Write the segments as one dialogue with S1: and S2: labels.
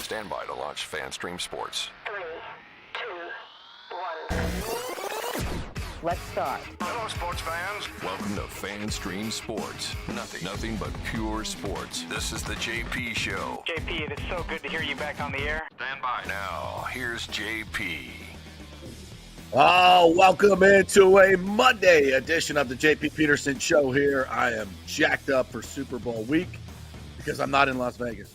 S1: Stand by to launch FanStream Sports.
S2: 3, 2, 1.
S3: Let's start.
S1: Hello, sports fans. Welcome to FanStream Sports. Nothing but pure sports. This is the JP Show.
S4: JP, it is so good to hear you back on the air.
S1: Stand by. Now, here's JP.
S5: Oh, welcome into a Monday edition of the JP Peterson Show here. I am jacked up for Super Bowl week because I'm not in Las Vegas.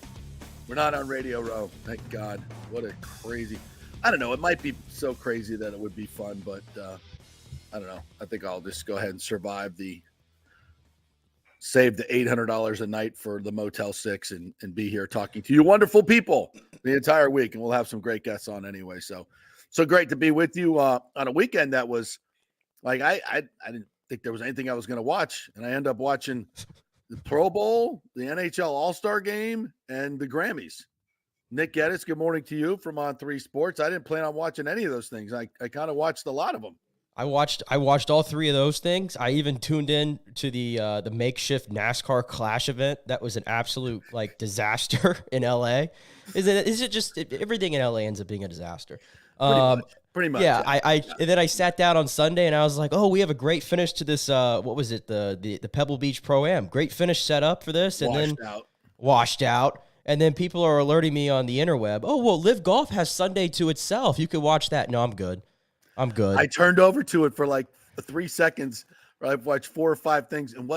S5: We're not on Radio Row. Thank God. What a crazy. I don't know. It might be so crazy that it would be fun, but I don't know. I think I'll just go ahead and save the $800 a night for the Motel 6 and be here talking to you wonderful people the entire week. And we'll have some great guests on anyway. So great to be with you on a weekend that was like, I didn't think there was anything I was going to watch. And I ended up watching the Pro Bowl, the NHL All-Star Game, and the Grammys. Nick Geddes, good morning to you from On3 Sports. I didn't plan on watching any of those things. I kind of watched a lot of them.
S6: I watched all three of those things. I even tuned in to the makeshift NASCAR Clash event. That was an absolute disaster in LA. Is it just everything in LA ends up being a disaster?
S5: Pretty much.
S6: Yeah. And then I sat down on Sunday and I was like, oh, we have a great finish to this. What was it? The Pebble Beach Pro-Am. Great finish set up for this, and washed out. And then people are alerting me on the interweb. Oh, well, Live Golf has Sunday to itself. You could watch that. No, I'm good. I
S5: turned over to it for like 3 seconds. I've watched 4 or 5 things, and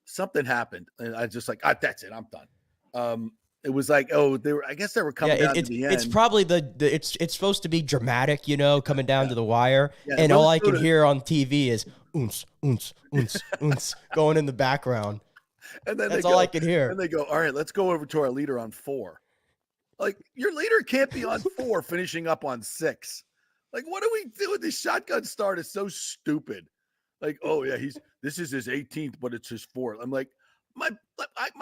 S5: something happened, and I just that's it. I'm done. It was like, I guess they were coming down to the end.
S6: It's probably it's supposed to be dramatic, coming down to the wire, and all I can hear on TV is oons, oons, oons, oons going in the background.
S5: And then
S6: that's all I can hear.
S5: And they go, all right, let's go over to our leader on 4. Like, your leader can't be on 4, finishing up on 6. Like, what do we do with this shotgun start? Is so stupid. Like, oh yeah, this is his 18th, but it's his 4th. I'm like, my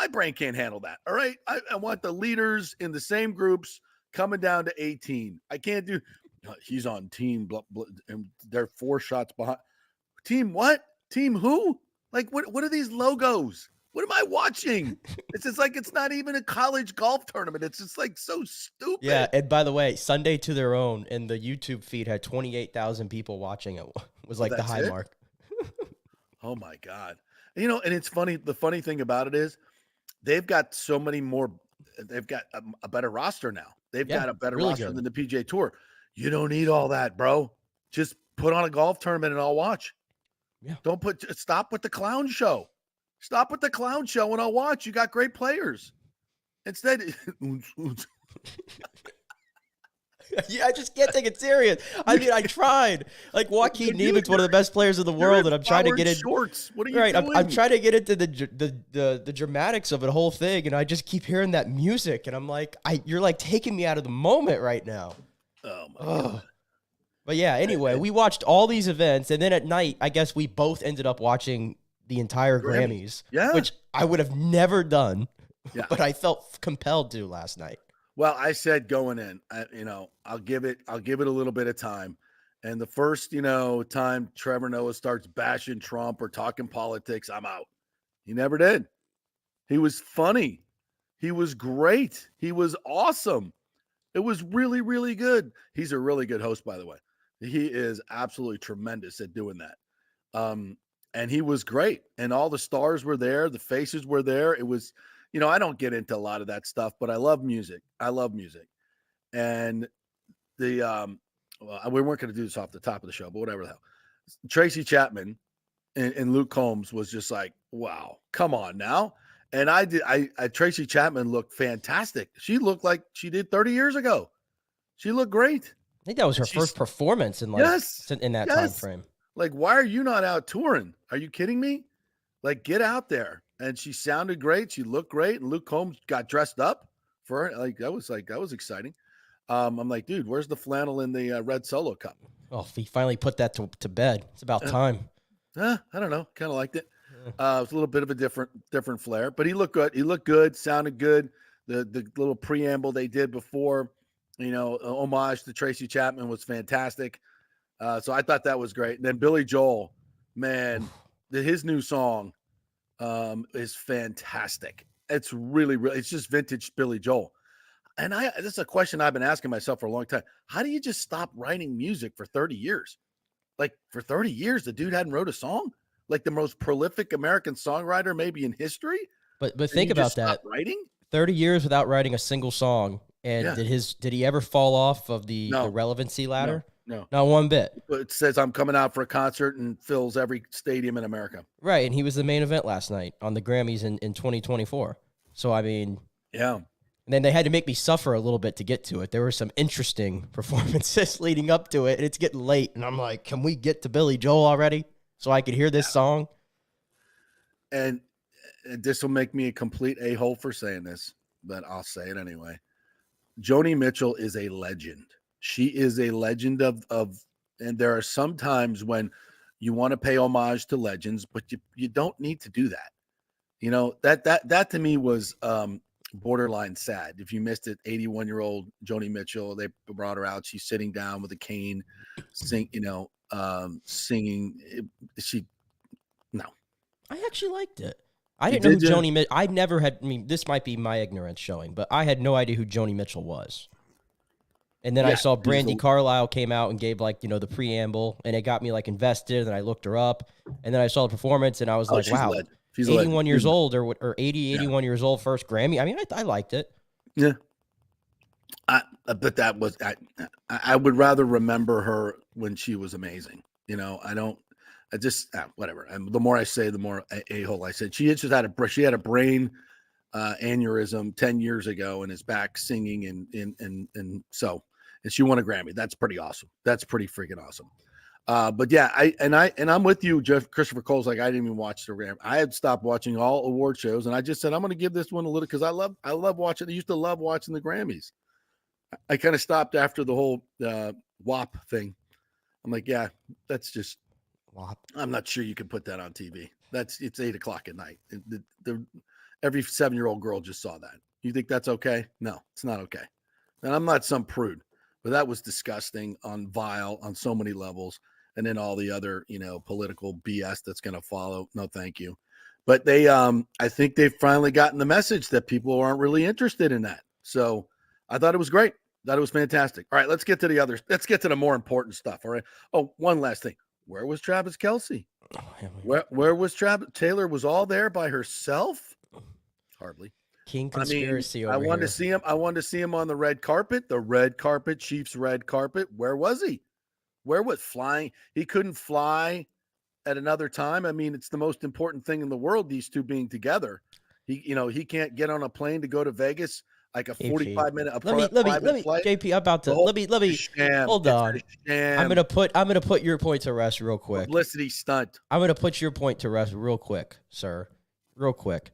S5: brain can't handle that. All right, I want the leaders in the same groups coming down to 18. I can't do. He's on team, blah, blah, and they're 4 shots behind. Team what? Team who? Like, what are these logos? What am I watching? It's just like, it's not even a college golf tournament. It's just like so stupid.
S6: Yeah, and by the way, Sunday to their own, and the YouTube feed had 28,000 people watching it. Was like the high mark.
S5: Oh my God. And it's funny. The funny thing about it is they've got so many more. They've got a better roster now. They've got a better roster than the PGA Tour. You don't need all that, bro. Just put on a golf tournament and I'll watch. Yeah. Stop with the clown show. Stop with the clown show and I'll watch. You got great players. Instead,
S6: yeah, I just can't take it serious. I mean, I tried. Like, Joaquin Neiman's one of the best players in the world, and I'm trying to get in.
S5: Shorts. What are you doing?
S6: I'm trying to get into the dramatics of the whole thing, and I just keep hearing that music, and I'm like, you're like taking me out of the moment right now.
S5: Oh my God.
S6: But yeah, anyway, we watched all these events, and then at night, I guess we both ended up watching the entire Grammys, which I would have never done, but I felt compelled to last night.
S5: Well, I said going in, I'll give it a little bit of time. And the first, time Trevor Noah starts bashing Trump or talking politics, I'm out. He never did. He was funny. He was great. He was awesome. It was really, really good. He's a really good host, by the way. He is absolutely tremendous at doing that. And he was great. And all the stars were there. The faces were there. It was, I don't get into a lot of that stuff, but I love music. And we weren't going to do this off the top of the show, but whatever the hell. Tracy Chapman and Luke Combs was just like, wow, come on now. And Tracy Chapman looked fantastic. She looked like she did 30 years ago. She looked great.
S6: I think that was her first performance in that time frame.
S5: Like, why are you not out touring? Are you kidding me? Like, get out there. And she sounded great. She looked great. And Luke Combs got dressed up for her. That was exciting. I'm like, dude, where's the flannel in the red Solo Cup?
S6: Oh, he finally put that to bed. It's about time.
S5: I don't know. Kind of liked it. It was a little bit of a different flair, but he looked good. He looked good. Sounded good. The little preamble they did before, homage to Tracy Chapman was fantastic. So I thought that was great. And then Billy Joel, man, his new song is fantastic. It's really, really, it's just vintage Billy Joel. And this is a question I've been asking myself for a long time. How do you just stop writing music for 30 years? Like for 30 years, the dude hadn't wrote a song? Like the most prolific American songwriter maybe in history?
S6: But think about that.
S5: Writing
S6: 30 years without writing a single song. And did he ever fall off of the relevancy ladder?
S5: No.
S6: Not one bit.
S5: It says I'm coming out for a concert and fills every stadium in America.
S6: Right. And he was the main event last night on the Grammys in 2024. So, I mean.
S5: Yeah.
S6: And then they had to make me suffer a little bit to get to it. There were some interesting performances leading up to it. And it's getting late. And I'm like, can we get to Billy Joel already so I could hear this song?
S5: And this will make me a complete a-hole for saying this, but I'll say it anyway. Joni Mitchell is a legend. She is a legend of and there are some times when you want to pay homage to legends, but you don't need to do that. You know, that to me was borderline sad. If you missed it, 81-year-old Joni Mitchell, they brought her out. She's sitting down with a cane, singing. No.
S6: I actually liked it. I didn't know who Joni Mitchell. I never had. I mean, this might be my ignorance showing, but I had no idea who Joni Mitchell was. And then I saw Brandi Carlile came out and gave the preamble, and it got me invested. And I looked her up, and then I saw the performance, and I was like, wow.
S5: She's
S6: 81 years old or 81 years old, first Grammy. I mean, I liked it.
S5: Yeah. But that was, I would rather remember her when she was amazing. Whatever. And the more I say, the more a-hole I said. She had a brain aneurysm 10 years ago and is back singing. And she won a Grammy. That's pretty awesome. That's pretty freaking awesome. But yeah, I'm with you, Jeff. Christopher Cole's like, I didn't even watch the Grammy. I had stopped watching all award shows, and I just said I'm going to give this one a little because I love watching. I used to love watching the Grammys. I kind of stopped after the whole WAP thing. I'm like, yeah, that's just WAP. I'm not sure you can put that on TV. It's 8:00 at night. Every 7-year-old girl just saw that. You think that's okay? No, it's not okay. And I'm not some prude, but that was disgusting, vile on so many levels. And then all the other, political BS that's going to follow. No, thank you. But I think they've finally gotten the message that people aren't really interested in that. So I thought it was great. Thought it was fantastic. All right, let's get to the others. Let's get to the more important stuff. All right. Oh, one last thing. Where was Travis Kelce? Where was Travis? Taylor was all there by herself? Hardly.
S6: King conspiracy over
S5: I wanted to see him on the red carpet, Chiefs red carpet. Where was he? Where was flying? He couldn't fly at another time. I mean, it's the most important thing in the world, these two being together. He can't get on a plane to go to Vegas like a 45-minute
S6: let me JP about to let me hold on. I'm gonna put your point to rest real quick.
S5: Publicity stunt.
S6: I'm gonna put your point to rest real quick, sir. Real quick.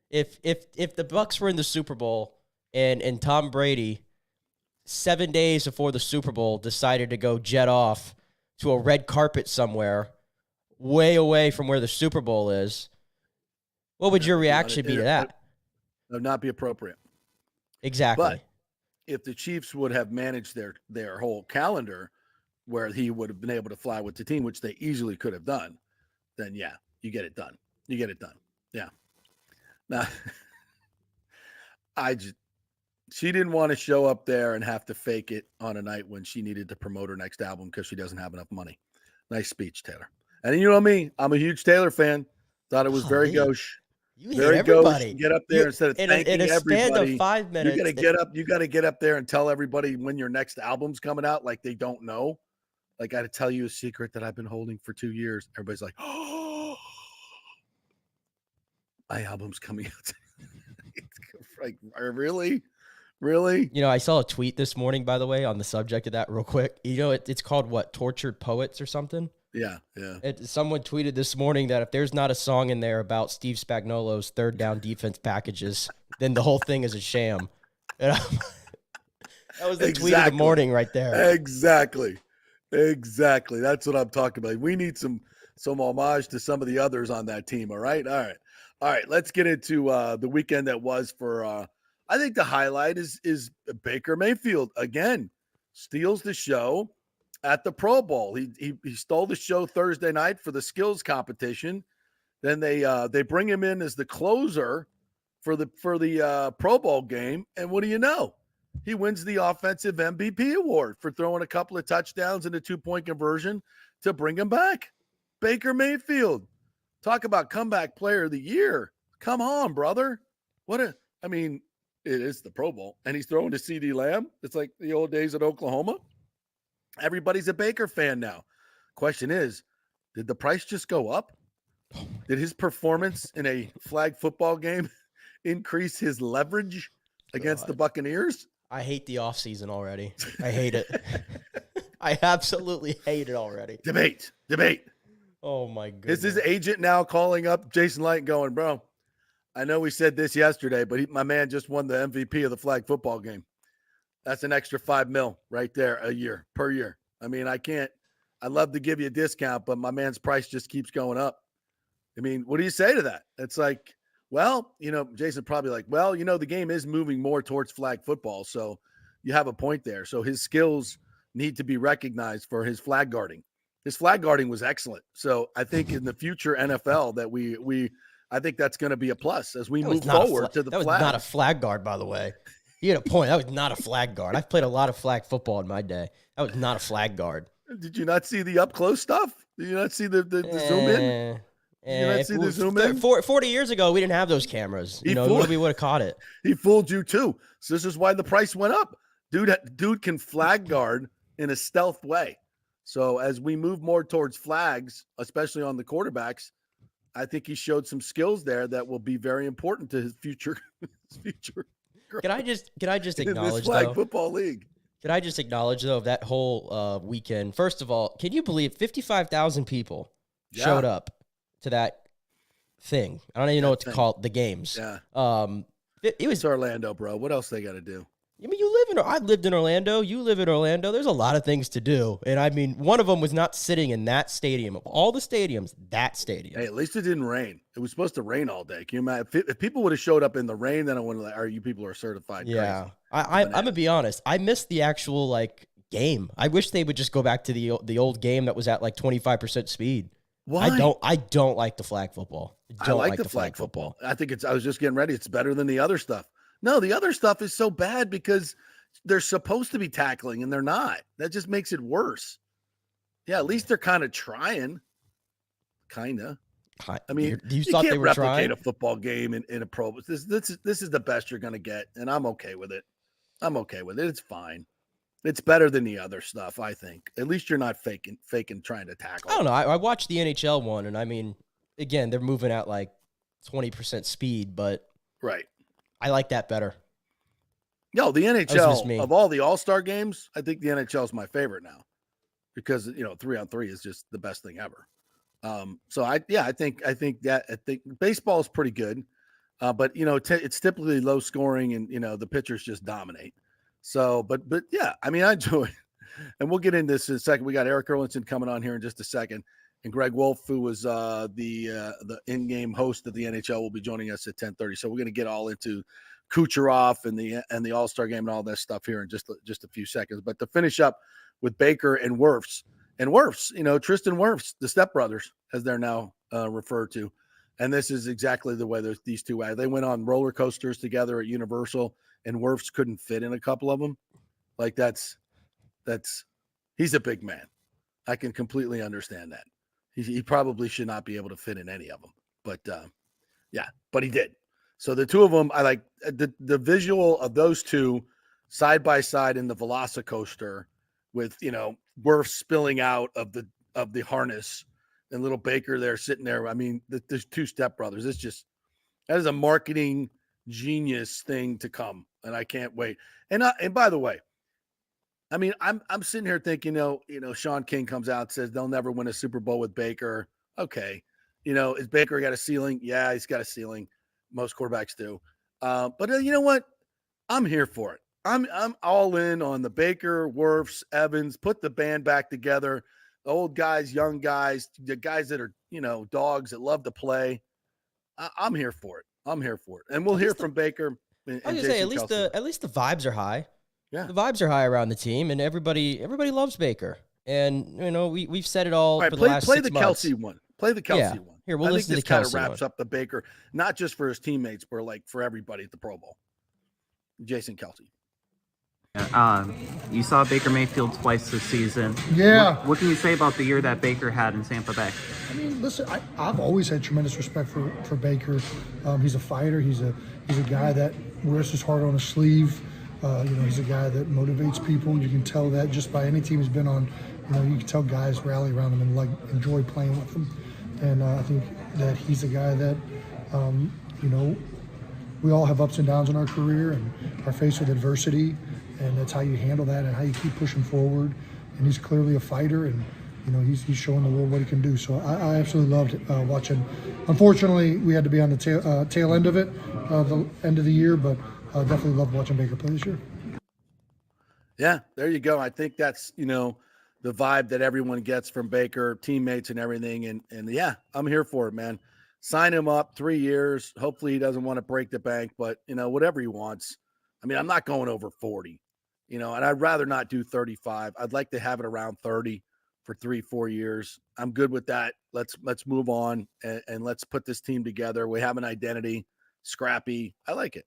S6: If the Bucs were in the Super Bowl and Tom Brady 7 days before the Super Bowl decided to go jet off to a red carpet somewhere way away from where the Super Bowl is, what would your reaction be to that?
S5: It would not be appropriate.
S6: Exactly.
S5: But if the Chiefs would have managed their whole calendar where he would have been able to fly with the team, which they easily could have done, then yeah, you get it done. Yeah. Now, she didn't want to show up there and have to fake it on a night when she needed to promote her next album because she doesn't have enough money. Nice speech, Taylor. And you know me, I'm a huge Taylor fan. Thought it was very gauche.
S6: You hate everybody.
S5: Get up there instead of thanking everybody.
S6: In a span of 5 minutes.
S5: You got to get up there and tell everybody when your next album's coming out like they don't know. Like, I got to tell you a secret that I've been holding for 2 years. Everybody's like, oh, my album's coming out. Like, really?
S6: I saw a tweet this morning, by the way, on the subject of that real quick. It's called what? Tortured Poets or something?
S5: Yeah.
S6: Someone tweeted this morning that if there's not a song in there about Steve Spagnuolo's third down defense packages, then the whole thing is a sham. That was the tweet of the morning right there.
S5: Exactly. That's what I'm talking about. We need some homage to some of the others on that team. All right. Let's get into the weekend that was for. I think the highlight is Baker Mayfield again steals the show at the Pro Bowl. He stole the show Thursday night for the skills competition. Then they bring him in as the closer for the Pro Bowl game, and what do you know? he wins the offensive MVP award for throwing a couple of touchdowns and a 2-point conversion to bring him back. Baker Mayfield, talk about comeback player of the year. Come on, brother. It is the Pro Bowl, and he's throwing to CeeDee Lamb. It's like the old days at Oklahoma. Everybody's a Baker fan now. Question is, did the price just go up? Did his performance in a flag football game increase his leverage against the Buccaneers?
S6: I hate the offseason already. I hate it. I absolutely hate it already.
S5: Debate.
S6: Oh, my goodness.
S5: Is his agent now calling up Jason Light going, bro, I know we said this yesterday, but my man just won the MVP of the flag football game. That's an extra $5 million right there per year. I'd love to give you a discount, but my man's price just keeps going up. What do you say to that? It's like, well, Jason probably like, well, the game is moving more towards flag football. So you have a point there. So his skills need to be recognized for his flag guarding. His flag guarding was excellent. So I think in the future NFL that I think that's going to be a plus as we move forward to the flag.
S6: That was not a flag guard, by the way. You had a point. That was not a flag guard. I've played a lot of flag football in my day. That was not a flag guard.
S5: Did you not see the up close stuff? Did you not see the zoom in? Did you not see the zoom in?
S6: 40 years ago, we didn't have those cameras. Nobody would have caught it.
S5: He fooled you too. So this is why the price went up. Dude can flag guard in a stealth way. So as we move more towards flags, especially on the quarterbacks, I think he showed some skills there that will be very important to his future. Can I just acknowledge
S6: this
S5: flag football league?
S6: Can I just acknowledge though that whole weekend? First of all, can you believe 55,000 people showed up to that thing? I don't even know what to call it, the games.
S5: Yeah.
S6: It's
S5: Orlando, bro. What else they got to do?
S6: I lived in Orlando. You live in Orlando. There's a lot of things to do. And one of them was not sitting in that stadium. Of all the stadiums, that stadium.
S5: Hey, at least it didn't rain. It was supposed to rain all day. Can you imagine? If people would have showed up in the rain, then I would have like, you people are certified
S6: yeah.
S5: crazy.
S6: I'm going to be honest. I missed the actual game. I wish they would just go back to the old game that was at 25% speed.
S5: Why?
S6: I don't like the flag football.
S5: I like the flag football. I think I was just getting ready. It's better than the other stuff. No, the other stuff is so bad because they're supposed to be tackling and they're not. That just makes it worse. Yeah, at least they're kind of trying. Kind of. You
S6: thought
S5: can't
S6: they were
S5: replicate
S6: trying?
S5: a football game in a pro. This is the best you're going to get, and I'm okay with it. It's fine. It's better than the other stuff, I think. At least you're not faking trying to tackle.
S6: I don't know. I watched the NHL one, and again, they're moving at 20% speed, but
S5: right.
S6: I like that better.
S5: No, the NHL, of all the All-Star games, I think the NHL is my favorite now because, 3-on-3 is just the best thing ever. I think baseball is pretty good, but, it's typically low scoring and, the pitchers just dominate. So, but yeah, I enjoy it. And we'll get into this in a second. We got Eric Erlinson coming on here in just a second. And Greg Wolf, who was the in-game host of the NHL, will be joining us at 10:30. So we're going to get all into Kucherov and the All-Star game and all that stuff here in just a few seconds. But to finish up with Baker and Wirfs, Tristan Wirfs, the stepbrothers, as they're now referred to. And this is exactly the way these two act. They went on roller coasters together at Universal, and Wirfs couldn't fit in a couple of them. He's a big man. I can completely understand that. He probably should not be able to fit in any of them, but he did. So the two of them, I like the visual of those two side by side in the Velocicoaster with, Wirfs spilling out of the harness and little Baker there sitting there. There's two stepbrothers. That is a marketing genius thing to come, and I can't wait. And by the way, I'm sitting here thinking, Sean King comes out and says they'll never win a Super Bowl with Baker. Okay. Is Baker got a ceiling? Yeah, he's got a ceiling. Most quarterbacks do. But you know what? I'm here for it. I'm all in on the Baker, Wirfs, Evans, put the band back together. The old guys, young guys, the guys that are, dogs that love to play. I'm here for it. And we'll hear from Baker. And
S6: I was gonna say, at least the vibes are high.
S5: Yeah,
S6: the vibes are high around the team, and everybody loves Baker. And we've said it all for the last 6 months.
S5: Kelce one. Play the Kelce one.
S6: Here, we'll listen to the Kelce one. I think this kind of
S5: wraps up the Baker, not just for his teammates, but for everybody at the Pro Bowl. Jason Kelce.
S2: You saw Baker Mayfield twice this season.
S3: Yeah.
S2: What can you say about the year that Baker had in Tampa Bay?
S3: I mean, listen, I've always had tremendous respect for Baker. He's a fighter. He's a guy that wears his heart on his sleeve. He's a guy that motivates people. You can tell that just by any team he's been on. You can tell guys rally around him and enjoy playing with him. And I think that he's a guy that, we all have ups and downs in our career and are faced with adversity. And that's how you handle that and how you keep pushing forward. And he's clearly a fighter, and he's showing the world what he can do. So I absolutely loved watching. Unfortunately, we had to be on the tail end of it, the end of the year, but definitely loved watching Baker play this year.
S5: Yeah, there you go. I think that's the vibe that everyone gets from Baker, teammates and everything. And yeah, I'm here for it, man. Sign him up 3 years. Hopefully he doesn't want to break the bank, but whatever he wants. I mean, I'm not going over 40. And I'd rather not do 35. I'd like to have it around 30 for 3-4 years. I'm good with that. Let's move on and let's put this team together. We have an identity, scrappy. I like it.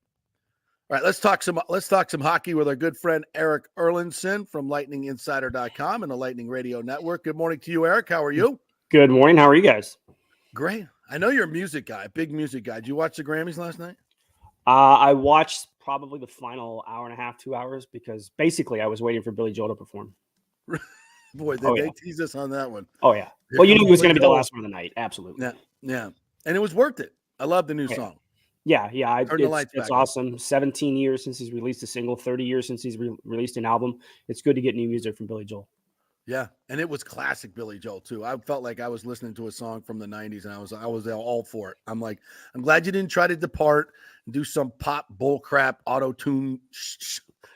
S5: All right, let's talk some hockey with our good friend Eric Erlinson from lightninginsider.com and the Lightning Radio Network. Good morning to you, Eric. How are you?
S7: Good morning. How are you guys?
S5: Great. I know you're a music guy, big music guy. Did you watch the Grammys last night?
S7: I watched probably the final hour and a half, 2 hours, because basically I was waiting for Billy Joel to perform.
S5: Boy, they tease us on that one.
S7: Oh, yeah. Well, you knew it was going to be the last one of the night. Absolutely.
S5: Yeah. And it was worth it. I love the new song.
S7: Yeah. It's
S5: on.
S7: awesome. 17 years since he's released a single, 30 years since he's released an album. It's good to get new music from Billy Joel.
S5: Yeah, and it was classic Billy Joel too. I felt like I was listening to a song from the 90s, and I was all for it. I'm glad you didn't try to depart and do some pop bullcrap auto-tune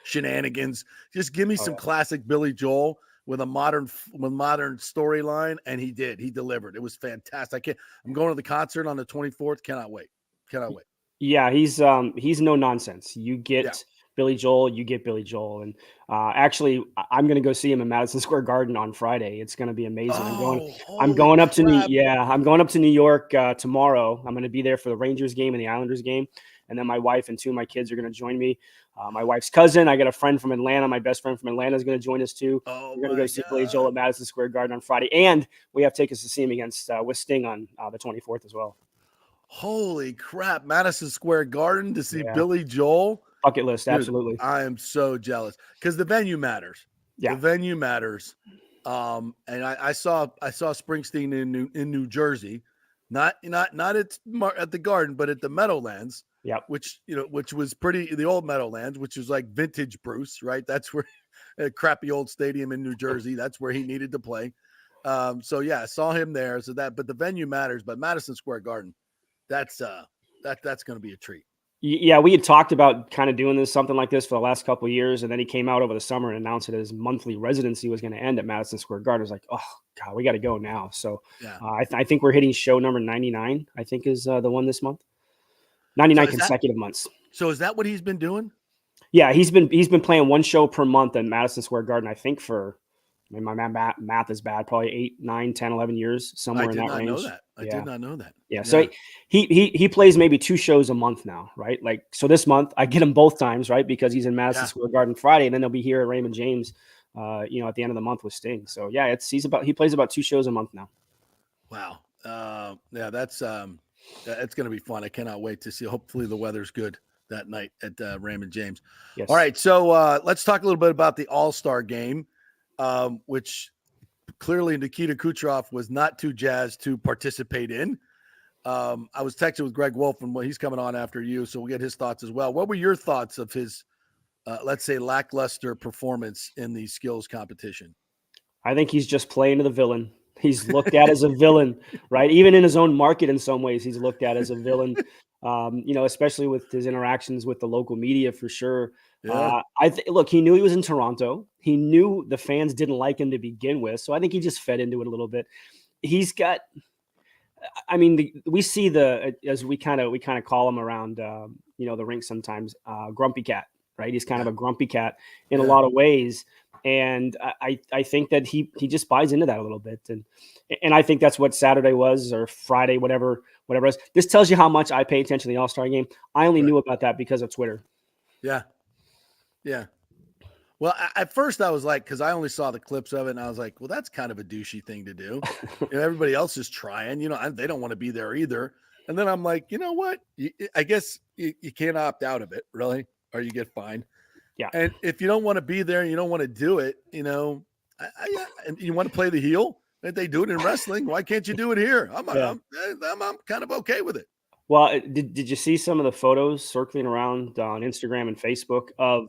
S5: shenanigans. Just give me some classic Billy Joel with a modern storyline, and he did. He delivered. It was fantastic. I'm going to the concert on the 24th. Cannot wait.
S7: Yeah, he's no nonsense. You get Billy Joel, you get Billy Joel. And actually, I'm going to go see him in Madison Square Garden on Friday. It's going to be amazing. I'm going up to New York tomorrow. I'm going to be there for the Rangers game and the Islanders game. And then my wife and two of my kids are going to join me. My wife's cousin, I got a friend from Atlanta. My best friend from Atlanta is going to join us too. We're going to go see Billy Joel at Madison Square Garden on Friday. And we have tickets to see him against with Sting on the 24th as well.
S5: Holy crap. Madison Square Garden to see Billy Joel.
S7: Bucket list.
S5: Dude,
S7: absolutely.
S5: I am so jealous because the venue matters.
S7: Yeah.
S5: The venue matters. And I saw Springsteen in New Jersey, not at the Garden, but at the Meadowlands.
S7: Yeah.
S5: Which was the old Meadowlands, which was like vintage Bruce, right? That's where a crappy old stadium in New Jersey. That's where he needed to play. So yeah, I saw him there. But the venue matters. But Madison Square Garden, that's going to be a treat.
S7: Yeah, we had talked about kind of doing something like this for the last couple of years, and then he came out over the summer and announced that his monthly residency was going to end at Madison Square Garden. I was like, oh God, we got to go now. So I think we're hitting show number 99. I think is the one this month. 99 consecutive months.
S5: So is that what he's been doing?
S7: Yeah, he's been playing one show per month at Madison Square Garden. I think for. I mean, my math is bad. Probably 8, 9, 10, 11 years, somewhere in that range.
S5: I did not know that.
S7: Yeah. So he plays maybe 2 shows a month now, right? Like, so this month I get him both times, right? Because he's in Madison Square Garden Friday, and then they'll be here at Raymond James, at the end of the month with Sting. So yeah, he plays about 2 shows a month now.
S5: Wow. That's going to be fun. I cannot wait to see. Hopefully the weather's good that night at Raymond James.
S7: Yes.
S5: All right. So let's talk a little bit about the All-Star game. Which clearly Nikita Kucherov was not too jazzed to participate in. I was texting with Greg Wolf, and he's coming on after you, so we'll get his thoughts as well. What were your thoughts of his, let's say, lackluster performance in the skills competition?
S7: I think he's just playing to the villain. He's looked at as a villain, right? Even in his own market, in some ways, he's looked at as a villain. Especially with his interactions with the local media, for sure.
S5: Yeah.
S7: Look, he knew he was in Toronto. He knew the fans didn't like him to begin with, so I think he just fed into it a little bit. He's got, we see as we kind of call him around, the rink sometimes, grumpy cat, right? He's kind of a grumpy cat in a lot of ways, and I think that he just buys into that a little bit, and I think that's what Saturday was, or Friday, whatever it was. This tells you how much I pay attention to the All-Star game. I only knew about that because of Twitter.
S5: Yeah. Well, at first I was like, because I only saw the clips of it, and I was like, well, that's kind of a douchey thing to do. Everybody else is trying, they don't want to be there either. And then I'm like, you know what? I guess you can't opt out of it, really, or you get fined.
S7: Yeah.
S5: And if you don't want to be there and you don't want to do it, and you want to play the heel, and they do it in wrestling, why can't you do it here? I'm kind of okay with it.
S7: Well, did you see some of the photos circling around on Instagram and Facebook of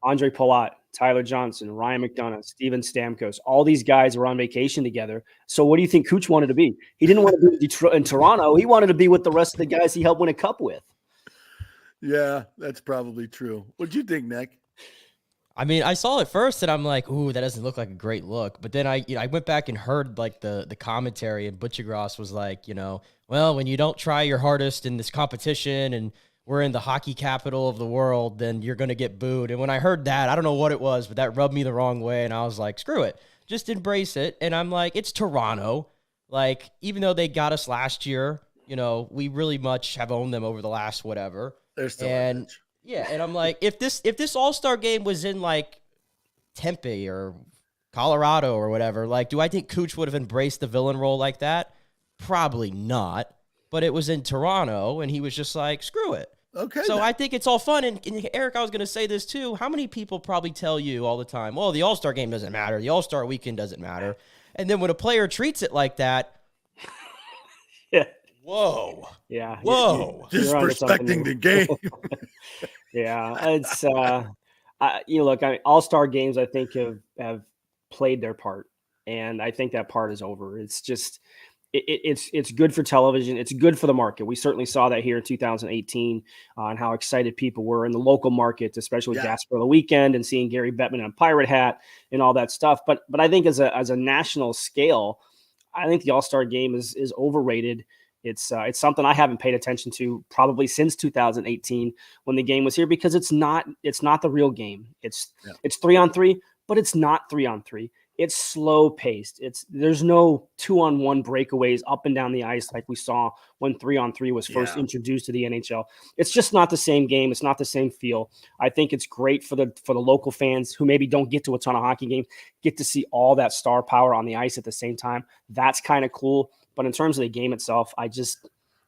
S7: Andre Palat, Tyler Johnson, Ryan McDonough, Steven Stamkos? All these guys were on vacation together. So what do you think Kuch wanted to be? He didn't want to be in Detroit and Toronto. He wanted to be with the rest of the guys he helped win a cup with.
S5: Yeah, that's probably true. What'd you think, Nick?
S6: I mean, I saw it first and I'm like, ooh, that doesn't look like a great look. But then I went back and heard like the commentary, and Butchergross was like, well, when you don't try your hardest in this competition and we're in the hockey capital of the world, then you're going to get booed. And when I heard that, I don't know what it was, but that rubbed me the wrong way. And I was like, screw it, just embrace it. And I'm like, it's Toronto. Like, even though they got us last year, we really much have owned them over the last whatever.
S5: They're still
S6: yeah, and I'm like, if this All-Star game was in like Tempe or Colorado or whatever, like, do I think Kuch would have embraced the villain role like that? Probably not. But it was in Toronto, and he was just like, screw it.
S5: Okay.
S6: So I think it's all fun. And Eric, I was going to say this too. How many people probably tell you all the time, well, the All-Star game doesn't matter. The All-Star weekend doesn't matter. And then when a player treats it like that,
S7: yeah.
S6: Whoa.
S7: Yeah.
S6: Whoa.
S5: Disrespecting the game.
S7: Yeah. It's, look, All-Star games, I think, have played their part. And I think that part is over. It's just, it's good for television. It's good for the market. We certainly saw that here in 2018 on how excited people were in the local market, especially with Gasper the weekend and seeing Gary Bettman in a pirate hat and all that stuff. But I think as a national scale, I think the All-Star game is overrated. It's something I haven't paid attention to probably since 2018 when the game was here, because it's not the real game. It's 3-on-3, but it's not 3-on-3. It's slow paced. There's no 2-on-1 breakaways up and down the ice like we saw when 3-on-3 was first introduced to the NHL. It's just not the same game. It's not the same feel. I think it's great for the local fans who maybe don't get to a ton of hockey games, get to see all that star power on the ice at the same time. That's kind of cool. But in terms of the game itself, I don't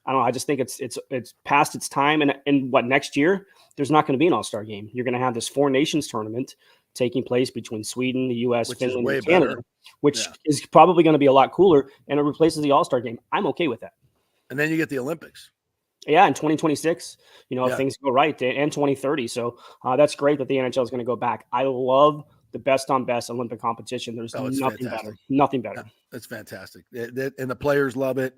S7: know. I just think it's past its time. And what, next year, there's not going to be an All-Star game. You're going to have this Four Nations tournament taking place between Sweden, the U.S., Finland, and Canada, which is probably going to be a lot cooler, and it replaces the All-Star game. I'm okay with that.
S5: And then you get the Olympics.
S7: Yeah, in 2026, if things go right, and 2030. So that's great that the NHL is going to go back. I love the best on best Olympic competition. There's nothing better. Nothing better.
S5: Yeah, that's fantastic. And the players love it.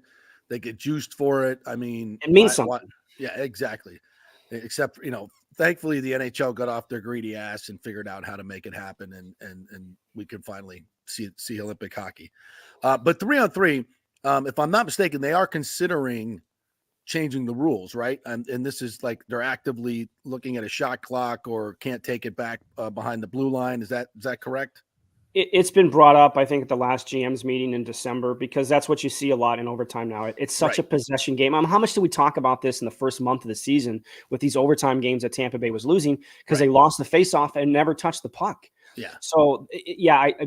S5: They get juiced for it. I mean,
S7: it means something.
S5: Yeah, exactly. Except, thankfully the NHL got off their greedy ass and figured out how to make it happen. And we can finally see Olympic hockey. But 3-on-3, if I'm not mistaken, they are considering changing the rules, right? And this is like they're actively looking at a shot clock or can't take it back behind the blue line. Is that correct?
S7: It's been brought up, I think, at the last GM's meeting in December, because that's what you see a lot in overtime now. It's such a possession game. How much did we talk about this in the first month of the season with these overtime games that Tampa Bay was losing because they lost the faceoff and never touched the puck? Yeah. So,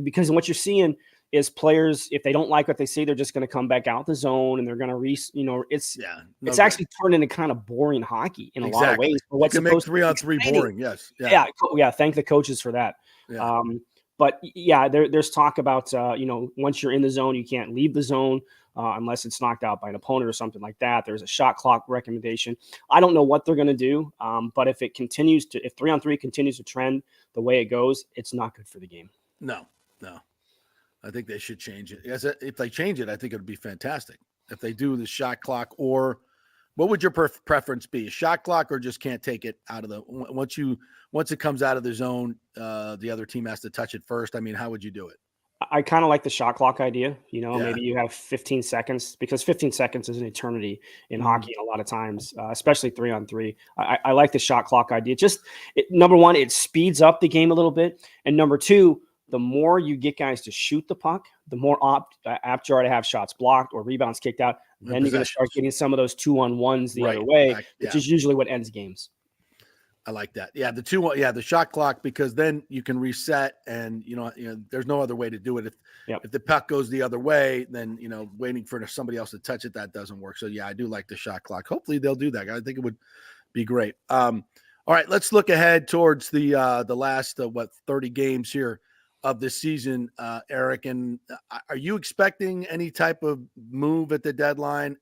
S7: because what you're seeing is players, if they don't like what they see, they're just going to come back out the zone and they're going to it's actually turned into kind of boring hockey in a lot of ways.
S5: But what's supposed to make 3-on-3 boring? Yes.
S7: Yeah. Thank the coaches for that. Yeah. But there's talk about, once you're in the zone, you can't leave the zone unless it's knocked out by an opponent or something like that. There's a shot clock recommendation. I don't know what they're going to do. But if 3-on-3 continues to trend the way it goes, it's not good for the game.
S5: No. I think they should change it. If they change it, I think it would be fantastic. If they do the shot clock, or what would your preference be? A shot clock, or just can't take it out of the once it comes out of the zone, the other team has to touch it first? I mean, how would you do it?
S7: I kind of like the shot clock idea. Maybe you have 15 seconds, because 15 seconds is an eternity in hockey a lot of times, especially 3-on-3. I like the shot clock idea. Number one, it speeds up the game a little bit. And number two, the more you get guys to shoot the puck, the more apt you are to have shots blocked or rebounds kicked out. Then you're going to start getting some of those 2-on-1s the other way, which is usually what ends games.
S5: I like that. Yeah, the shot clock, because then you can reset, and there's no other way to do it. If the puck goes the other way, then waiting for somebody else to touch it, that doesn't work. So yeah, I do like the shot clock. Hopefully they'll do that. I think it would be great. All right, let's look ahead towards the last 30 games here of the season, Eric. And are you expecting any type of move at the deadline?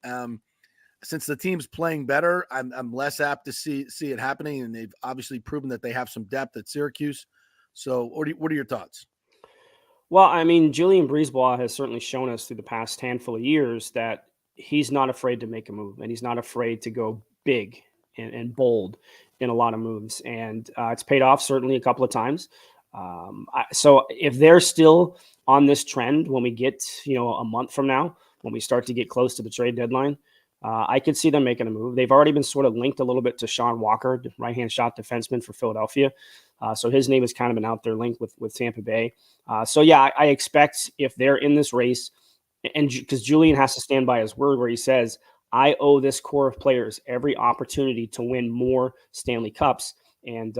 S5: Since the team's playing better, I'm less apt to see it happening, and they've obviously proven that they have some depth at Syracuse. So what are your thoughts?
S7: Well, I mean, Julian Brisebois has certainly shown us through the past handful of years that he's not afraid to make a move, and he's not afraid to go big and bold in a lot of moves. And it's paid off certainly a couple of times. So if they're still on this trend when we get, a month from now, when we start to get close to the trade deadline, I could see them making a move. They've already been sort of linked a little bit to Sean Walker, right-hand shot defenseman for Philadelphia. So his name has kind of been out there linked with Tampa Bay. So yeah, I expect if they're in this race, and because Julian has to stand by his word where he says, I owe this core of players every opportunity to win more Stanley Cups. And,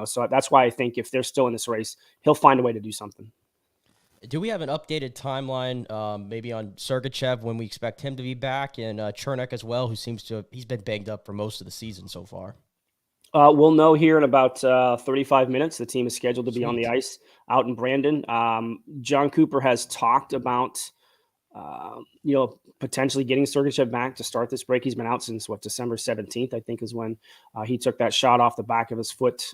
S7: so that's why I think if they're still in this race, he'll find a way to do something.
S6: Do we have an updated timeline, maybe on Sergachev, when we expect him to be back, and Chernak as well, who he's been banged up for most of the season so far?
S7: We'll know here in about 35 minutes. The team is scheduled to be on the ice out in Brandon. John Cooper has talked about, potentially getting Sergachev back to start this break. He's been out since December 17th, I think, is when he took that shot off the back of his foot.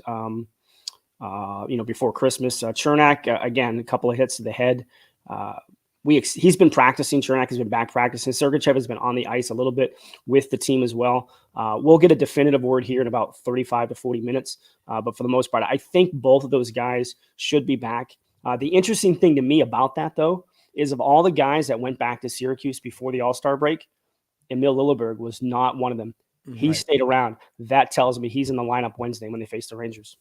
S7: Before Christmas. Chernak, again, a couple of hits to the head. He's been practicing. Chernak has been back practicing. Sergachev has been on the ice a little bit with the team as well. We'll get a definitive word here in about 35 to 40 minutes. But for the most part, I think both of those guys should be back. The interesting thing to me about that, though, is of all the guys that went back to Syracuse before the All-Star break, Emil Lilleberg was not one of them. He stayed around. That tells me he's in the lineup Wednesday when they face the Rangers.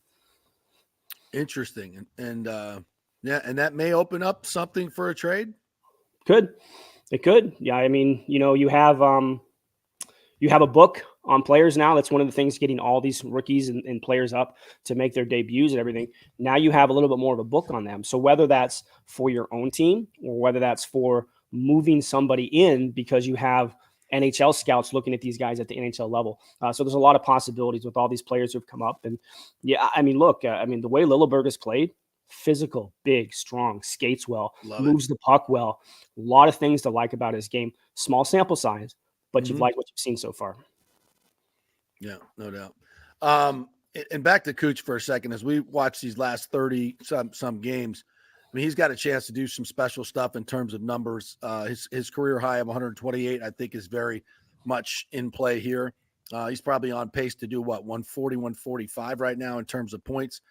S5: Interesting. And that may open up something for a trade.
S7: It could. Yeah. I mean, you have a book on players now. That's one of the things getting all these rookies and players up to make their debuts and everything. Now you have a little bit more of a book on them. So whether that's for your own team or whether that's for moving somebody in because you have NHL scouts looking at these guys at the NHL level. So there's a lot of possibilities with all these players who've come up. And yeah, I mean, look, the way Lilleberg has played, physical, big, strong, skates well, moves the puck well. A lot of things to like about his game. Small sample size, but you've liked what you've seen so far.
S5: Yeah, no doubt. And back to Kuch for a second, as we watch these last 30 some games, I mean, he's got a chance to do some special stuff in terms of numbers. His career high of 128, I think, is very much in play here. He's probably on pace to do 140, 145 right now in terms of points.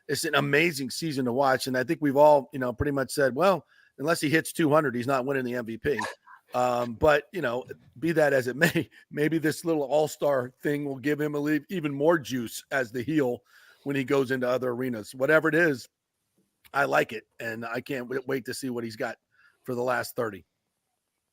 S5: It's an amazing season to watch. And I think we've all, pretty much said, well, unless he hits 200, he's not winning the MVP. But, be that as it may, maybe this little all-star thing will give him even more juice as the heel when he goes into other arenas. Whatever it is, I like it, and I can't wait to see what he's got for the last 30.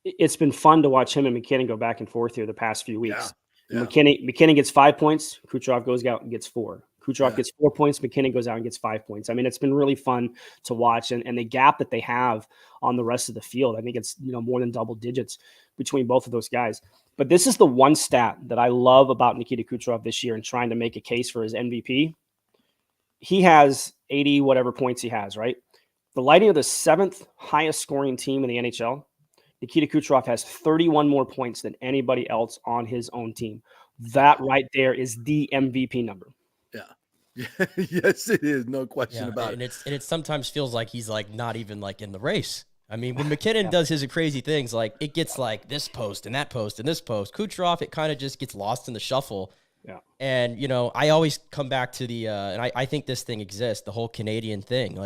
S7: It's been fun to watch him and McKinnon go back and forth here the past few weeks.
S5: Yeah.
S7: McKinnon gets 5 points. Kucherov goes out and gets 4. Kucherov gets 4 points. McKinnon goes out and gets 5 points. I mean, it's been really fun to watch, and the gap that they have on the rest of the field, I think it's more than double digits between both of those guys. But this is the one stat that I love about Nikita Kucherov this year and trying to make a case for his MVP. He has 80 whatever points he has, right? The Lightning are the 7th highest scoring team in the NHL. Nikita Kucherov has 31 more points than anybody else on his own team. That right there is the MVP number.
S5: Yeah. Yes, it is. No question about it.
S6: And it sometimes feels like he's not even in the race. I mean, when McKinnon does his crazy things, it gets this post and that post and this post. Kucherov, it kind of just gets lost in the shuffle.
S7: Yeah.
S6: And, I always come back to the, and I think this thing exists, the whole Canadian thing,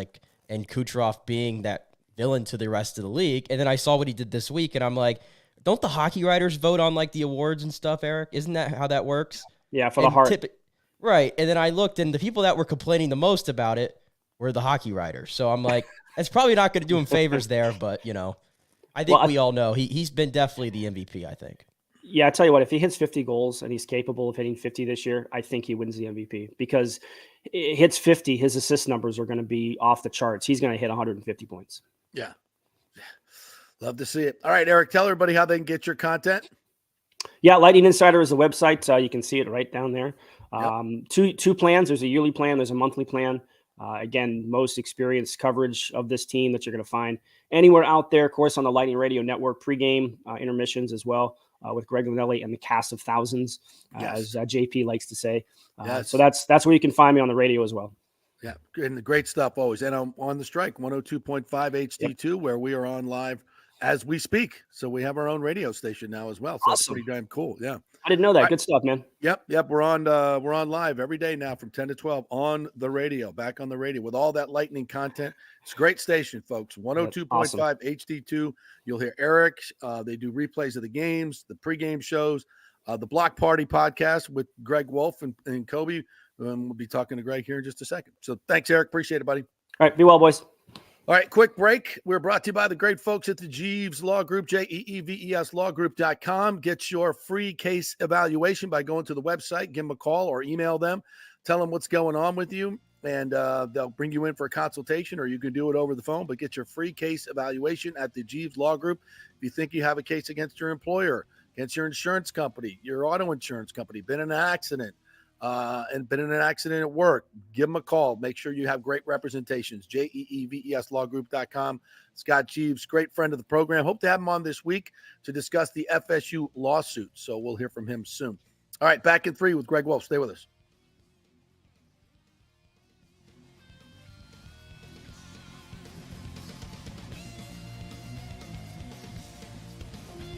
S6: and Kucherov being that villain to the rest of the league. And then I saw what he did this week, and I'm like, don't the hockey writers vote on the awards and stuff, Eric? Isn't that how that works?
S7: Yeah, for the heart.
S6: Right. And then I looked, and the people that were complaining the most about it were the hockey writers. So I'm like, that's probably not going to do him favors there, but, I think we all know he's been definitely the MVP, I think.
S7: Yeah, I tell you what, if he hits 50 goals and he's capable of hitting 50 this year, I think he wins the MVP because it hits 50, his assist numbers are going to be off the charts. He's going to hit 150 points.
S5: Yeah. Love to see it. All right, Eric, tell everybody how they can get your content.
S7: Yeah, Lightning Insider is the website. You can see it right down there.
S5: Yep.
S7: Two plans. There's a yearly plan. There's a monthly plan. Again, most experienced coverage of this team that you're going to find anywhere out there. Of course, on the Lightning Radio Network, pregame intermissions as well. With Greg Linelli and the cast of thousands, as JP likes to say.
S5: Yes.
S7: So that's where you can find me on the radio as well.
S5: Yeah, and the great stuff always. And I'm on the strike, 102.5 HD2, where we are on live as we speak. So we have our own radio station now as well. So That's pretty damn cool. Yeah.
S7: I didn't know that. Good stuff, man.
S5: Yep. We're on live every day now from 10 to 12 on the radio, back on the radio with all that Lightning content. It's a great station, folks. 102.5 HD2. You'll hear Eric. They do replays of the games, the pregame shows, the Block Party podcast with Greg Wolf and Kobe. We'll be talking to Greg here in just a second. So thanks, Eric. Appreciate it, buddy.
S7: All right. Be well, boys.
S5: All right, quick break. We're brought to you by the great folks at the Jeeves Law Group, JEEVES lawgroup.com. Get your free case evaluation by going to the website, give them a call or email them. Tell them what's going on with you, and they'll bring you in for a consultation, or you can do it over the phone, but get your free case evaluation at the Jeeves Law Group. If you think you have a case against your employer, against your insurance company, your auto insurance company, been in an accident, and been in an accident at work, give them a call. Make sure you have great representations. JEEVES lawgroup.com. Scott Jeeves, great friend of the program. Hope to have him on this week to discuss the FSU lawsuit. So we'll hear from him soon. All right, back in 3 with Greg Wolf. Stay with us.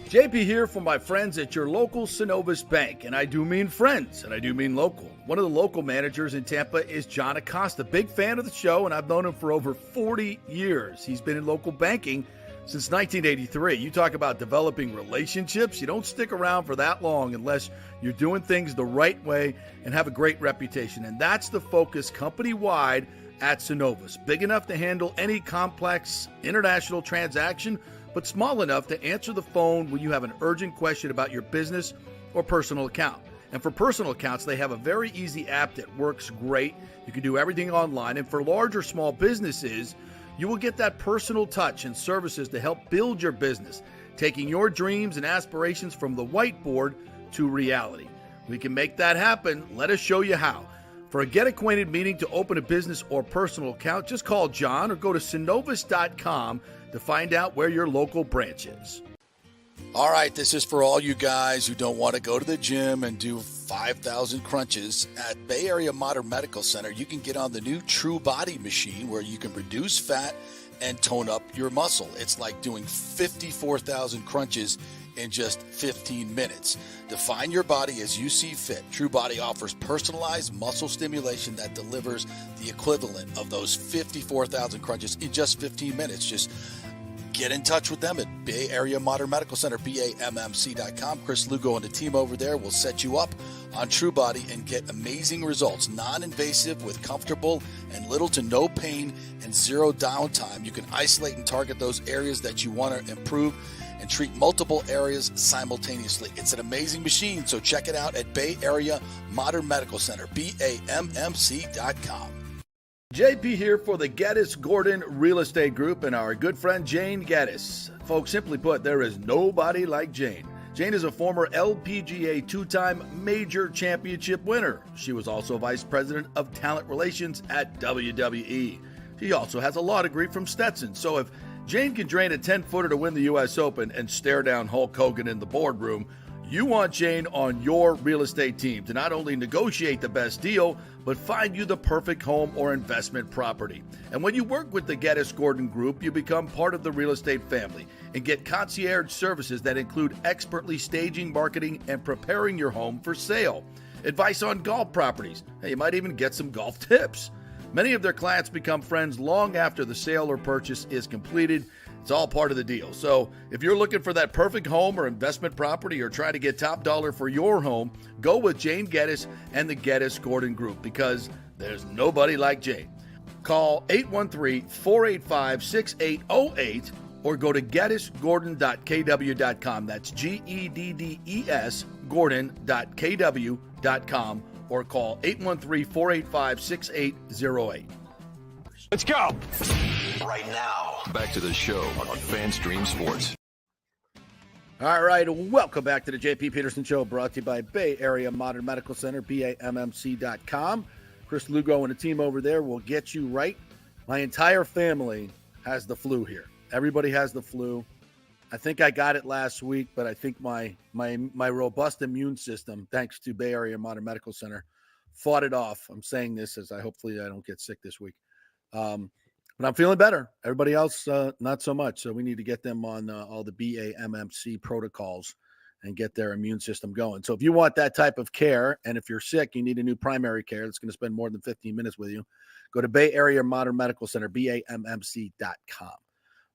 S5: JP here from my friends at your local Synovus Bank, and I do mean friends, and I do mean local. One of the local managers in Tampa is John Acosta, big fan of the show, and I've known him for over 40 years. He's been in local banking since 1983. You talk about developing relationships. You don't stick around for that long unless you're doing things the right way and have a great reputation, and that's the focus company-wide at Synovus. Big enough to handle any complex international transaction, but small enough to answer the phone when you have an urgent question about your business or personal account. And for personal accounts, they have a very easy app that works great. You can do everything online. And for large or small businesses, you will get that personal touch and services to help build your business, taking your dreams and aspirations from the whiteboard to reality. We can make that happen. Let us show you how. For a Get Acquainted meeting to open a business or personal account, just call John or go to Synovus.com to find out where your local branch is. All right, this is for all you guys who don't want to go to the gym and do 5,000 crunches. At Bay Area Modern Medical Center, you can get on the new True Body machine where you can reduce fat and tone up your muscle. It's like doing 54,000 crunches in just 15 minutes. Define your body as you see fit. True Body offers personalized muscle stimulation that delivers the equivalent of those 54,000 crunches in just 15 minutes. Just get in touch with them at Bay Area Modern Medical Center, BAMMC.com. Chris Lugo and the team over there will set you up on True Body and get amazing results. Non-invasive with comfortable and little to no pain and zero downtime. You can isolate and target those areas that you want to improve and treat multiple areas simultaneously. It's an amazing machine, so check it out at Bay Area Modern Medical Center, BAMMC.com. JP here for the Geddes Gordon Real Estate Group and our good friend Jane Geddes. Folks, simply put, there is nobody like Jane. Jane is a former LPGA two-time major championship winner. She was also vice president of talent relations at WWE. She also has a law degree from Stetson, so if Jane can drain a 10-footer to win the U.S. Open and stare down Hulk Hogan in the boardroom, you want Jane on your real estate team to not only negotiate the best deal, but find you the perfect home or investment property. And when you work with the Geddes Gordon Group, you become part of the real estate family and get concierge services that include expertly staging, marketing, and preparing your home for sale. Advice on golf properties. Hey, you might even get some golf tips. Many of their clients become friends long after the sale or purchase is completed. It's all part of the deal. So if you're looking for that perfect home or investment property or trying to get top dollar for your home, go with Jane Geddes and the Geddes Gordon Group because there's nobody like Jane. Call 813-485-6808 or go to geddesgordon.kw.com. That's GEDDES Gordon.kw.com or call 813-485-6808.
S1: Let's go. Right now. Back to the show on FanStream Sports.
S5: All right, welcome back to the JP Peterson Show, brought to you by Bay Area Modern Medical Center, BAMMC.com. Chris Lugo and the team over there will get you right. My entire family has the flu here. Everybody has the flu. I think I got it last week, but I think my robust immune system, thanks to Bay Area Modern Medical Center, fought it off. I'm saying this as hopefully I don't get sick this week. But I'm feeling better. Everybody else, not so much. So we need to get them on all the BAMMC protocols and get their immune system going. So if you want that type of care, and if you're sick, you need a new primary care that's going to spend more than 15 minutes with you, go to Bay Area Modern Medical Center, BAMMC.com.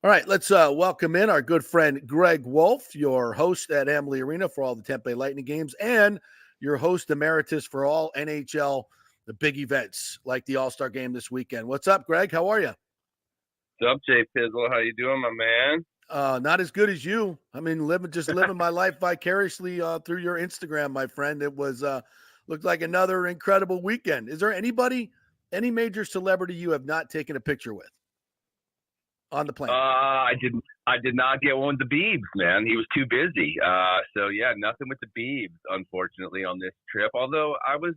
S5: All right, let's welcome in our good friend Greg Wolf, your host at Amalie Arena for all the Tampa Bay Lightning games, and your host emeritus for all NHL, the big events like the All-Star game this weekend. What's up, Greg? How are you?
S8: What's up, Jay Pizzle? How you doing, my man?
S5: Not as good as you. I mean, living my life vicariously through your Instagram, my friend. It was looked like another incredible weekend. Is there any major celebrity you have not taken a picture with on the plane?
S8: I did not get one with the Biebs, man. He was too busy. So yeah, nothing with the Biebs, unfortunately, on this trip. Although I was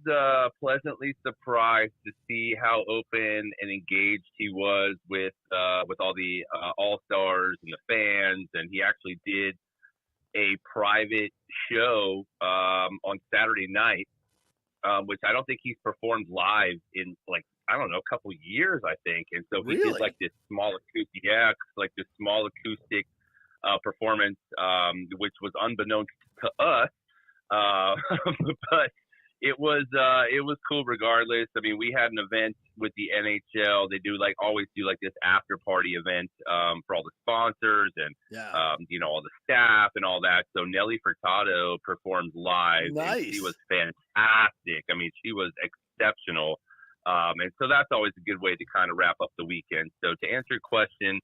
S8: pleasantly surprised to see how open and engaged he was with all the all-stars and the fans, and he actually did a private show on Saturday night, which I don't think he's performed live in a couple years, I think. And so he did this small acoustic performance, which was unbeknownst to us. But it was cool regardless. I mean, we had an event with the NHL. They always do this after party event for all the sponsors and all the staff and all that. So Nelly Furtado performed live.
S5: Nice.
S8: And she was fantastic. I mean, she was exceptional. And so that's always a good way to kind of wrap up the weekend. So to answer your question,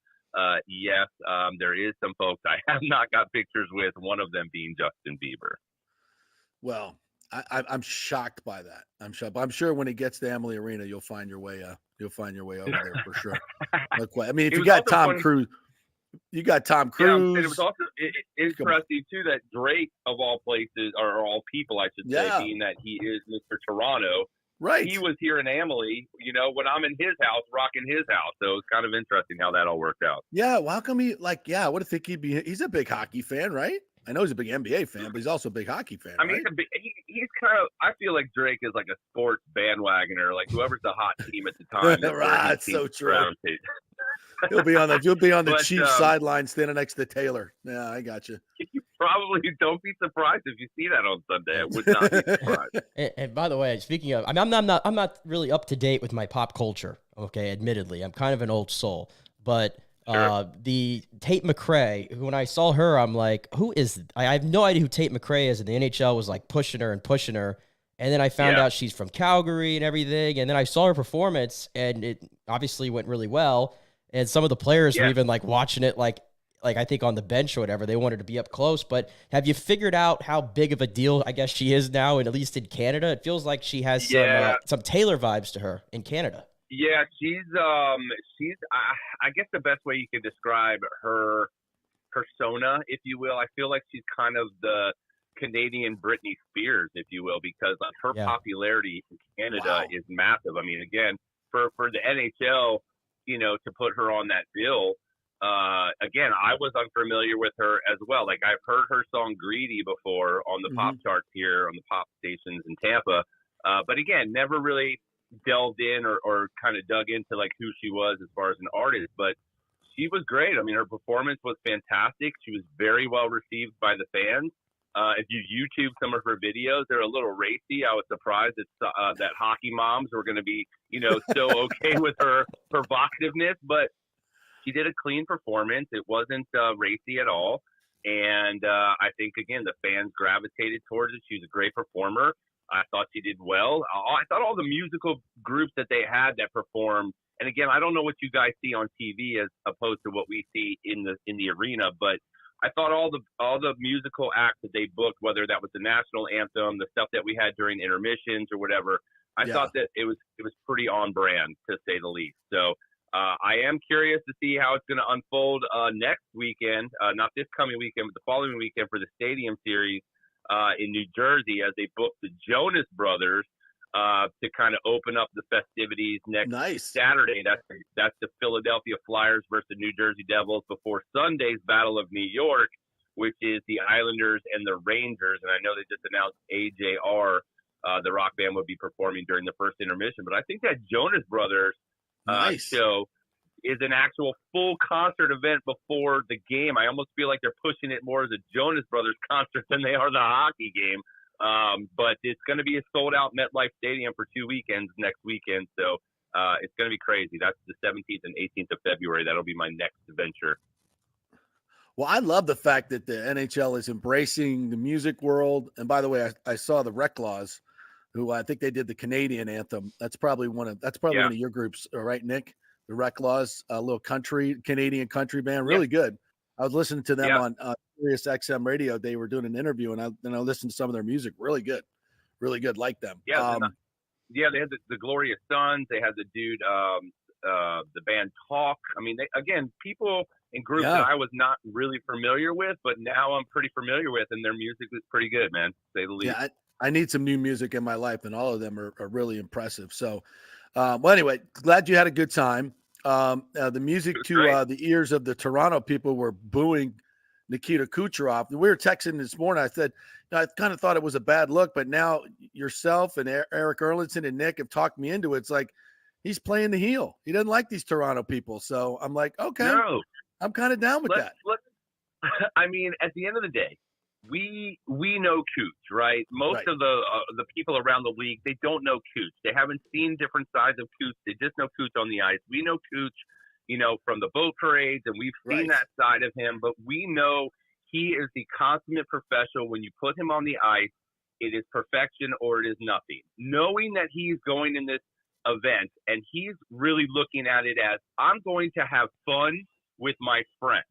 S8: yes, there is some folks I have not got pictures with, one of them being Justin Bieber.
S5: Well, I'm shocked by that. I'm sure when it gets to Amalie Arena, you'll find your way over there for sure. I mean, if you got Tom Cruise, you got Tom Cruise.
S8: Yeah, and it was also interesting too that Drake, of all places, or all people, I should say, being that he is Mr. Toronto.
S5: Right.
S8: He was here in Amalie, when I'm in his house, rocking his house. So it was kind of interesting how that all worked out.
S5: Yeah. Well, how come I would think he's a big hockey fan, right? I know he's a big NBA fan, but he's also a big hockey fan.
S8: I mean,
S5: right?
S8: he's kind of, I feel like Drake is like a sports bandwagoner, whoever's the hot team at the time.
S5: That's so true. You'll be on the Chiefs sideline standing next to Taylor. Yeah, I got you.
S8: You probably don't be surprised if you see that on Sunday. I would not be surprised.
S6: And by the way, speaking of, I'm not really up to date with my pop culture. Okay, admittedly, I'm kind of an old soul. But the Tate McRae, when I saw her, I'm like, who is? I have no idea who Tate McRae is, and the NHL was pushing her. And then I found out she's from Calgary and everything. And then I saw her performance, and it obviously went really well. And some of the players were even watching it, I think on the bench or whatever. They wanted to be up close. But have you figured out how big of a deal I guess she is now, and at least in Canada? It feels like she has some Taylor vibes to her in Canada.
S8: Yeah, she's I guess the best way you could describe her persona, if you will, I feel like she's kind of the Canadian Britney Spears, if you will, because her popularity in Canada is massive. I mean, again, for the NHL, to put her on that bill, again, I was unfamiliar with her as well. I've heard her song Greedy before on the pop charts here on the pop stations in Tampa. But again, never really delved in or kind of dug into who she was as far as an artist, but she was great. I mean, her performance was fantastic. She was very well received by the fans. If you YouTube some of her videos, they're a little racy. I was surprised that hockey moms were going to be, so okay with her provocativeness, but she did a clean performance. It wasn't racy at all. And I think, again, the fans gravitated towards it. She was a great performer. I thought she did well. I thought all the musical groups that they had that performed, and again, I don't know what you guys see on TV as opposed to what we see in the arena, but I thought all the musical acts that they booked, whether that was the national anthem, the stuff that we had during intermissions or whatever, I thought that it was pretty on brand, to say the least. So I am curious to see how it's going to unfold next weekend, not this coming weekend, but the following weekend for the Stadium Series in New Jersey, as they book the Jonas Brothers to kind of open up the festivities next Saturday. That's the Philadelphia Flyers versus the New Jersey Devils before Sunday's Battle of New York, which is the Islanders and the Rangers. And I know they just announced AJR, the rock band, would be performing during the first intermission. But I think that Jonas Brothers show is an actual full concert event before the game. I almost feel like they're pushing it more as a Jonas Brothers concert than they are the hockey game. But it's going to be a sold-out MetLife Stadium for 2 weekends next weekend. So it's going to be crazy. That's the 17th and 18th of February. That'll be my next venture.
S5: Well, I love the fact that the NHL is embracing the music world. And by the way, I saw the Reclaws, who I think they did the Canadian anthem. That's probably one of your groups, right, Nick? The Reclaws, a little Canadian country band, really good. I was listening to them on Sirius XM radio. They were doing an interview, and I listened to some of their music. Really good, like them.
S8: Yeah, they had the Glorious Sons. They had the dude, the band Talk. I mean, people in groups that I was not really familiar with, but now I'm pretty familiar with, and their music is pretty good, man, to say the least.
S5: Yeah, I need some new music in my life, and all of them are really impressive. So, well, anyway, glad you had a good time. The music to the ears of the Toronto people were booing Nikita Kucherov. We were texting this morning. I said, I kind of thought it was a bad look, but now yourself and Eric Erlinson and Nick have talked me into it. It's like he's playing the heel. He doesn't like these Toronto people. So I'm like, okay, I'm kind of down with that.
S8: I mean, at the end of the day, we know Kuch, right? Most of the people around the league, they don't know Kuch. They haven't seen different sides of Kuch. They just know Kuch on the ice. We know Kuch, from the boat parades, and we've seen that side of him. But we know he is the consummate professional. When you put him on the ice, it is perfection or it is nothing. Knowing that he's going in this event, and he's really looking at it as, I'm going to have fun with my friends.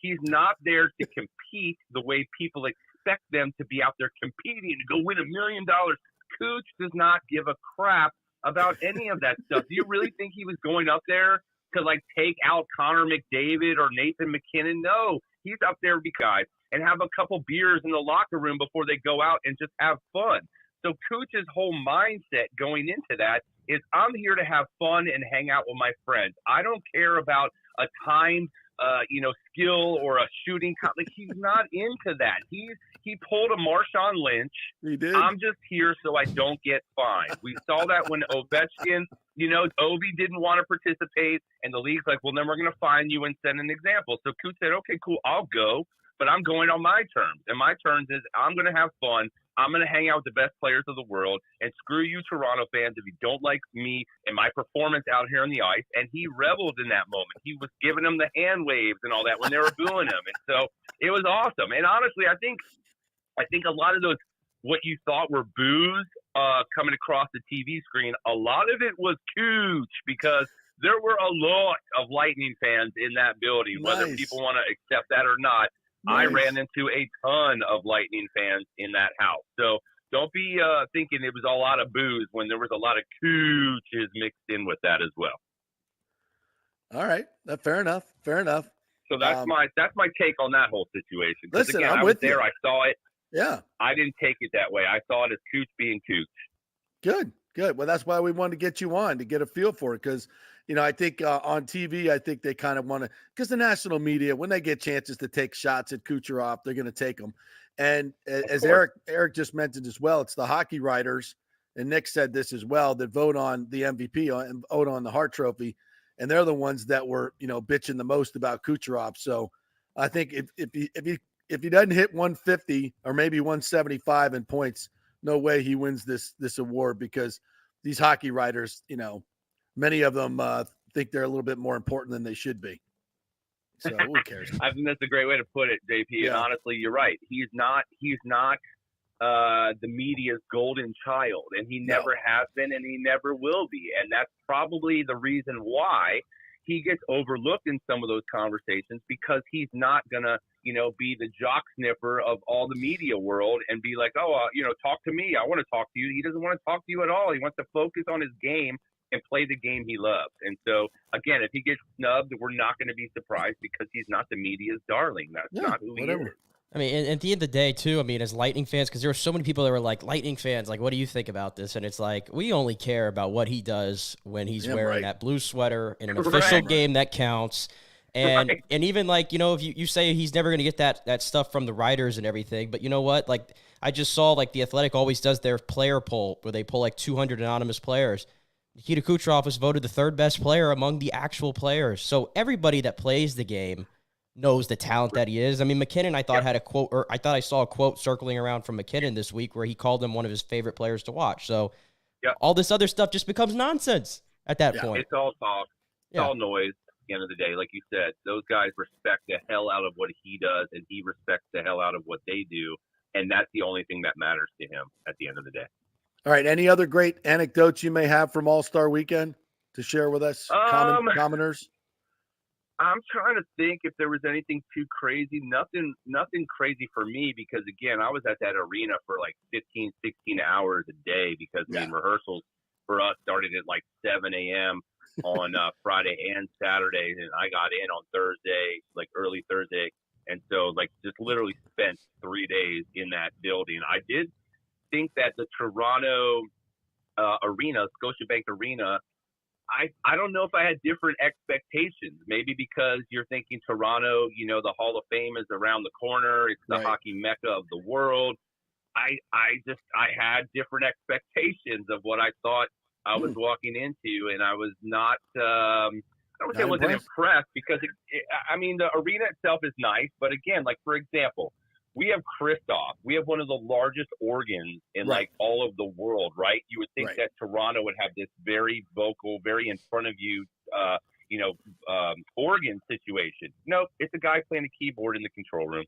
S8: He's not there to compete the way people expect them to be out there competing to go win $1 million. Kuch does not give a crap about any of that stuff. Do you really think he was going up there to take out Connor McDavid or Nathan McKinnon? No, he's up there because and have a couple beers in the locker room before they go out and just have fun. So Kuch's whole mindset going into that is, I'm here to have fun and hang out with my friends. I don't care about a timed skill or a shooting. He's not into that. He pulled a Marshawn Lynch.
S5: He did.
S8: I'm just here so I don't get fined. We saw that when Ovechkin, Ovi didn't want to participate, and the league's like, well, then we're going to fine you and set an example. So Kuch said, okay, cool, I'll go, but I'm going on my terms. And my terms is, I'm going to have fun. I'm going to hang out with the best players of the world, and screw you Toronto fans if you don't like me and my performance out here on the ice. And he reveled in that moment. He was giving them the hand waves and all that when they were booing him. And so it was awesome. And honestly, I think a lot of those, what you thought were boos coming across the TV screen, a lot of it was Kuch, because there were a lot of Lightning fans in that building, whether people want to accept that or not. Nice. I ran into a ton of Lightning fans in that house. So don't be thinking it was a lot of boos when there was a lot of Kuches mixed in with that as well.
S5: All right. Fair enough.
S8: So that's my take on that whole situation.
S5: Listen,
S8: again,
S5: I'm
S8: I was
S5: with
S8: there.
S5: you.
S8: I saw it.
S5: Yeah.
S8: I didn't take it that way. I saw it as Kuch being Kuch.
S5: Good. Well, that's why we wanted to get you on, to get a feel for it. Because, I think on TV, I think they kind of want to, because the national media, when they get chances to take shots at Kucherov, they're going to take them. And as Eric just mentioned as well, it's the hockey writers, and Nick said this as well, that vote on the MVP and vote on the Hart Trophy. And they're the ones that were, bitching the most about Kucherov. So I think if he doesn't hit 150 or maybe 175 in points, no way he wins this award, because these hockey writers, many of them think they're a little bit more important than they should be. So who cares?
S8: I think that's a great way to put it, JP. Yeah. And honestly, you're right. He's not the media's golden child, and he never has been, and he never will be. And that's probably the reason why he gets overlooked in some of those conversations, because he's not gonna, be the jock sniffer of all the media world and be like, talk to me. I want to talk to you. He doesn't want to talk to you at all. He wants to focus on his game and play the game he loves. And so, again, if he gets snubbed, we're not going to be surprised, because he's not the media's darling. That's not who he is.
S6: I mean, and at the end of the day, too, I mean, as Lightning fans, because there were so many people that were like, Lightning fans, like, what do you think about this? And it's like, we only care about what he does when he's wearing that blue sweater in an official game that counts. And and even like, if you say he's never going to get that stuff from the writers and everything, but you know what? Like, I just saw, like, The Athletic always does their player poll where they pull like 200 anonymous players. Nikita Kucherov was voted the third best player among the actual players. So everybody that plays the game knows the talent that he is. I mean, McKinnon, I thought had a quote, or I thought I saw a quote circling around from McKinnon this week where he called him one of his favorite players to watch. So all this other stuff just becomes nonsense at that point.
S8: It's all talk. It's all noise at the end of the day. Like you said, those guys respect the hell out of what he does, and he respects the hell out of what they do. And that's the only thing that matters to him at the end of the day.
S5: All right. Any other great anecdotes you may have from All-Star Weekend to share with us, commoners?
S8: I'm trying to think if there was anything too crazy. Nothing crazy for me, because, again, I was at that arena for like 15, 16 hours a day, because rehearsals for us started at like 7 a.m. on Friday and Saturday, and I got in on Thursday, like early Thursday. And so, like, just literally spent 3 days in that building. I did think that the Toronto arena, Scotiabank Arena, I don't know if I had different expectations. Maybe because you're thinking Toronto, the Hall of Fame is around the corner. It's the hockey mecca of the world. I had different expectations of what I thought I was walking into, and I was not. I don't say I wasn't impressed, because the arena itself is nice, but again, like, for example, we have Kristoff. We have one of the largest organs in like all of the world, right? You would think that Toronto would have this very vocal, very in front of you, organ situation. No, it's a guy playing a keyboard in the control room.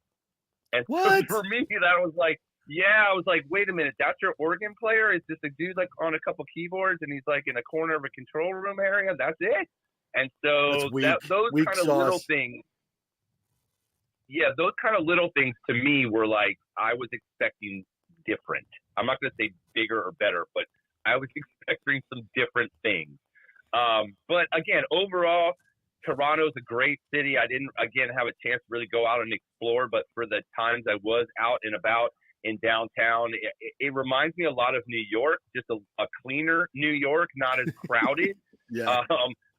S8: And so for me, that was like, I was like, wait a minute, that's your organ player? Is this a dude like on a couple keyboards and he's like in a corner of a control room area? That's it. And so those kind of little things. Yeah, those kind of little things to me were like, I was expecting different. I'm not going to say bigger or better, but I was expecting some different things. But again, overall, Toronto's a great city. I didn't, again, have a chance to really go out and explore, but for the times I was out and about in downtown, it reminds me a lot of New York, just a cleaner New York, not as crowded.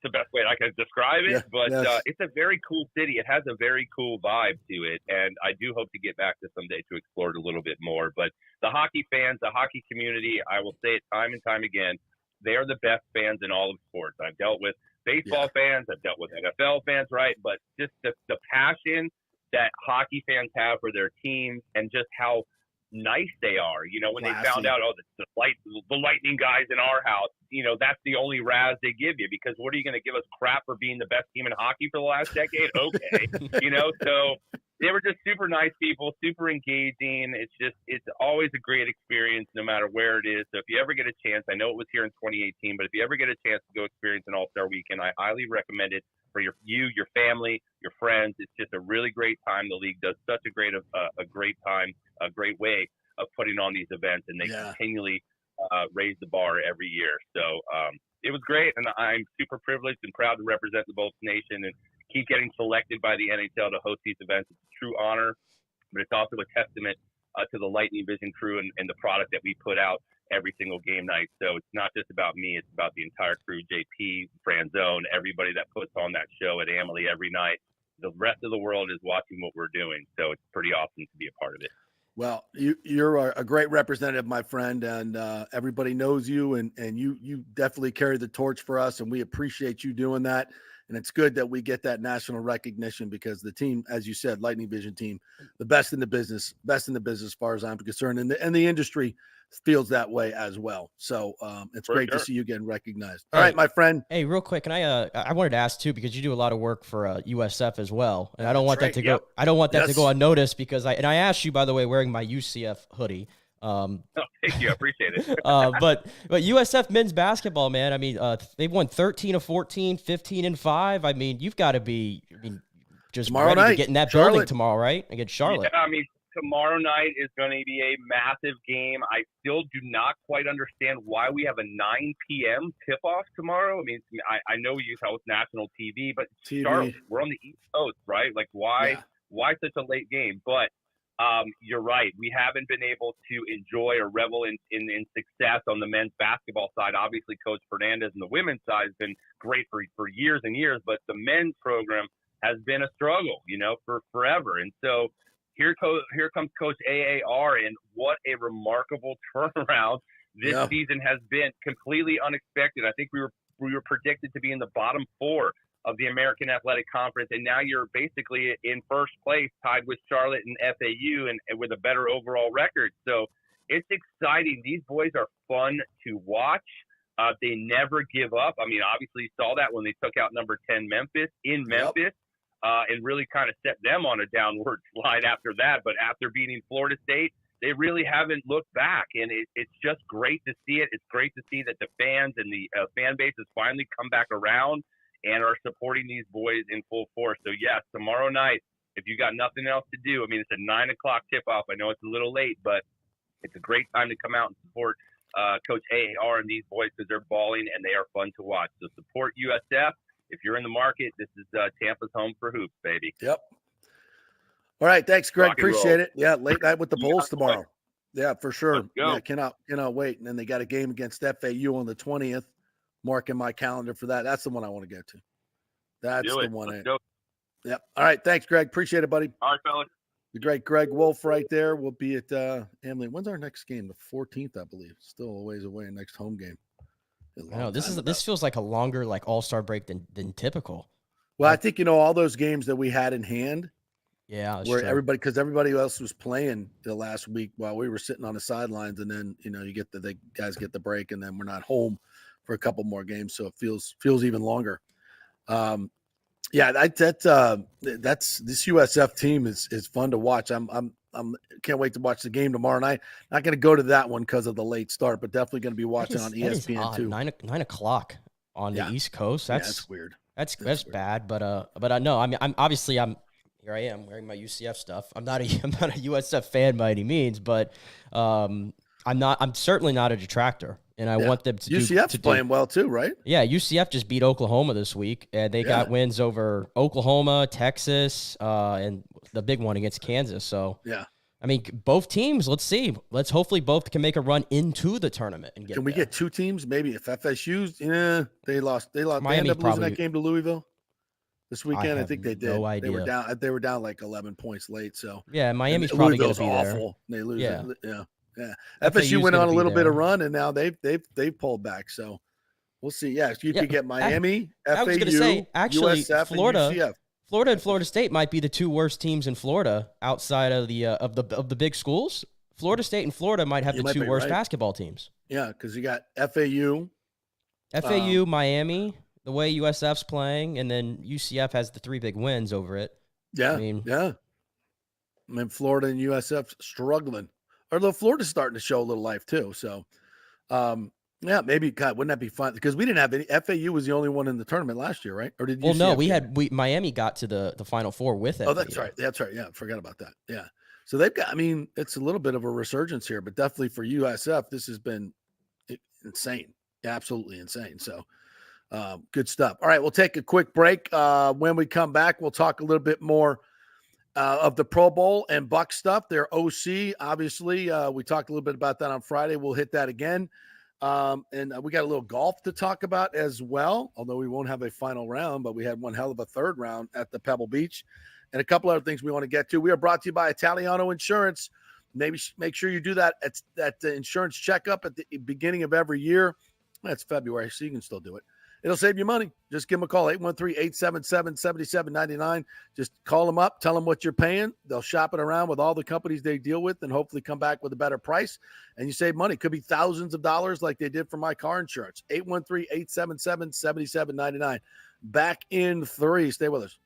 S8: The best way I can describe it, but it's a very cool city. It has a very cool vibe to it, and I do hope to get back to someday to explore it a little bit more. But the hockey fans, the hockey community, I will say it time and time again, they are the best fans in all of sports. I've dealt with baseball fans, I've dealt with NFL fans, right? But just the passion that hockey fans have for their teams, and just how nice they are. When they found out, the Lightning guys in our house, that's the only razz they give you, because what are you going to give us crap for being the best team in hockey for the last decade? Okay. So they were just super nice people, super engaging. It's always a great experience no matter where it is. So if you ever get a chance, I know it was here in 2018, but if you ever get a chance to go experience an All-Star Weekend, I highly recommend it for your family, your friends. It's just a really great time. The league does such a great time, a great way of putting on these events, and they continually raise the bar every year. So it was great, and I'm super privileged and proud to represent the Bolts Nation and keep getting selected by the NHL to host these events. It's a true honor, but it's also a testament to the Lightning Vision crew and the product that we put out every single game night. So it's not just about me, it's about the entire crew, JP, Franzone, everybody that puts on that show at Amalie every night. The rest of the world is watching what we're doing, so it's pretty awesome to be a part of it.
S5: Well, you're a great representative, my friend, and everybody knows you, and you definitely carry the torch for us, and we appreciate you doing that. And it's good that we get that national recognition, because the team, as you said, Lightning Vision team, the best in the business as far as I'm concerned, and the industry feels that way as well. So it's great to see you getting recognized. All right, my friend.
S6: Hey, real quick, can I wanted to ask too, because you do a lot of work for USF as well, and I don't want that to go. I don't want that to go unnoticed, because I asked you, by the way, wearing my UCF hoodie.
S8: Thank you. I appreciate it.
S6: But USF men's basketball, man. I mean, they've won 13 of 14, 15 and 5. I mean, you've got to be, just
S5: tomorrow
S6: ready
S5: night,
S6: to get in that
S5: Charlotte.
S6: building tomorrow, right? Against Charlotte.
S8: Yeah, I mean, tomorrow night is going to be a massive game. I still do not quite understand why we have a 9 p.m. tip-off tomorrow. I mean, I know you host national TV, but Charlotte, we're on the East Coast, right? Like, why such a late game? But you're right. We haven't been able to enjoy or revel in success on the men's basketball side. Obviously, Coach Fernandez and the women's side has been great for years and years, but the men's program has been a struggle, for forever. And so here comes Coach AAR, and what a remarkable turnaround this season has been. Completely unexpected. I think we were predicted to be in the bottom 4 of the American Athletic Conference, and now you're basically in first place, tied with Charlotte and FAU, and with a better overall record. So it's exciting. These boys are fun to watch. They never give up. I mean, obviously you saw that when they took out number 10 Memphis in Memphis, and really kind of set them on a downward slide after that. But after beating Florida State, they really haven't looked back, and it's just great to see it. It's great to see that the fans and the fan base has finally come back around and are supporting these boys in full force. So, yes, tomorrow night, if you got nothing else to do, I mean, it's a 9 o'clock tip-off. I know it's a little late, but it's a great time to come out and support Coach AAR and these boys because they're balling and they are fun to watch. So support USF. If you're in the market, this is Tampa's home for hoops, baby.
S5: Yep. All right. Thanks, Greg.
S8: Rock and
S5: Appreciate
S8: roll.
S5: it. Yeah, late night with the Bulls tomorrow. Yeah, for sure.
S8: Let's go.
S5: Yeah, cannot wait. And then they got a game against FAU on the 20th. Marking my calendar for that. That's the one I want to get to. That's the one.
S8: Let's go.
S5: Yep. All right. Thanks, Greg. Appreciate it, buddy.
S8: All right, fellas.
S5: The great Greg Wolf right there. We'll be at Emily. When's our next game? The 14th, I believe. Still a ways away. Next home game.
S6: No, this feels like a longer All-Star break than typical.
S5: Well, I think all those games that we had in hand.
S6: Yeah,
S5: where everybody else was playing the last week while we were sitting on the sidelines, and then you get the guys get the break, and then we're not home for a couple more games, so it feels even longer. That's this USF team is fun to watch. I'm can't wait to watch the game tomorrow night. Not going to go to that one because of the late start, but definitely going to be watching on ESPN too.
S6: 9 o'clock on the East Coast. That's
S5: weird.
S6: That's bad. But I know. I mean, I'm here. I am wearing my UCF stuff. I'm not a USF fan by any means, but I'm certainly not a detractor. And I want them to
S5: UCF's playing well too, right?
S6: Yeah, UCF just beat Oklahoma this week, and they got wins over Oklahoma, Texas, and the big one against Kansas. So I mean, both teams. Let's see. Let's hopefully both can make a run into the tournament and get.
S5: Can we get 2 teams? Maybe if FSU's, they lost.
S6: Miami
S5: they ended up losing
S6: probably
S5: that game to Louisville this weekend. I think they did.
S6: No idea.
S5: They were down like 11 points late. So
S6: Miami's probably going to be
S5: awful.
S6: there.
S5: They lose.
S6: Yeah.
S5: Yeah. FSU went on a little bit of run, and now they've pulled back. So we'll see. Yeah, you could get Miami, FAU,
S6: I was going to say, actually,
S5: USF,
S6: Florida,
S5: and UCF.
S6: Florida and Florida State might be the 2 worst teams in Florida outside of the big schools. Florida State and Florida might have the 2 worst basketball teams.
S5: Yeah, because you got FAU,
S6: Miami, the way USF's playing, and then UCF has the 3 big wins over it.
S5: Yeah, I mean, Florida and USF struggling. Although Florida's starting to show a little life too. So, maybe wouldn't that be fun? Because we didn't have any. FAU was the only one in the tournament last year, right? Or did?
S6: Well, no, Miami got to the Final Four with it.
S5: Oh, that's right. That's right. Yeah, forgot about that. Yeah. So they've got. I mean, it's a little bit of a resurgence here, but definitely for USF, this has been insane. Absolutely insane. So, good stuff. All right, we'll take a quick break. When we come back, we'll talk a little bit more of the Pro Bowl and Buck stuff. Their OC, obviously, we talked a little bit about that on Friday. We'll hit that again. And we got a little golf to talk about as well, although we won't have a final round, but we had one hell of a third round at the Pebble Beach and a couple other things we want to get to. We are brought to you by Italiano Insurance. Maybe make sure you do that at the insurance checkup at the beginning of every year. That's February, so you can still do it. It'll save you money. Just give them a call, 813-877-7799. Just call them up, tell them what you're paying. They'll shop it around with all the companies they deal with and hopefully come back with a better price. And you save money. Could be thousands of dollars like they did for my car insurance. 813-877-7799. Back in 3. Stay with us.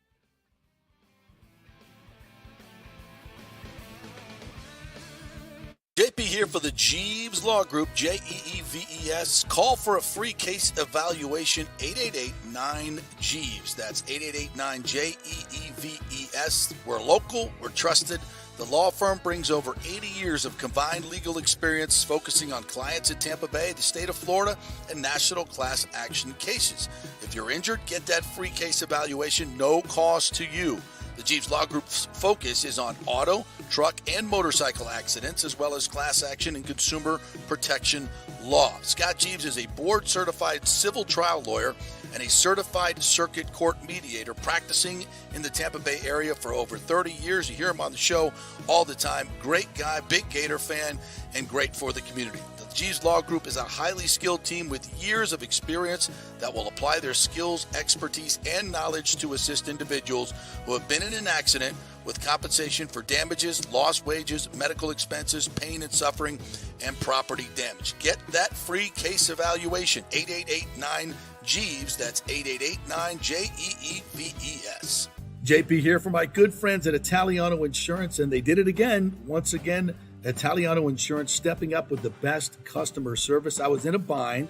S9: JP here for the Jeeves Law Group, Jeeves. Call for a free case evaluation, 888-9-JEEVES. That's 888-9-JEEVES. We're local, we're trusted. The law firm brings over 80 years of combined legal experience focusing on clients in Tampa Bay, the state of Florida, and national class action cases. If you're injured, get that free case evaluation, no cost to you. The Jeeves Law Group's focus is on auto, truck, and motorcycle accidents, as well as class action and consumer protection law. Scott Jeeves is a board-certified civil trial lawyer and a certified circuit court mediator practicing in the Tampa Bay area for over 30 years. You hear him on the show all the time. Great guy, big Gator fan, and great for the community. The Jeeves Law Group is a highly skilled team with years of experience that will apply their skills, expertise, and knowledge to assist individuals who have been in an accident with compensation for damages, lost wages, medical expenses, pain and suffering, and property damage. Get that free case evaluation, 888-9-JEEVES. That's 888-9-JEEVES.
S5: JP here for my good friends at Italiano Insurance, and they did it again. Once again, Italiano Insurance stepping up with the best customer service. I was in a bind.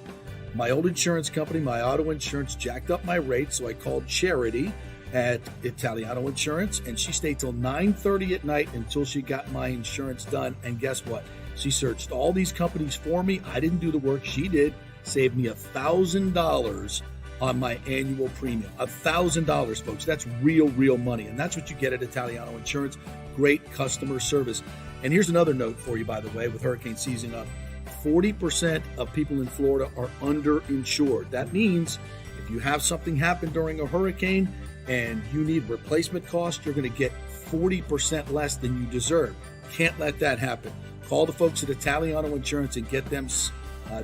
S5: My old insurance company, my auto insurance, jacked up my rates, so I called Charity at Italiano Insurance, and she stayed till 9:30 at night until she got my insurance done. And guess what? She searched all these companies for me. I didn't do the work. She did. Saved me $1,000 on my annual premium. $1,000, folks. That's real money. And that's what you get at Italiano Insurance. Great customer service. And here's another note for you, by the way, with hurricane season up. 40% of people in Florida are underinsured. That means if you have something happen during a hurricane and you need replacement costs, you're going to get 40% less than you deserve. Can't let that happen. Call the folks at Italiano Insurance and get them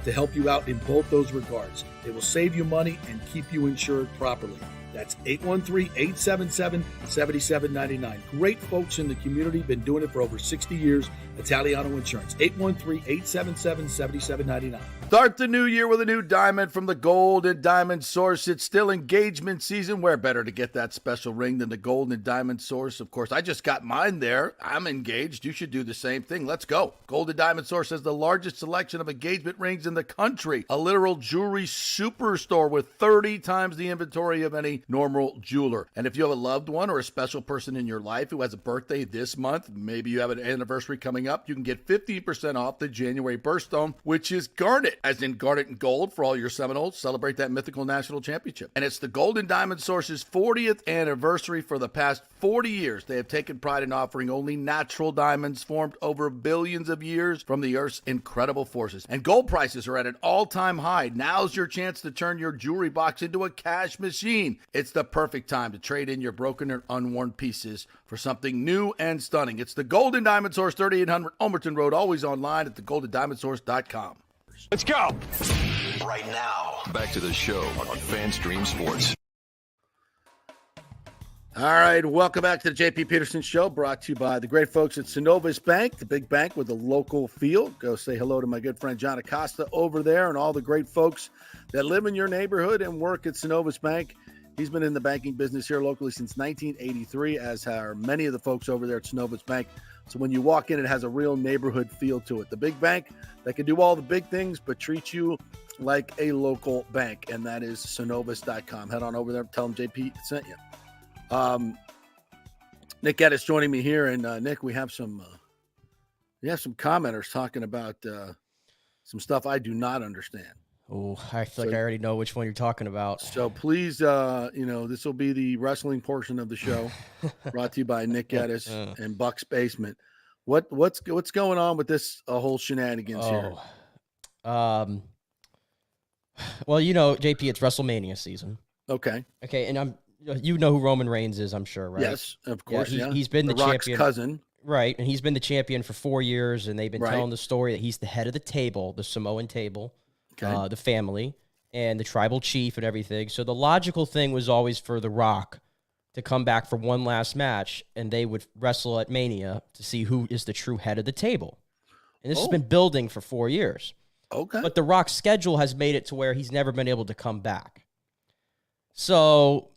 S5: to help you out in both those regards. They will save you money and keep you insured properly. That's 813-877-7799. Great folks in the community, been doing it for over 60 years. Italiano Insurance, 813-877-7799. Start the new year with a new diamond from the Gold and Diamond Source. It's still engagement season. Where better to get that special ring than the Gold and Diamond Source? Of course, I just got mine there. I'm engaged. You should do the same thing. Let's go. Gold and Diamond Source has the largest selection of engagement rings in the country. A literal jewelry superstore with 30 times the inventory of any normal jeweler. And if you have a loved one or a special person in your life who has a birthday this month, maybe you have an anniversary coming up, you can get 15% off the January birthstone, which is garnet, as in garnet and gold for all your Seminoles. Celebrate that mythical national championship. And it's the Gold and Diamond Source's 40th anniversary. For the past 40 years, they have taken pride in offering only natural diamonds formed over billions of years from the Earth's incredible forces. And gold prices are at an all-time high. Now's your chance to turn your jewelry box into a cash machine. It's the perfect time to trade in your broken or unworn pieces for something new and stunning. It's the Gold and Diamond Source, 3800 Omerton Road, always online at thegoldendiamondsource.com.
S1: Let's go. Right now, back to the show on FanStream Sports.
S5: All right, welcome back to the JP Peterson Show, brought to you by the great folks at Synovus Bank, the big bank with a local feel. Go say hello to my good friend John Acosta over there and all the great folks that live in your neighborhood and work at Synovus Bank. He's been in the banking business here locally since 1983, as are many of the folks over there at Synovus Bank. So when you walk in, it has a real neighborhood feel to it. The big bank that can do all the big things, but treat you like a local bank, and that is Synovus.com. Head on over there, tell them JP sent you. Nick Geddes joining me here, and Nick, we have some commenters talking about some stuff I do not understand.
S6: Oh, I feel like I already know which one you're talking about.
S5: So please, this will be the wrestling portion of the show, brought to you by Nick Geddes and Buck's Basement. What's going on with this whole shenanigans here?
S6: Well, JP, it's WrestleMania season.
S5: Okay,
S6: and you know who Roman Reigns is, I'm sure, right?
S5: Yes, of course. Yeah,
S6: he's been the
S5: Rock's
S6: champion,
S5: cousin,
S6: right? And he's been the champion for 4 years, and they've been telling the story that he's the head of the table, the Samoan table. Okay. The family and the tribal chief and everything. So the logical thing was always for The Rock to come back for one last match, and they would wrestle at Mania to see who is the true head of the table. And this has been building for 4 years.
S5: Okay.
S6: But The Rock's schedule has made it to where he's never been able to come back. So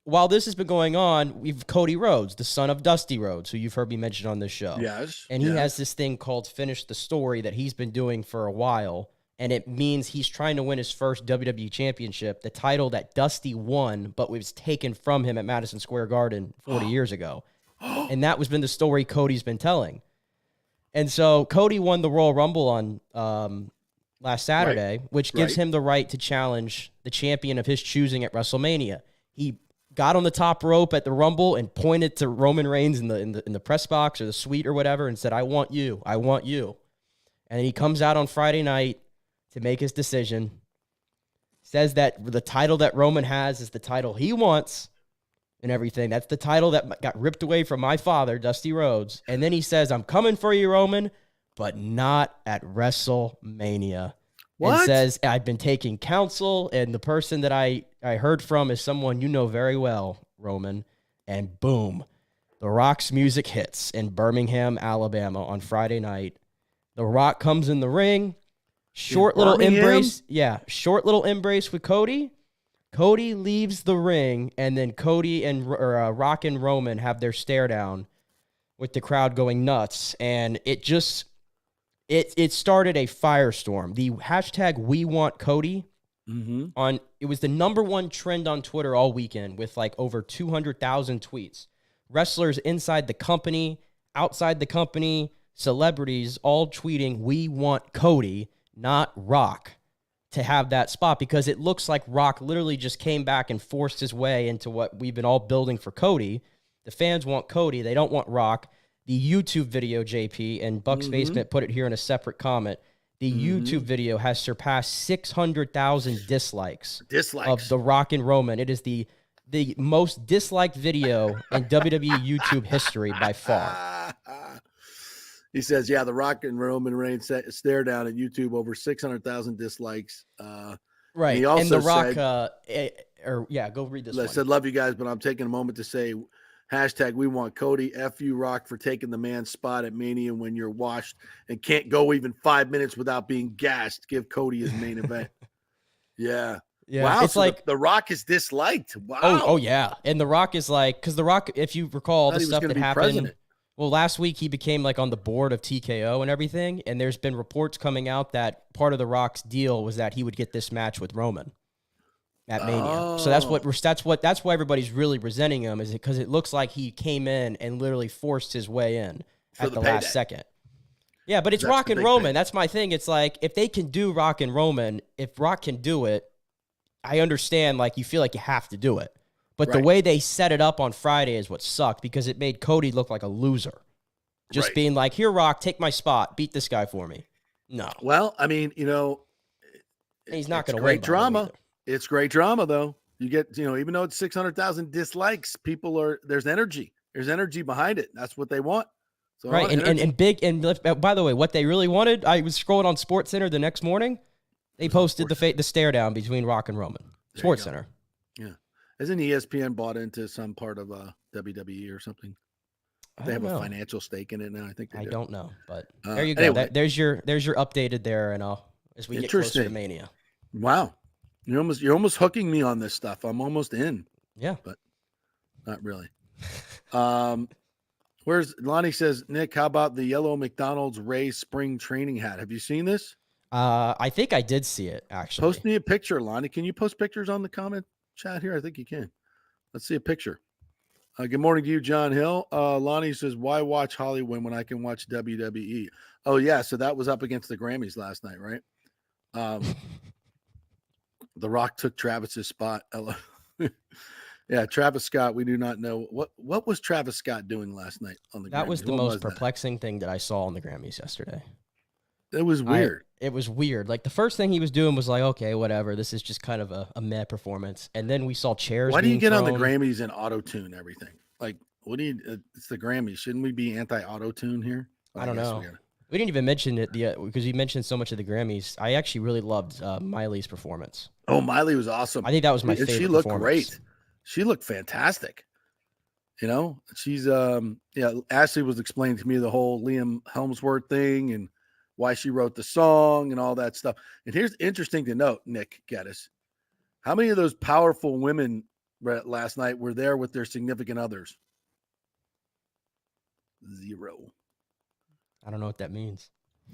S6: while this has been going on, we've Cody Rhodes, the son of Dusty Rhodes, who you've heard me mention on this show.
S5: Yes.
S6: And he has this thing called Finish the Story that he's been doing for a while. And it means he's trying to win his first WWE championship, the title that Dusty won, but was taken from him at Madison Square Garden 40 years ago. And that was been the story Cody's been telling. And so Cody won the Royal Rumble on last Saturday, which gives him the right to challenge the champion of his choosing at WrestleMania. He got on the top rope at the Rumble and pointed to Roman Reigns in the press box or the suite or whatever and said, "I want you. I want you." And he comes out on Friday night to make his decision, says that the title that Roman has is the title he wants and everything. That's the title that got ripped away from my father, Dusty Rhodes. And then he says, "I'm coming for you, Roman, but not at WrestleMania."
S5: What?
S6: And says, "I've been taking counsel, and the person that I heard from is someone you know very well, Roman." And boom, The Rock's music hits in Birmingham, Alabama on Friday night. The Rock comes in the ring. Short little embrace. Yeah, short little embrace with Cody. Cody leaves the ring, and then Cody and Rock and Roman have their stare down with the crowd going nuts. And it just, it started a firestorm. The hashtag We Want Cody it was the #1 trend on Twitter all weekend with like over 200,000 tweets. Wrestlers inside the company, outside the company, celebrities all tweeting, "We want Cody, not Rock," to have that spot, because it looks like Rock literally just came back and forced his way into what we've been all building for Cody. The fans want Cody. They don't want Rock. The YouTube video, JP, and Buck's Basement put it here in a separate comment. The YouTube video has surpassed 600,000 dislikes of The Rock and Roman. It is the most disliked video in WWE YouTube history by far.
S5: He says, "Yeah, The Rock and Roman Reigns stare down at YouTube, over 600,000 dislikes."
S6: Right.
S5: He also
S6: and The Rock,
S5: said,
S6: go read this
S5: I
S6: one.
S5: said, "Love you guys, but I'm taking a moment to say, hashtag We Want Cody. F you, Rock, for taking the man's spot at Mania when you're washed and can't go even 5 minutes without being gassed. Give Cody his main event." Yeah.
S6: Yeah.
S5: Wow.
S6: It's
S5: So
S6: like
S5: the Rock is disliked. Wow.
S6: Oh, yeah. And The Rock is like, because The Rock, if you recall the stuff that happened.
S5: President.
S6: Well, last week he became like on the board of TKO and everything, and there's been reports coming out that part of The Rock's deal was that he would get this match with Roman at Mania. So that's why everybody's really resenting him, is because it looks like he came in and literally forced his way in at the last second. Yeah, but it's Rock and Roman. That's my thing. It's like, if they can do Rock and Roman, if Rock can do it, I understand, like, you feel like you have to do it. But the way they set it up on Friday is what sucked, because it made Cody look like a loser. Just being like, "Here, Rock, take my spot. Beat this guy for me." No.
S5: Well, I mean,
S6: he's not going to win.
S5: Great drama. It's great drama, though. You get, even though it's 600,000 dislikes, there's energy. There's energy behind it. That's what they want. So
S6: right. And by the way, what they really wanted, I was scrolling on SportsCenter the next morning. They posted the stare down between Rock and Roman. SportsCenter.
S5: Yeah. Isn't ESPN bought into some part of WWE or something? They have a financial stake in it now. I think they do.
S6: I don't know, but there you go. Anyway, there's your updated there, and as we get closer to Mania.
S5: Wow, you're almost hooking me on this stuff. I'm almost in.
S6: Yeah,
S5: but not really. Where's Lonnie says, Nick? How about the yellow McDonald's Ray spring training hat? Have you seen this?
S6: I think I did see it, actually.
S5: Post me a picture, Lonnie. Can you post pictures on the comment chat here? I think you can. Let's see a picture. Good morning to you, John Hill. Lonnie says, "Why watch Hollywood when I can watch WWE?" Oh, yeah. So that was up against the Grammys last night, right? The Rock took Travis's spot. Yeah, Travis Scott. We do not know what was Travis Scott doing last night on the Grammys.
S6: That was the most perplexing thing that I saw on the Grammys yesterday.
S5: It was weird.
S6: It was weird. Like, the first thing he was doing was like, okay, whatever. This is just kind of a meh performance. And then we saw chairs.
S5: Why do you get on the Grammys and auto-tune everything? Like, it's the Grammys. Shouldn't we be anti-auto-tune here?
S6: I don't know. We didn't even mention it because you mentioned so much of the Grammys. I actually really loved Miley's performance.
S5: Oh, Miley was awesome.
S6: I think that was my favorite.
S5: She looked great. She looked fantastic. She's Ashley was explaining to me the whole Liam Hemsworth thing and why she wrote the song and all that stuff. And here's interesting to note, Nick Geddes. How many of those powerful women last night were there with their significant others? 0.
S6: I don't know what that means.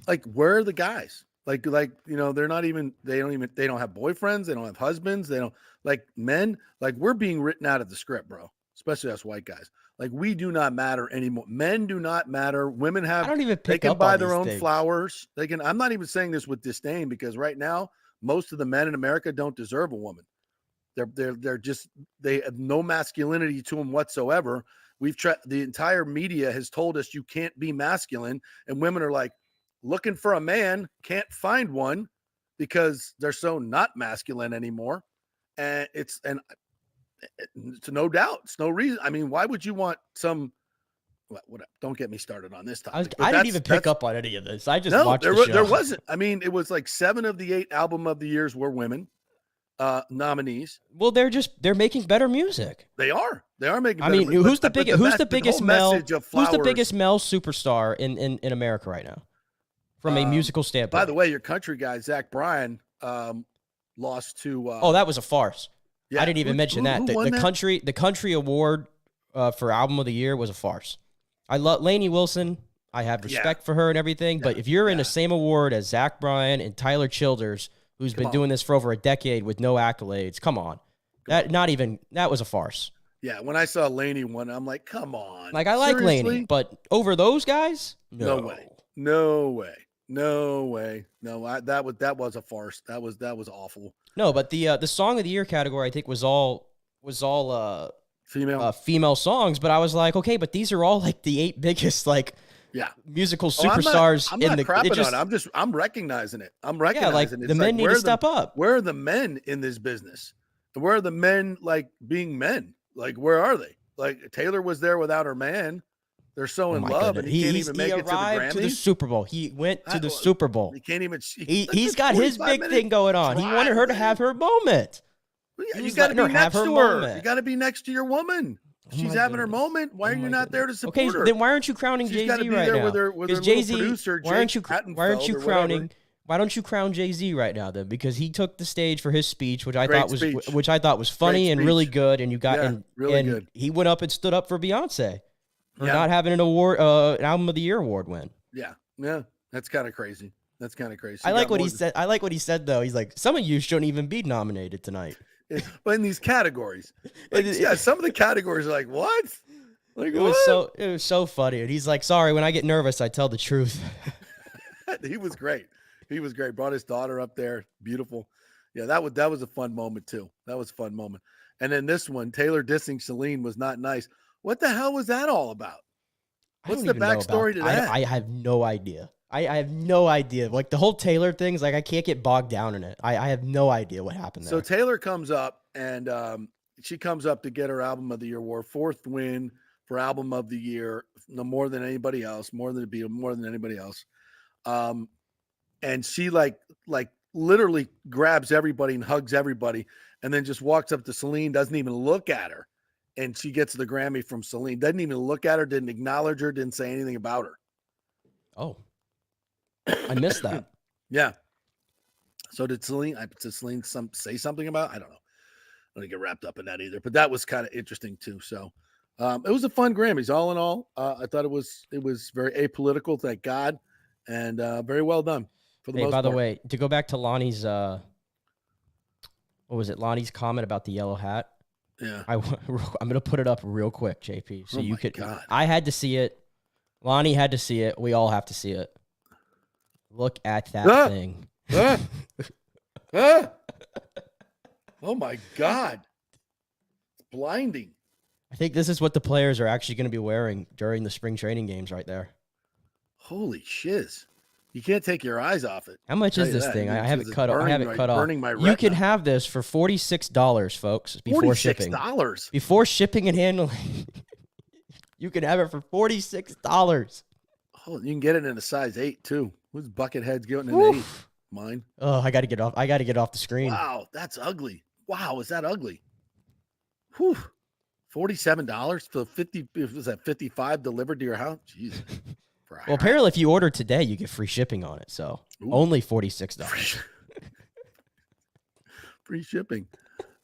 S5: Like, where are the guys? Like, they're not even, they don't have boyfriends. They don't have husbands. They don't, like, men, like, we're being written out of the script, bro, especially us white guys. Like, we do not matter anymore. Men do not matter. Women have,
S6: I don't even
S5: they
S6: pick
S5: can
S6: up
S5: buy
S6: on
S5: their
S6: these
S5: own
S6: things.
S5: flowers. They can, I'm not even saying this with disdain, because right now, most of the men in America don't deserve a woman. They're just, they have no masculinity to them whatsoever. We've tried, the entire media has told us you can't be masculine, and women are like looking for a man, can't find one because they're so not masculine anymore. And it's no doubt, it's no reason. I mean, why would you want some, what don't get me started on this topic.
S6: I didn't even pick up on any of this. I just watched the show.
S5: There wasn't. I mean, it was like 7 of the 8 album of the years were women nominees.
S6: Well, they're making better music.
S5: They are making better.
S6: I mean,
S5: music.
S6: who's the biggest male superstar in America right now from a musical standpoint?
S5: By the way, your country guy Zach Bryan lost to
S6: that was a farce.
S5: Yeah.
S6: I didn't even mention that. The country award for album of the year was a farce. I love Lainey Wilson. I have respect for her and everything, but if you're in the same award as Zach Bryan and Tyler Childers, who's been doing this for over a decade with no accolades, come on. That was a farce.
S5: Yeah, when I saw Lainey win, I'm like, come on.
S6: Like, I like Lainey, but over those guys?
S5: No way. That was a farce. That was awful.
S6: No, but the song of the year category I think was all female songs, but I was like, okay, but these are all like the 8 biggest musical superstars.
S5: I'm not crapping on it. I'm recognizing it. I'm recognizing it.
S6: The men need to step up.
S5: Where are the men in this business? Where are the men being men? Like, where are they? Like, Taylor was there without her man. They're so in love, and he can't even make it to the Grammys.
S6: To the Super Bowl. He went to the Super Bowl.
S5: He can't even.
S6: He's got his big thing going on. He wanted her to have her moment.
S5: You got to be next to her. You got to be next to your woman. She's having her moment. Why are you not there to support her?
S6: Okay, then why aren't you crowning Jay-Z right now?
S5: Because Jay-Z,
S6: why don't you crown Jay-Z right now then? Because he took the stage for his speech, which I thought was funny and really good, and good. He went up and stood up for Beyonce for not having an award, album of the year award win.
S5: Yeah, that's kind of crazy.
S6: I like what he said. I like what he said though. He's like, some of you shouldn't even be nominated tonight.
S5: But in these categories, some of the categories are like, what? Like,
S6: it was so funny. And he's like, sorry, when I get nervous, I tell the truth.
S5: He was great. Brought his daughter up there. Beautiful. Yeah, that was a fun moment too. That was a fun moment. And then this one, Taylor dissing Celine was not nice. What the hell was that all about? What's the backstory to that?
S6: I have no idea. I have no idea. Like, the whole Taylor thing's like, I can't get bogged down in it. I have no idea what happened there.
S5: So Taylor comes up, and she comes up to get her album of the year award, 4th win for album of the year, more than anybody else, more than anybody else. And she like literally grabs everybody and hugs everybody, and then just walks up to Celine, doesn't even look at her, and she gets the Grammy from Celine. Doesn't even look at her, didn't acknowledge her, didn't say anything about her.
S6: Oh. I missed that.
S5: Yeah. So did Celine say something about? I don't know. I don't get wrapped up in that either. But that was kind of interesting too. So it was a fun Grammys. All in all, I thought it was very apolitical. Thank God, and very well done for the most part.
S6: By the way, to go back to Lonnie's, what was it? Lonnie's comment about the yellow hat.
S5: Yeah.
S6: I'm gonna put it up real quick, JP. So you could.
S5: God.
S6: I had to see it. Lonnie had to see it. We all have to see it. Look at that thing.
S5: Oh my God. It's blinding.
S6: I think this is what the players are actually going to be wearing during the spring training games right there.
S5: Holy shiz. You can't take your eyes off it.
S6: How much is this thing? I have it cut off. You can have this for $46, folks, before shipping.
S5: $46?
S6: Before shipping and handling. You can have it for $46.
S5: Oh, you can get it in a size 8 too. Who's Buckethead's getting an 8? Mine.
S6: Oh, I got to get off the screen.
S5: Wow, that's ugly. Wow, is that ugly? Whew. $47 for 50. Was that 55 delivered to your house? Jesus.
S6: Well, apparently, if you order today, you get free shipping on it. So only $46.
S5: Free shipping.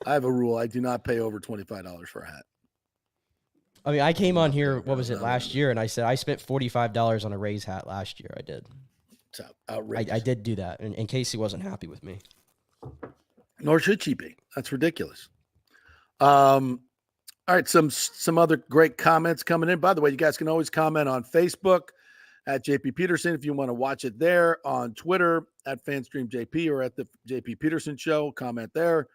S5: I have a rule. I do not pay over $25 for a hat.
S6: I mean, I came on here, what was it, last year, and I said I spent $45 on a Rays hat last year. I did.
S5: It's outrageous.
S6: I did do that, and Casey wasn't happy with me.
S5: Nor should she be. That's ridiculous. All right, some other great comments coming in. By the way, you guys can always comment on Facebook at JP Peterson if you want to watch it there, on Twitter at FanstreamJP or at the JP Peterson Show. Comment there.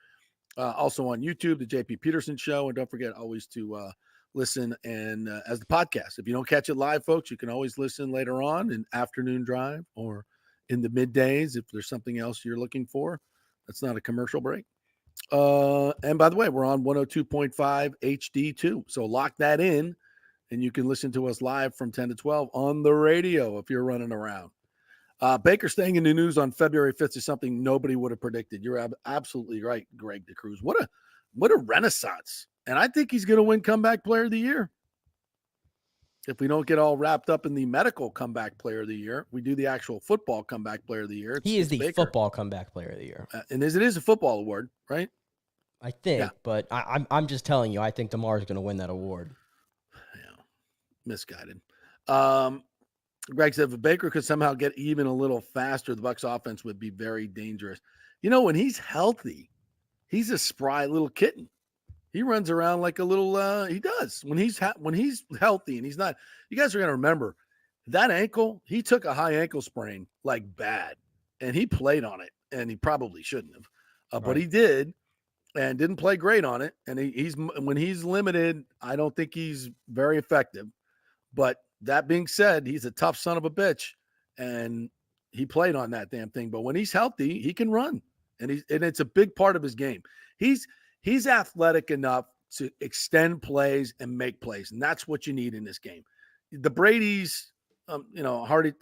S5: Also on YouTube, the JP Peterson Show, and don't forget always to listen and as the podcast. If you don't catch it live, folks, you can always listen later on in afternoon drive or in the middays if there's something else you're looking for. That's not a commercial break. And by the way, we're on 102.5 HD too. So lock that in and you can listen to us live from 10 to 12 on the radio if you're running around. Baker staying in the news on February 5th is something nobody would have predicted. You're absolutely right, Greg DeCruz. What a renaissance. And I think he's going to win comeback player of the year. If we don't get all wrapped up in the medical comeback player of the year, we do the actual football comeback player of the year.
S6: He is the
S5: Baker.
S6: football comeback player of the year.
S5: And it is a football award, right?
S6: I think,
S5: Yeah.
S6: but I'm just telling you, I think DeMar is going to win that award.
S5: Yeah, misguided. Greg said if Baker could somehow get even a little faster, the Bucs offense would be very dangerous. You know, when he's healthy, he's a spry little kitten. He runs around like a little. He does when he's healthy and he's not. You guys are going to remember that ankle. He took a high ankle sprain like bad, and he played on it, and he probably shouldn't have, but he did, and didn't play great on it. And he's when he's limited, I don't think he's very effective. But that being said, he's a tough son of a bitch, and he played on that damn thing. But when he's healthy, he can run, and it's a big part of his game. He's athletic enough to extend plays and make plays, and that's what you need in this game. The Brady's, hard.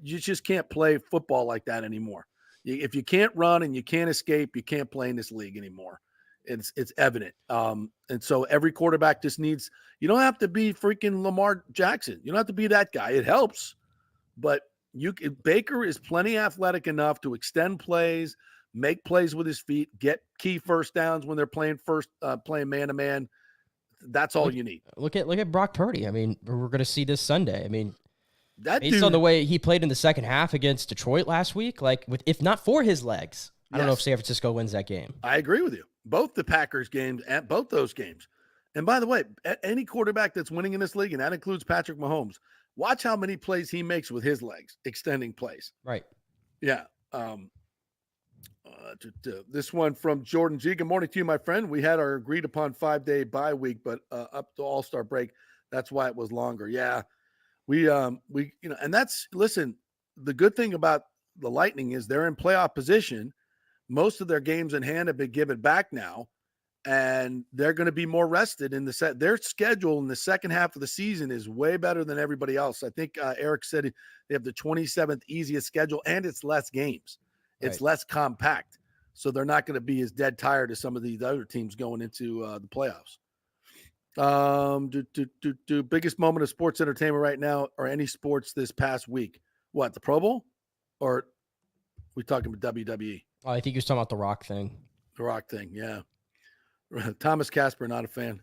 S5: You just can't play football like that anymore. If you can't run and you can't escape, you can't play in this league anymore. It's evident. And so every quarterback just needs. You don't have to be freaking Lamar Jackson. You don't have to be that guy. It helps, but Baker is plenty athletic enough to extend plays, make plays with his feet, get key first downs when they're playing man to man. That's all you need.
S6: Look at Brock Purdy. I mean, we're going to see this Sunday. I mean,
S5: that
S6: based on the way he played in the second half against Detroit last week, like if not for his legs, I don't know if San Francisco wins that game.
S5: I agree with you. Both the Packers games and both those games. And by the way, any quarterback that's winning in this league, and that includes Patrick Mahomes, watch how many plays he makes with his legs, extending plays.
S6: Right.
S5: Yeah. This one from Jordan G. Good morning to you, my friend. We had our agreed upon 5-day bye week, but up to All-Star break, that's why it was longer. Yeah. We and listen, the good thing about the Lightning is they're in playoff position. Most of their games in hand have been given back now, and they're going to be more rested in their schedule in the second half of the season is way better than everybody else. I think Eric said they have the 27th easiest schedule, and it's less games. It's less compact. So they're not going to be as dead tired as some of these other teams going into the playoffs. Biggest moment of sports entertainment right now, or any sports this past week? What, the Pro Bowl? Or we talking about WWE?
S6: Oh, I think he was talking about the Rock thing.
S5: The Rock thing, yeah. Thomas Casper, not a fan.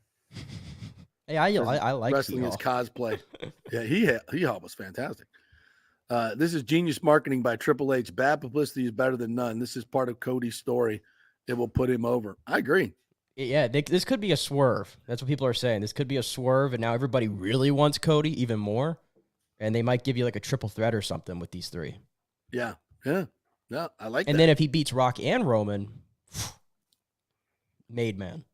S6: Hey, I like
S5: wrestling his cosplay. Yeah, he was fantastic. This is genius marketing by Triple H. Bad publicity is better than none. This is part of Cody's story. It will put him over. I agree.
S6: Yeah, this could be a swerve. That's what people are saying. This could be a swerve, and now everybody really wants Cody even more, and they might give you like a triple threat or something with these three.
S5: Yeah, I like that.
S6: And then if he beats Rock and Roman, made man.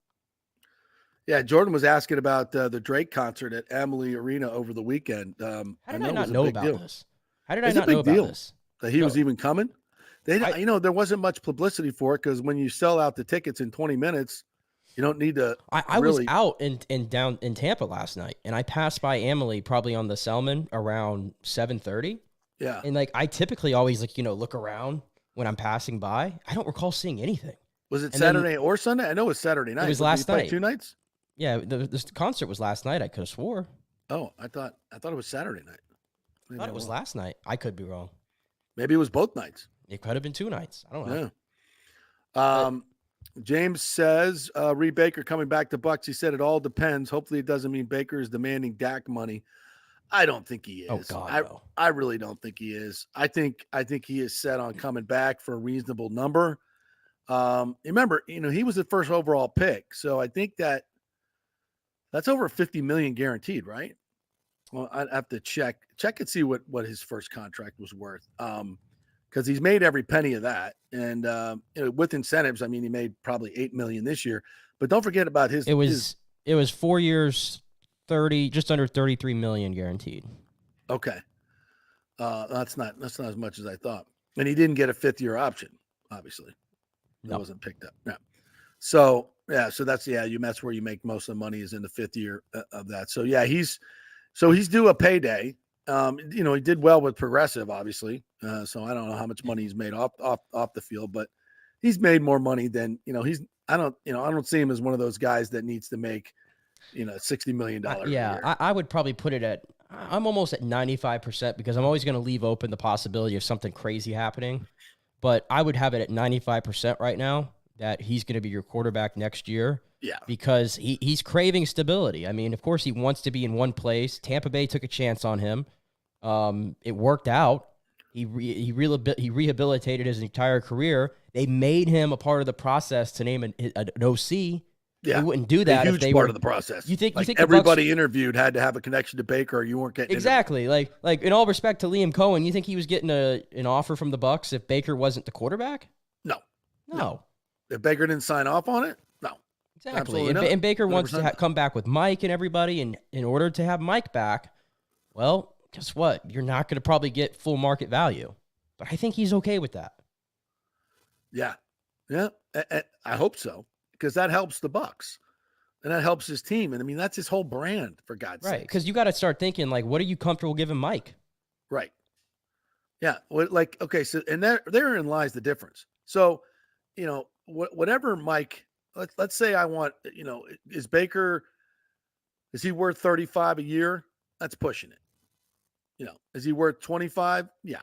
S5: Yeah, Jordan was asking about the Drake concert at Amalie Arena over the weekend.
S6: How did I not know about this? How did I
S5: not
S6: know about this?
S5: That he was even coming? There wasn't much publicity for it because when you sell out the tickets in 20 minutes, you don't need to.
S6: I was out down in Tampa last night, and I passed by Amalie probably on the Selman around 7:30.
S5: Yeah,
S6: and I typically always look around when I'm passing by. I don't recall seeing anything.
S5: Was it Saturday or Sunday? I know it was Saturday night.
S6: It was last night.
S5: 2 nights.
S6: Yeah, the concert was last night. I could have swore.
S5: Oh, I thought it was Saturday night.
S6: I thought it was last night. I could be wrong.
S5: Maybe it was both nights.
S6: It could have been 2 nights. I don't know.
S5: Yeah. James says, Reed Baker coming back to Bucks. He said it all depends. Hopefully it doesn't mean Baker is demanding Dak money. I don't think he is.
S6: Oh God, no.
S5: I really don't think he is. I think he is set on coming back for a reasonable number. Remember, he was the first overall pick. So I think that's over $50 million guaranteed, right? Well, I'd have to check and see what his first contract was worth. Because he's made every penny of that. And with incentives, I mean, he made probably $8 million this year. But don't forget about his. It
S6: was 4 years, just under $33 million guaranteed.
S5: Okay, that's not as much as I thought. And he didn't get a 5th-year option, obviously. That wasn't picked up. Yeah. So that's where you make most of the money is in the 5th year of that. So yeah, he's due a payday. He did well with Progressive, obviously. So I don't know how much money he's made off the field, but he's made more money than I don't see him as one of those guys that needs to make $60 million.
S6: I would probably put it at. I'm almost at 95% because I'm always going to leave open the possibility of something crazy happening. But I would have it at 95% right now that he's going to be your quarterback next year.
S5: Yeah.
S6: Because he's craving stability. I mean, of course, he wants to be in one place. Tampa Bay took a chance on him. It worked out. He rehabilitated his entire career. They made him a part of the process to name an OC.
S5: Yeah,
S6: they wouldn't do that
S5: a
S6: if they
S5: part
S6: were
S5: of the process.
S6: You think
S5: everybody interviewed had to have a connection to Baker, or you weren't getting
S6: exactly like in all respect to Liam Cohen. You think he was getting an offer from the Bucs if Baker wasn't the quarterback? No.
S5: If Baker didn't sign off on it, no.
S6: Exactly. And Baker 100%. Wants to come back with Mike and everybody, and in order to have Mike back, well, guess what? You're not going to probably get full market value, but I think he's okay with that.
S5: Yeah. I hope so. Because that helps the Bucs, and that helps his team, and I mean that's his whole brand, for God's sake.
S6: Right? Because you got to start thinking like, what are you comfortable giving Mike?
S5: Right. Yeah. Okay. So, and therein lies the difference. So, whatever Mike. Let's say I want. Is Baker? Is he worth 35 a year? That's pushing it. Is he worth 25? Yeah.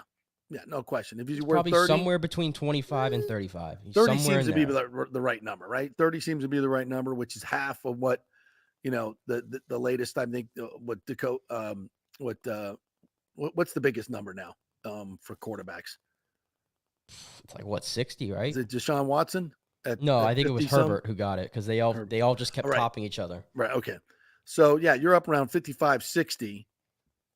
S5: Yeah, no question. If he's worth
S6: probably
S5: 30,
S6: somewhere between 25 and 35.
S5: 30 seems to be the right number, right? 30 seems to be the right number, which is half of what, the latest, I think, what Dakota, what's the biggest number now for quarterbacks?
S6: It's like 60, right?
S5: Is it Deshaun Watson?
S6: No, I think it was Herbert who got it because they all just kept topping each other.
S5: Right. Okay. So yeah, you're up around 55, 60,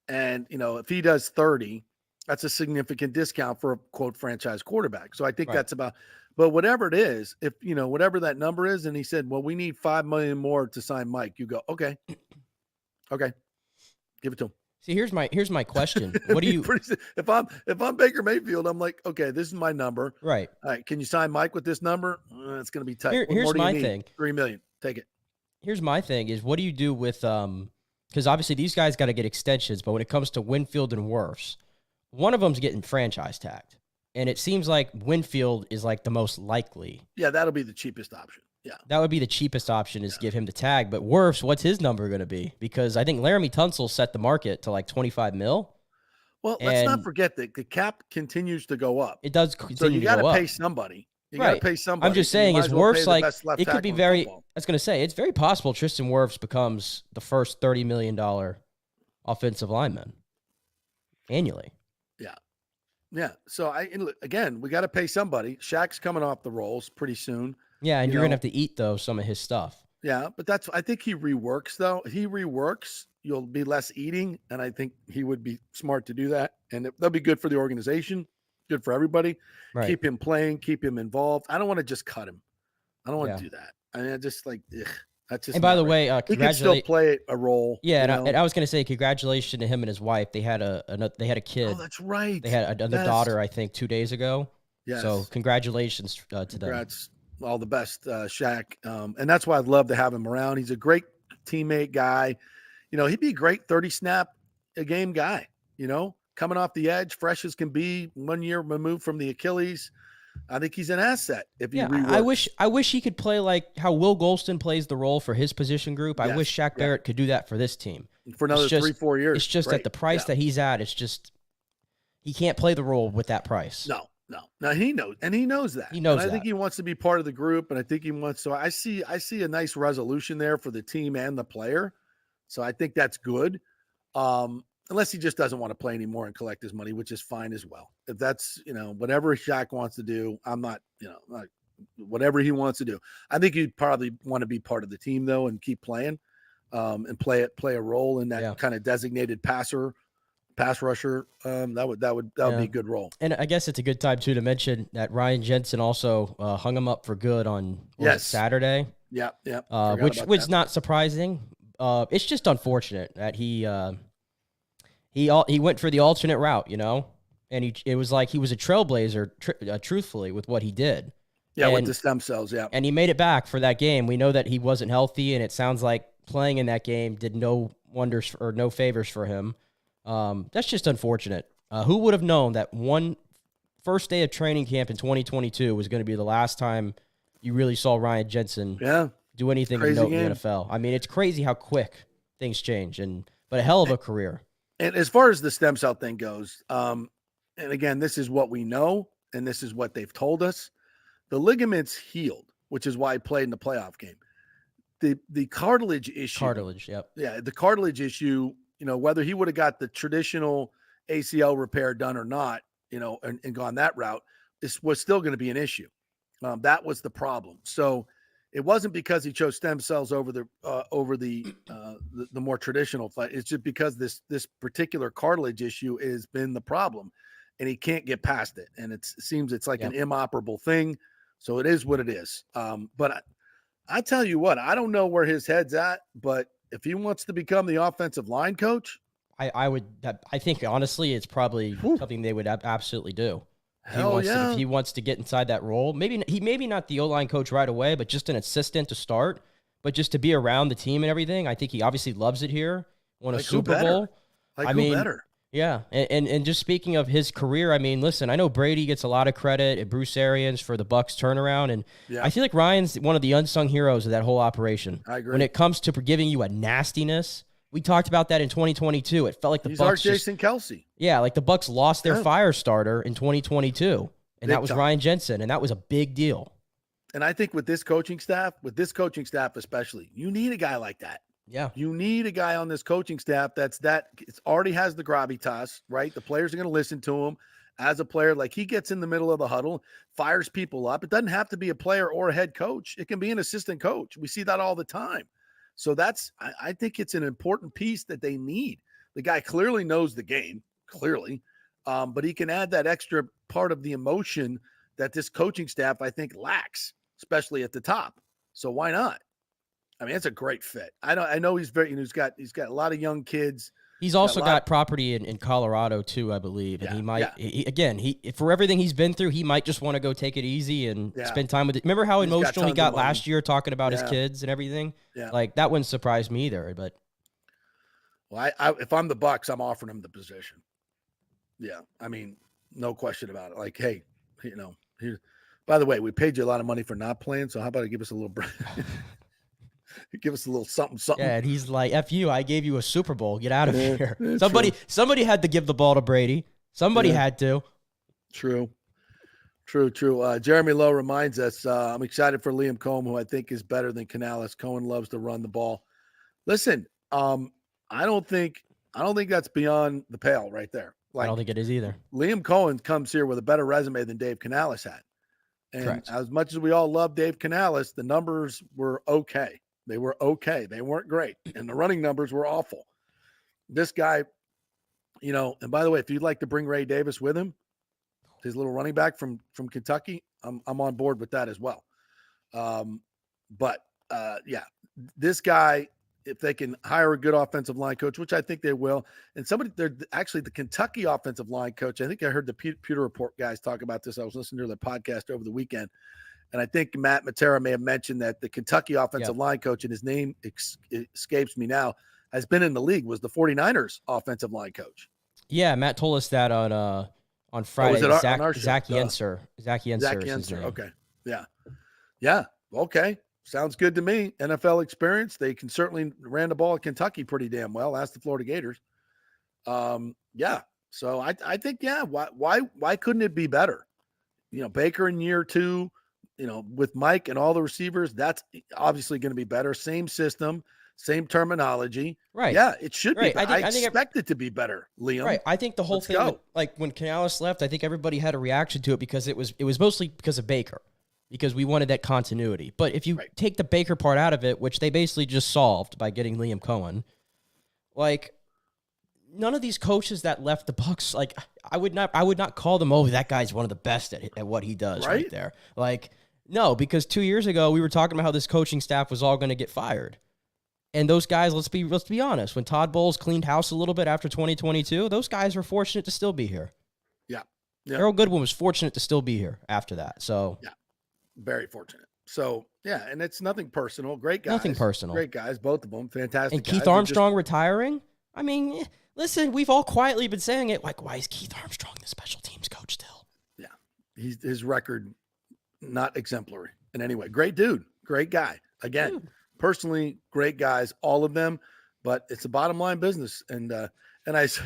S5: and if he does 30. That's a significant discount for a quote franchise quarterback. So I think that's about, but whatever it is, if whatever that number is, and he said, well, we need $5 million more to sign Mike. You go, okay, give it to him.
S6: See, here's my question. What do you?
S5: If I'm Baker Mayfield, I'm like, okay, this is my number.
S6: Right.
S5: All right. Can you sign Mike with this number? It's going to be tight.
S6: Here's my thing.
S5: $3 million. Take it.
S6: Here's my thing is, what do you do with because obviously these guys got to get extensions, but when it comes to Winfield and Wirfs, one of them's getting franchise tagged, and it seems like Winfield is like the most likely.
S5: Yeah, that'll be the cheapest option. Yeah,
S6: that would be the cheapest option is give him the tag. But Wirfs, what's his number going to be? Because I think Laramie Tunsil set the market to like 25 mil.
S5: Well, let's not forget that the cap continues to go up.
S6: It does continue
S5: so you
S6: got to
S5: pay somebody. You got to pay somebody.
S6: I'm just saying, is Wirfs like it could be very. I was going to say it's very possible Tristan Wirfs becomes the first $30 million offensive lineman annually.
S5: Yeah. So again, we got to pay somebody. Shaq's coming off the rolls pretty soon.
S6: Yeah, and you're gonna have to eat though some of his stuff.
S5: Yeah, but I think he reworks though. He reworks. You'll be less eating, and I think he would be smart to do that, and that'll be good for the organization, good for everybody. Right. Keep him playing, keep him involved. I don't want to just cut him. I don't want to do that. I mean, I just like. Ugh. That's just
S6: and by the way,
S5: he can still play a role.
S6: Yeah, and I was going to say congratulations to him and his wife. They had a kid.
S5: Oh, that's right.
S6: They had another daughter, I think, 2 days ago.
S5: Yes.
S6: So congratulations to them.
S5: Congrats, all the best, Shaq. And that's why I'd love to have him around. He's a great teammate guy. He'd be a great 30 snap a game guy. Coming off the edge, fresh as can be. 1 year removed from the Achilles. I think he's an asset. If he reworks.
S6: I wish he could play like how Will Golston plays the role for his position group. I wish Shaq Barrett could do that for this team
S5: for another 3-4 years.
S6: It's just at the price that he's at. It's just he can't play the role with that price.
S5: No. No, he knows, and he knows that.
S6: He knows
S5: and I
S6: that.
S5: think he wants to be part of the group, and I think he wants. So I see a nice resolution there for the team and the player. So I think that's good. Unless he just doesn't want to play anymore and collect his money, which is fine as well. If that's whatever Shaq wants to do, I'm not whatever he wants to do. I think he'd probably want to be part of the team though and keep playing, and play a role in that kind of designated pass rusher. That would be a good role.
S6: And I guess it's a good time too to mention that Ryan Jensen also hung him up for good on Saturday.
S5: Yeah.
S6: Which was not surprising. It's just unfortunate that he went for the alternate route, and it was like he was a trailblazer, truthfully, with what he did.
S5: Yeah, with the stem cells, yeah.
S6: And he made it back for that game. We know that he wasn't healthy, and it sounds like playing in that game did no wonders or no favors for him. That's just unfortunate. Who would have known that first day of training camp in 2022 was going to be the last time you really saw Ryan Jensen do anything of note in the NFL? I mean, it's crazy how quick things change, but a hell of a career.
S5: And as far as the stem cell thing goes, and again, this is what we know, and this is what they've told us. The ligaments healed, which is why he played in the playoff game. The cartilage issue.
S6: Cartilage, yep.
S5: Yeah, the cartilage issue, whether he would have got the traditional ACL repair done or not, and gone that route, this was still going to be an issue. That was the problem. So it wasn't because he chose stem cells over the more traditional fight. It's just because this particular cartilage issue has been the problem, and he can't get past it. And it seems it's like an inoperable thing. So it is what it is. But I tell you what, I don't know where his head's at, but if he wants to become the offensive line coach,
S6: I think honestly, it's probably something they would absolutely do. If he wants to get inside that role, maybe not the O-line coach right away, but just an assistant to start, but just to be around the team and everything. I think he obviously loves it here. Won a Super Bowl.
S5: Better.
S6: Yeah. And just speaking of his career, I mean, listen, I know Brady gets a lot of credit and Bruce Arians for the Bucs turnaround. And I feel like Ryan's one of the unsung heroes of that whole operation.
S5: I agree.
S6: When it comes to giving you a nastiness, we talked about that in 2022. It felt like
S5: He's our Jason Kelce.
S6: Yeah, like the Bucs lost their fire starter in 2022, and that was Ryan Jensen, and that was a big deal.
S5: And I think with this coaching staff especially, you need a guy like that.
S6: Yeah.
S5: You need a guy on this coaching staff it already has the gravitas, right? The players are going to listen to him as a player. Like, he gets in the middle of the huddle, fires people up. It doesn't have to be a player or a head coach. It can be an assistant coach. We see that all the time. So I think it's an important piece that they need. The guy clearly knows the game, but he can add that extra part of the emotion that this coaching staff, I think, lacks, especially at the top. So why not? I mean, it's a great fit. I know he's very, he's got a lot of young kids.
S6: He's also got property in Colorado too, I believe. And he might, for everything he's been through, he might just want to go take it easy and spend time with it. Remember how emotional he got last year talking about his kids and everything?
S5: Yeah.
S6: Like, that wouldn't surprise me either, but.
S5: Well, if I'm the Bucs, I'm offering him the position. Yeah. I mean, no question about it. Like, hey, here, by the way, we paid you a lot of money for not playing. So how about I give us a little break? Give us a little something.
S6: Yeah, and he's like, F you, I gave you a Super Bowl. Get out of here. Somebody had to give the ball to Brady. Somebody had to. True.
S5: Jeremy Lowe reminds us, I'm excited for Liam Cohen, who I think is better than Canales. Cohen loves to run the ball. Listen, I don't think that's beyond the pale right there.
S6: I don't think it is either.
S5: Liam Cohen comes here with a better resume than Dave Canales had. And
S6: Correct.
S5: As much as we all love Dave Canales, the numbers were okay. They were okay. They weren't great. And the running numbers were awful. This guy, and by the way, if you'd like to bring Ray Davis with him, his little running back from Kentucky, I'm on board with that as well. This guy, if they can hire a good offensive line coach, which I think they will, and they're actually the Kentucky offensive line coach. I think I heard the Pewter Report guys talk about this. I was listening to their podcast over the weekend. And I think Matt Matera may have mentioned that the Kentucky offensive line coach, and his name escapes me now, has been in the league, was the 49ers offensive line coach.
S6: Yeah, Matt told us that on Friday. Zach Yenser. Zach Yenser.
S5: Okay. Yeah. Okay. Sounds good to me. NFL experience. They can certainly ran the ball at Kentucky pretty damn well. Ask the Florida Gators. So I think, why couldn't it be better? Baker in year 2, with Mike and all the receivers, that's obviously going to be better. Same system, same terminology.
S6: Right.
S5: Yeah, it should be.
S6: Right.
S5: I expect it to be better, Liam.
S6: Right. I think the whole thing, when Canales left, I think everybody had a reaction to it because it was mostly because of Baker, because we wanted that continuity. But if you take the Baker part out of it, which they basically just solved by getting Liam Cohen, none of these coaches that left the Bucs, I would not call them, oh, that guy's one of the best at what he does right there. No, because 2 years ago we were talking about how this coaching staff was all going to get fired. And those guys, let's be honest, when Todd Bowles cleaned house a little bit after 2022, those guys were fortunate to still be here.
S5: Yeah.
S6: Harold Goodwin was fortunate to still be here after that. So
S5: yeah, very fortunate. So yeah, and it's nothing personal. Great guys.
S6: Nothing personal.
S5: Great guys, both of them. Fantastic.
S6: And Keith Armstrong retiring? I mean, listen, we've all quietly been saying it. Why is Keith Armstrong the special teams coach still?
S5: Yeah. His record, not exemplary in any way. Great dude. Great guy. Again, personally, great guys, all of them, but it's a bottom line business. And I saw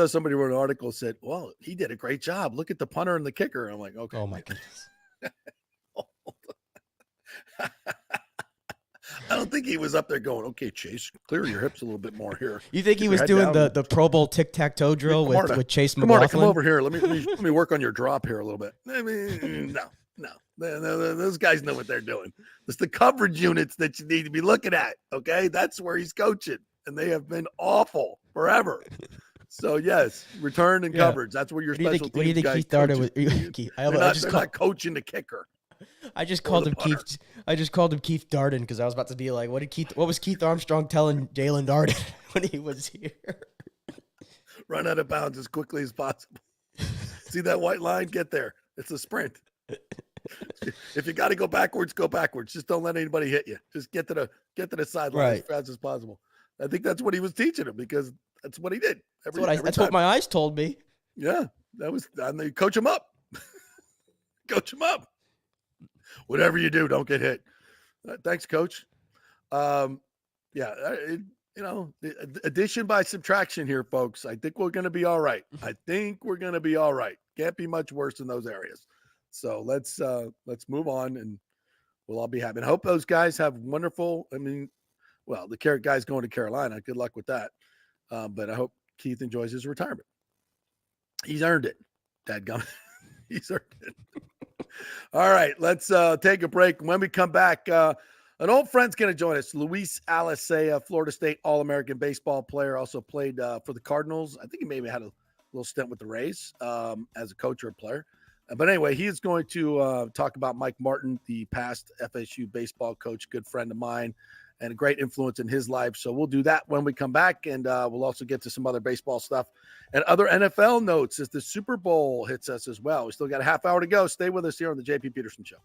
S5: somebody wrote an article said, well, he did a great job. Look at the punter and the kicker. I'm like, okay.
S6: Oh my goodness.
S5: I don't think he was up there going, okay, Chase, clear your hips a little bit more here.
S6: You think he was doing the Pro Bowl tic-tac-toe drill with Chase McLaughlin?
S5: Come over here. Let me work on your drop here a little bit. I mean, no. Those guys know what they're doing. It's the coverage units that you need to be looking at, okay? That's where he's coaching, and they have been awful forever. So, yes, return and coverage. That's where your special teams guys
S6: Keith started with?
S5: They're not coaching the kicker.
S6: I just called him Keith. I just called him Keith Darden because I was about to be like, what was Keith Armstrong telling Jalen Darden when he was here?
S5: Run out of bounds as quickly as possible. See that white line? Get there. It's a sprint. If you got to go backwards, go backwards. Just don't let anybody hit you. Just get to the sideline as fast as possible. I think that's what he was teaching him because that's what he did.
S6: That's what my eyes told me.
S5: Yeah, you coach him up. Coach him up. Whatever you do, don't get hit. Thanks, Coach. Addition by subtraction here, folks. I think we're going to be all right. Can't be much worse in those areas. So let's move on, and we'll all be happy. And I hope those guys have wonderful. The guy's going to Carolina. Good luck with that. But I hope Keith enjoys his retirement. He's earned it. Dadgum. He's earned it. All right, let's take a break. When we come back, an old friend's going to join us, Luis Alicea, Florida State All-American baseball player, also played for the Cardinals. I think he maybe had a little stint with the Rays as a coach or a player. But anyway, he is going to talk about Mike Martin, the past FSU baseball coach, good friend of mine, and a great influence in his life. So we'll do that when we come back, and we'll also get to some other baseball stuff and other NFL notes as the Super Bowl hits us as well. We still got a half hour to go. Stay with us here on the JP Peterson Show.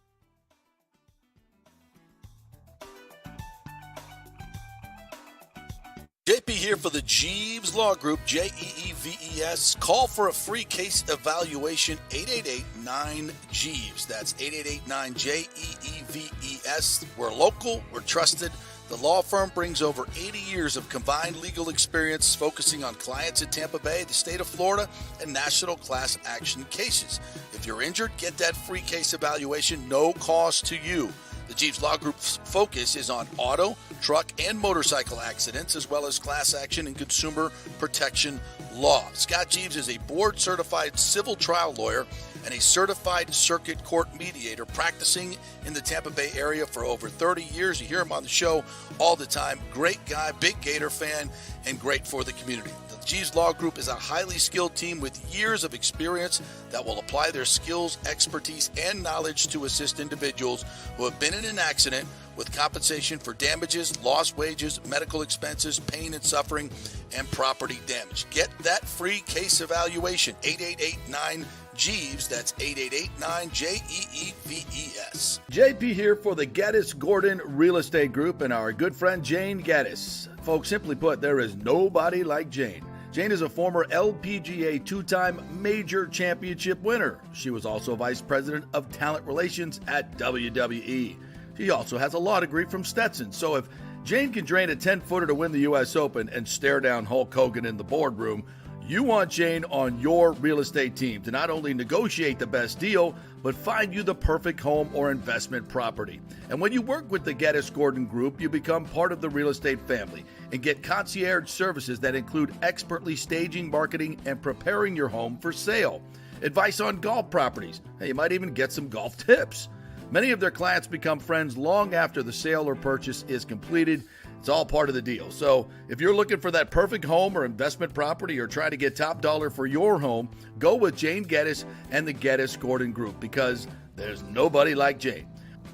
S9: JP here for the Jeeves Law Group, Jeeves. Call for a free case evaluation, 888-9-JEEVES. That's 888-9-JEEVES. We're local, we're trusted. The law firm brings over 80 years of combined legal experience focusing on clients in Tampa Bay, the state of Florida, and national class action cases. If you're injured, get that free case evaluation, no cost to you. The Jeeves Law Group's focus is on auto, truck, and motorcycle accidents, as well as class action and consumer protection law. Scott Jeeves is a board-certified civil trial lawyer and a certified circuit court mediator practicing in the Tampa Bay area for over 30 years. You hear him on the show all the time. Great guy, big Gator fan, and great for the community. The Jeeves Law Group is a highly skilled team with years of experience that will apply their skills, expertise, and knowledge to assist individuals who have been in an accident with compensation for damages, lost wages, medical expenses, pain and suffering, and property damage. Get that free case evaluation, 888-9-JEEVES. That's 888-9-JEEVES.
S5: JP here for the Geddes Gordon Real Estate Group and our good friend Jane Geddes. Folks, simply put, there is nobody like Jane. Jane is a former LPGA two-time major championship winner. She was also vice president of talent relations at WWE. She also has a law degree from Stetson. So if Jane can drain a 10-footer to win the U.S. Open and stare down Hulk Hogan in the boardroom, You want Jane on your real estate team to not only negotiate the best deal, but find you the perfect home or investment property. And when you work with the Geddes Gordon Group, you become part of the real estate family and get concierge services that include expertly staging, marketing, and preparing your home for sale. Advice on golf properties. Hey, you might even get some golf tips. Many of their clients become friends long after the sale or purchase is completed. It's all part of the deal. So if you're looking for that perfect home or investment property or trying to get top dollar for your home, go with Jane Geddes and the Geddes Gordon Group, because there's nobody like Jane.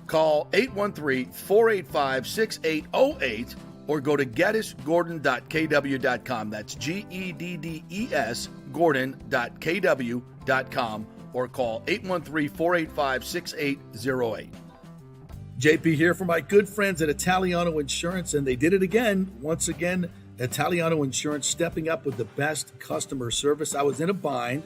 S5: Call 813-485-6808 or go to geddesgordon.kw.com. That's GEDDES Gordon.kw.com or call 813-485-6808. JP here for my good friends at Italiano Insurance, and they did it again. Once again, Italiano Insurance stepping up with the best customer service. I was in a bind.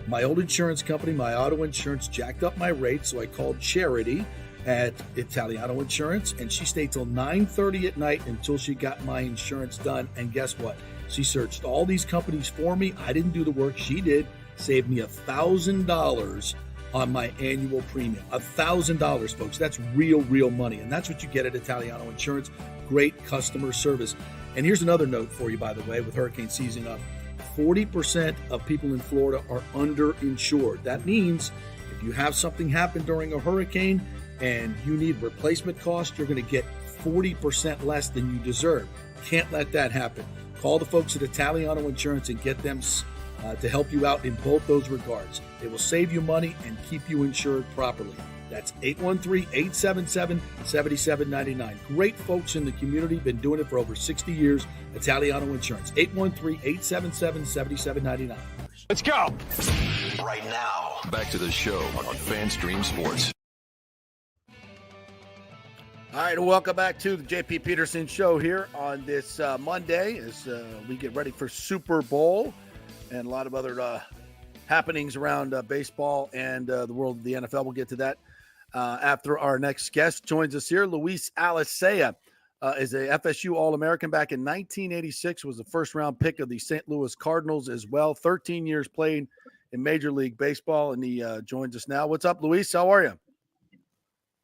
S5: My old insurance company, my auto insurance, jacked up my rates, so I called Charity at Italiano Insurance, and she stayed till 9:30 at night until she got my insurance done. And guess what? She searched all these companies for me. I didn't do the work. She did. Saved me $1,000 on my annual premium. $1,000, folks. That's real money. And that's what you get at Italiano Insurance. Great customer service. And here's another note for you, by the way, with hurricane season up. 40% of people in Florida are underinsured. That means if you have something happen during a hurricane and you need replacement costs, you're going to get 40% less than you deserve. Can't let that happen. Call the folks at Italiano Insurance and get them to help you out in both those regards. They will save you money and keep you insured properly. That's 813-877-7799. Great folks in the community, been doing it for over 60 years. Italiano Insurance, 813-877-7799.
S1: Let's go! Right now, back to the show on FanStream Sports.
S5: All right, welcome back to the JP Peterson Show here on this Monday as we get ready for Super Bowl and a lot of other happenings around baseball and the world of the NFL. We'll get to that after our next guest joins us here. Luis Alicea is a FSU All-American back in 1986, was the first-round pick of the St. Louis Cardinals as well. 13 years played in Major League Baseball, and he joins us now. What's up, Luis? How are you?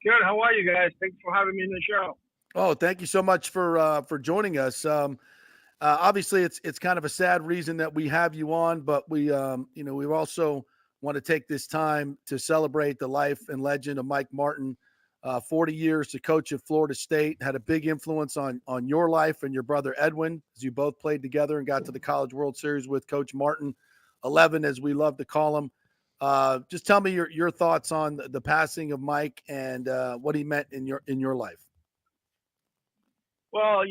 S10: Good. How are you guys? Thanks for having me in the show.
S5: Oh, thank you so much for joining us. Obviously, it's kind of a sad reason that we have you on, but we also want to take this time to celebrate the life and legend of Mike Martin. 40 years to coach at Florida State, had a big influence on your life and your brother Edwin, as you both played together and got to the College World Series with Coach Martin, 11, as we love to call him. Just tell me your thoughts on the passing of Mike and what he meant in your life.
S10: Well,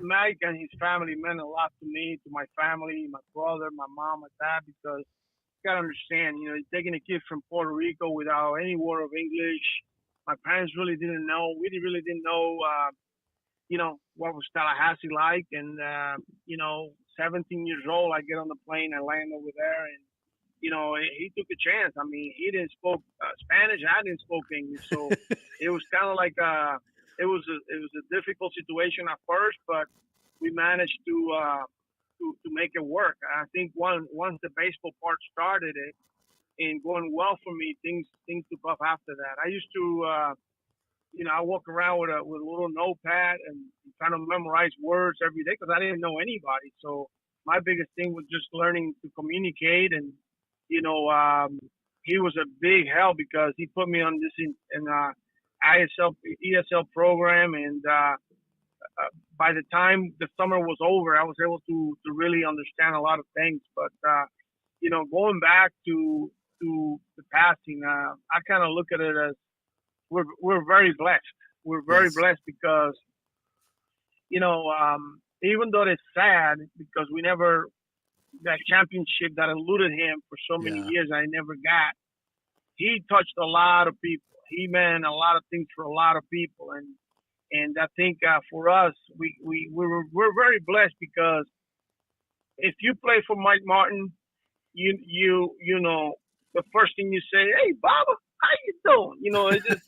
S10: Mike and his family meant a lot to me, to my family, my brother, my mom, my dad, because you got to understand, taking a kid from Puerto Rico without any word of English, my parents really didn't know. We really didn't know, what was Tallahassee like. And, 17 years old, I get on the plane, I land over there, and, he took a chance. I mean, he didn't spoke Spanish, I didn't spoke English. So it was kind of like it was a difficult situation at first, but we managed to make it work. I think once the baseball part started it and going well for me, things took off after that. I used to, I walk around with a little notepad and trying to memorize words every day because I didn't know anybody. So my biggest thing was just learning to communicate, and he was a big help because he put me on this ESL program, and by the time the summer was over, I was able to really understand a lot of things. But going back to the passing, I kind of look at it as we're very blessed. We're very blessed because even though it's sad because we never that championship that eluded him for so many years, I never got. He touched a lot of people. He meant a lot of things for a lot of people, and I think for us, we're very blessed because if you play for Mike Martin, you know the first thing you say, "Hey, Baba, how you doing?" It's just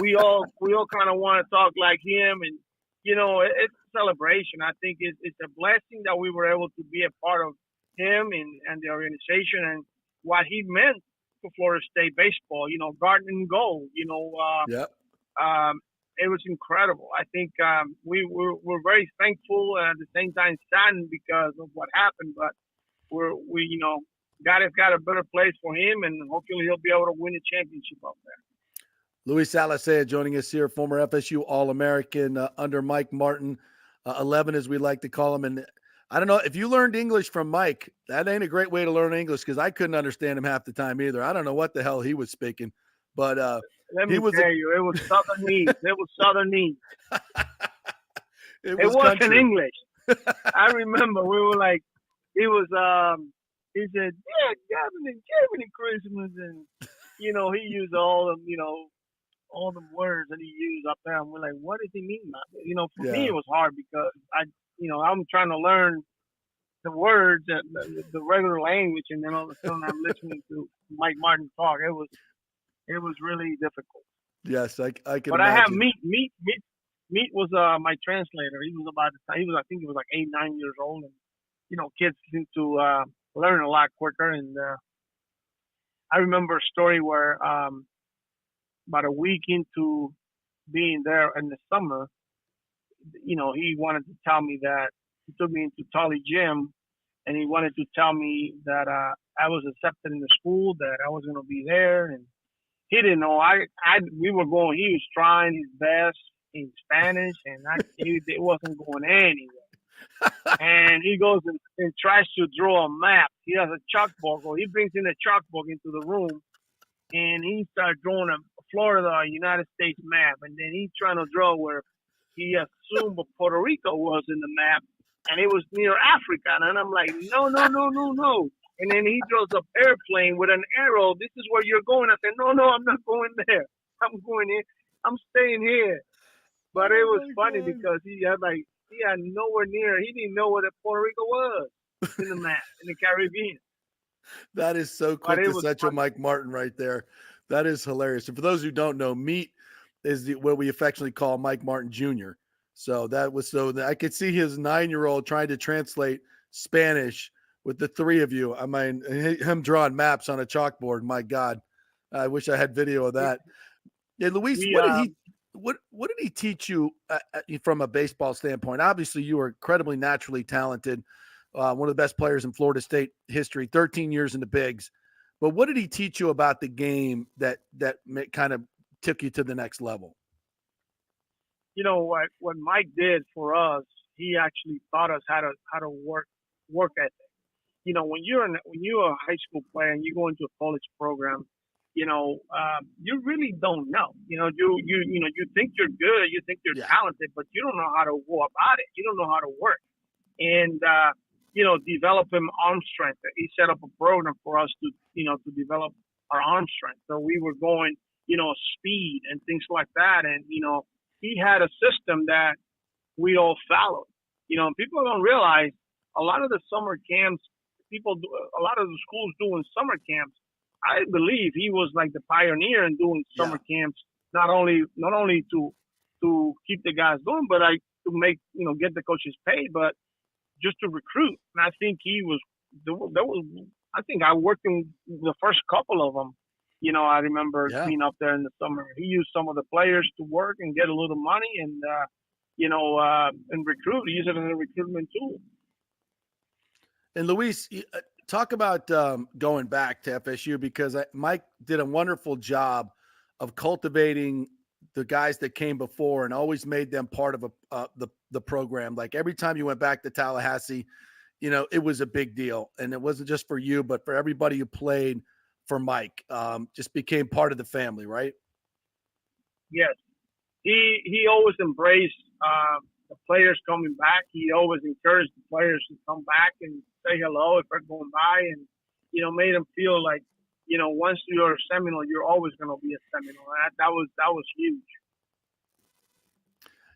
S10: we all kind of want to talk like him, and it's a celebration. I think it's a blessing that we were able to be a part of him and the organization and what he meant for Florida State baseball. Garden and gold.
S5: Yep.
S10: It was incredible. I think we're very thankful and at the same time saddened because of what happened. But God has got a better place for him, and hopefully he'll be able to win a championship up there.
S5: Luis Alicea joining us here, former FSU All-American under Mike Martin, 11 as we like to call him. And I don't know if you learned English from Mike. That ain't a great way to learn English because I couldn't understand him half the time either. I don't know what the hell he was speaking, but
S10: let me tell you, it was Southernese. It was Southernese. It wasn't English. I remember we were like, he said, yeah, Germany Christmas, and he used all the words that he used up there, and we're like, what does he mean by that? For me it was hard because I'm trying to learn the words, the regular language, and then all of a sudden I'm listening to Mike Martin talk. It was really difficult.
S5: Yes, I can.
S10: But
S5: imagine.
S10: I have Meat was my translator. He was I think he was like 8-9 years old, and kids seem to learn a lot quicker. And I remember a story where about a week into being there in the summer, he wanted to tell me that he took me into Tully Gym, and he wanted to tell me that I was accepted in the school, that I was going to be there, and he didn't know. We were going. He was trying his best in Spanish, and it wasn't going anywhere. And he goes and tries to draw a map. He has a chalkboard. He brings in a chalkboard into the room, and he starts drawing a Florida, United States map. And then he's trying to draw where he assumed Puerto Rico was in the map, and it was near Africa. And I'm like, no. And then he draws an airplane with an arrow. This is where you're going. I said, no, I'm not going there. I'm going in. I'm staying here. But it was funny because he had nowhere near. He didn't know where Puerto Rico was in the map in the Caribbean.
S5: That is so quintessential Mike Martin right there. That is hilarious. And for those who don't know, Meat is what we affectionately call Mike Martin Jr. So that was I could see his 9-year-old trying to translate Spanish with the three of you. I mean, him drawing maps on a chalkboard. My God, I wish I had video of that. Yeah, Luis, what did he teach you from a baseball standpoint? Obviously, you were incredibly naturally talented, one of the best players in Florida State history, 13 years in the bigs. But what did he teach you about the game that kind of took you to the next level?
S10: What Mike did for us, he actually taught us how to work ethic. When you're a high school player and you go into a college program, you really don't know. You think you're good, you think you're talented, but you don't know how to go about it. You don't know how to work. And develop him arm strength. He set up a program for us to develop our arm strength. So we were going, speed and things like that. And, he had a system that we all followed. People don't realize a lot of the summer camps, a lot of the schools doing summer camps, I believe he was like the pioneer in doing summer camps, not only to keep the guys going, but to make, get the coaches paid, but just to recruit. And I think I worked in the first couple of them. I remember being up there in the summer. He used some of the players to work and get a little money and, and recruit. Use it as a recruitment tool.
S5: And Luis, talk about going back to FSU, because Mike did a wonderful job of cultivating the guys that came before and always made them part of the program. Like every time you went back to Tallahassee, it was a big deal. And it wasn't just for you, but for everybody who played for Mike, just became part of the family, right?
S10: Yes. He always embraced the players coming back. He always encouraged the players to come back and say hello if they're going by, and made them feel like once you're a Seminole, you're always going to be a Seminole. That was huge.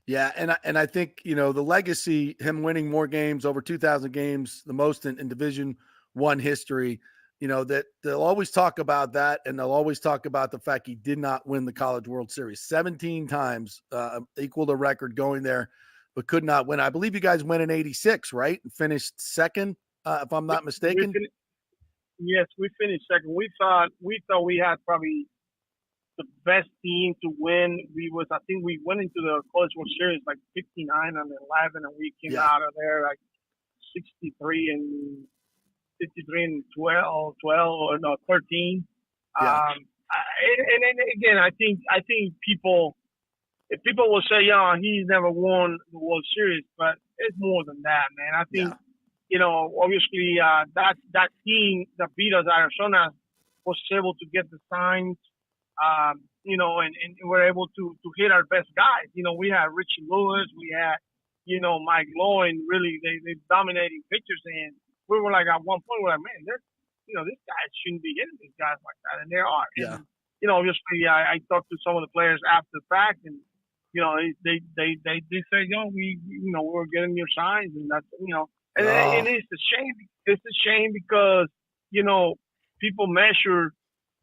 S5: Yeah, and I think the legacy, him winning more games, over 2,000 games, the most in Division I history. That they'll always talk about that, and they'll always talk about the fact he did not win the College World Series 17 times, equal the record going there. but could not win. I believe you guys went in 86, right? And finished second, if I'm not mistaken.
S10: Yes, we finished second. We thought we had probably the best team to win. I think we went into the College World Series like 59-11, and we came out of there like 63 and 12 or no 13.
S5: Yeah.
S10: And again, I think people, if people will say, yeah, he's never won the World Series, but it's more than that, man. I think, obviously that team that beat us, Arizona, was able to get the signs, and we're able to hit our best guys. We had Richie Lewis, we had, Mike Lowe, and really they dominating pitchers, and we were like, at one point, we're like, man, this guy shouldn't be hitting these guys like that, and they are.
S5: Yeah.
S10: And, obviously, I talked to some of the players after the fact, and they say, we're getting your signs, and that's, and it's a shame. It's a shame because people measure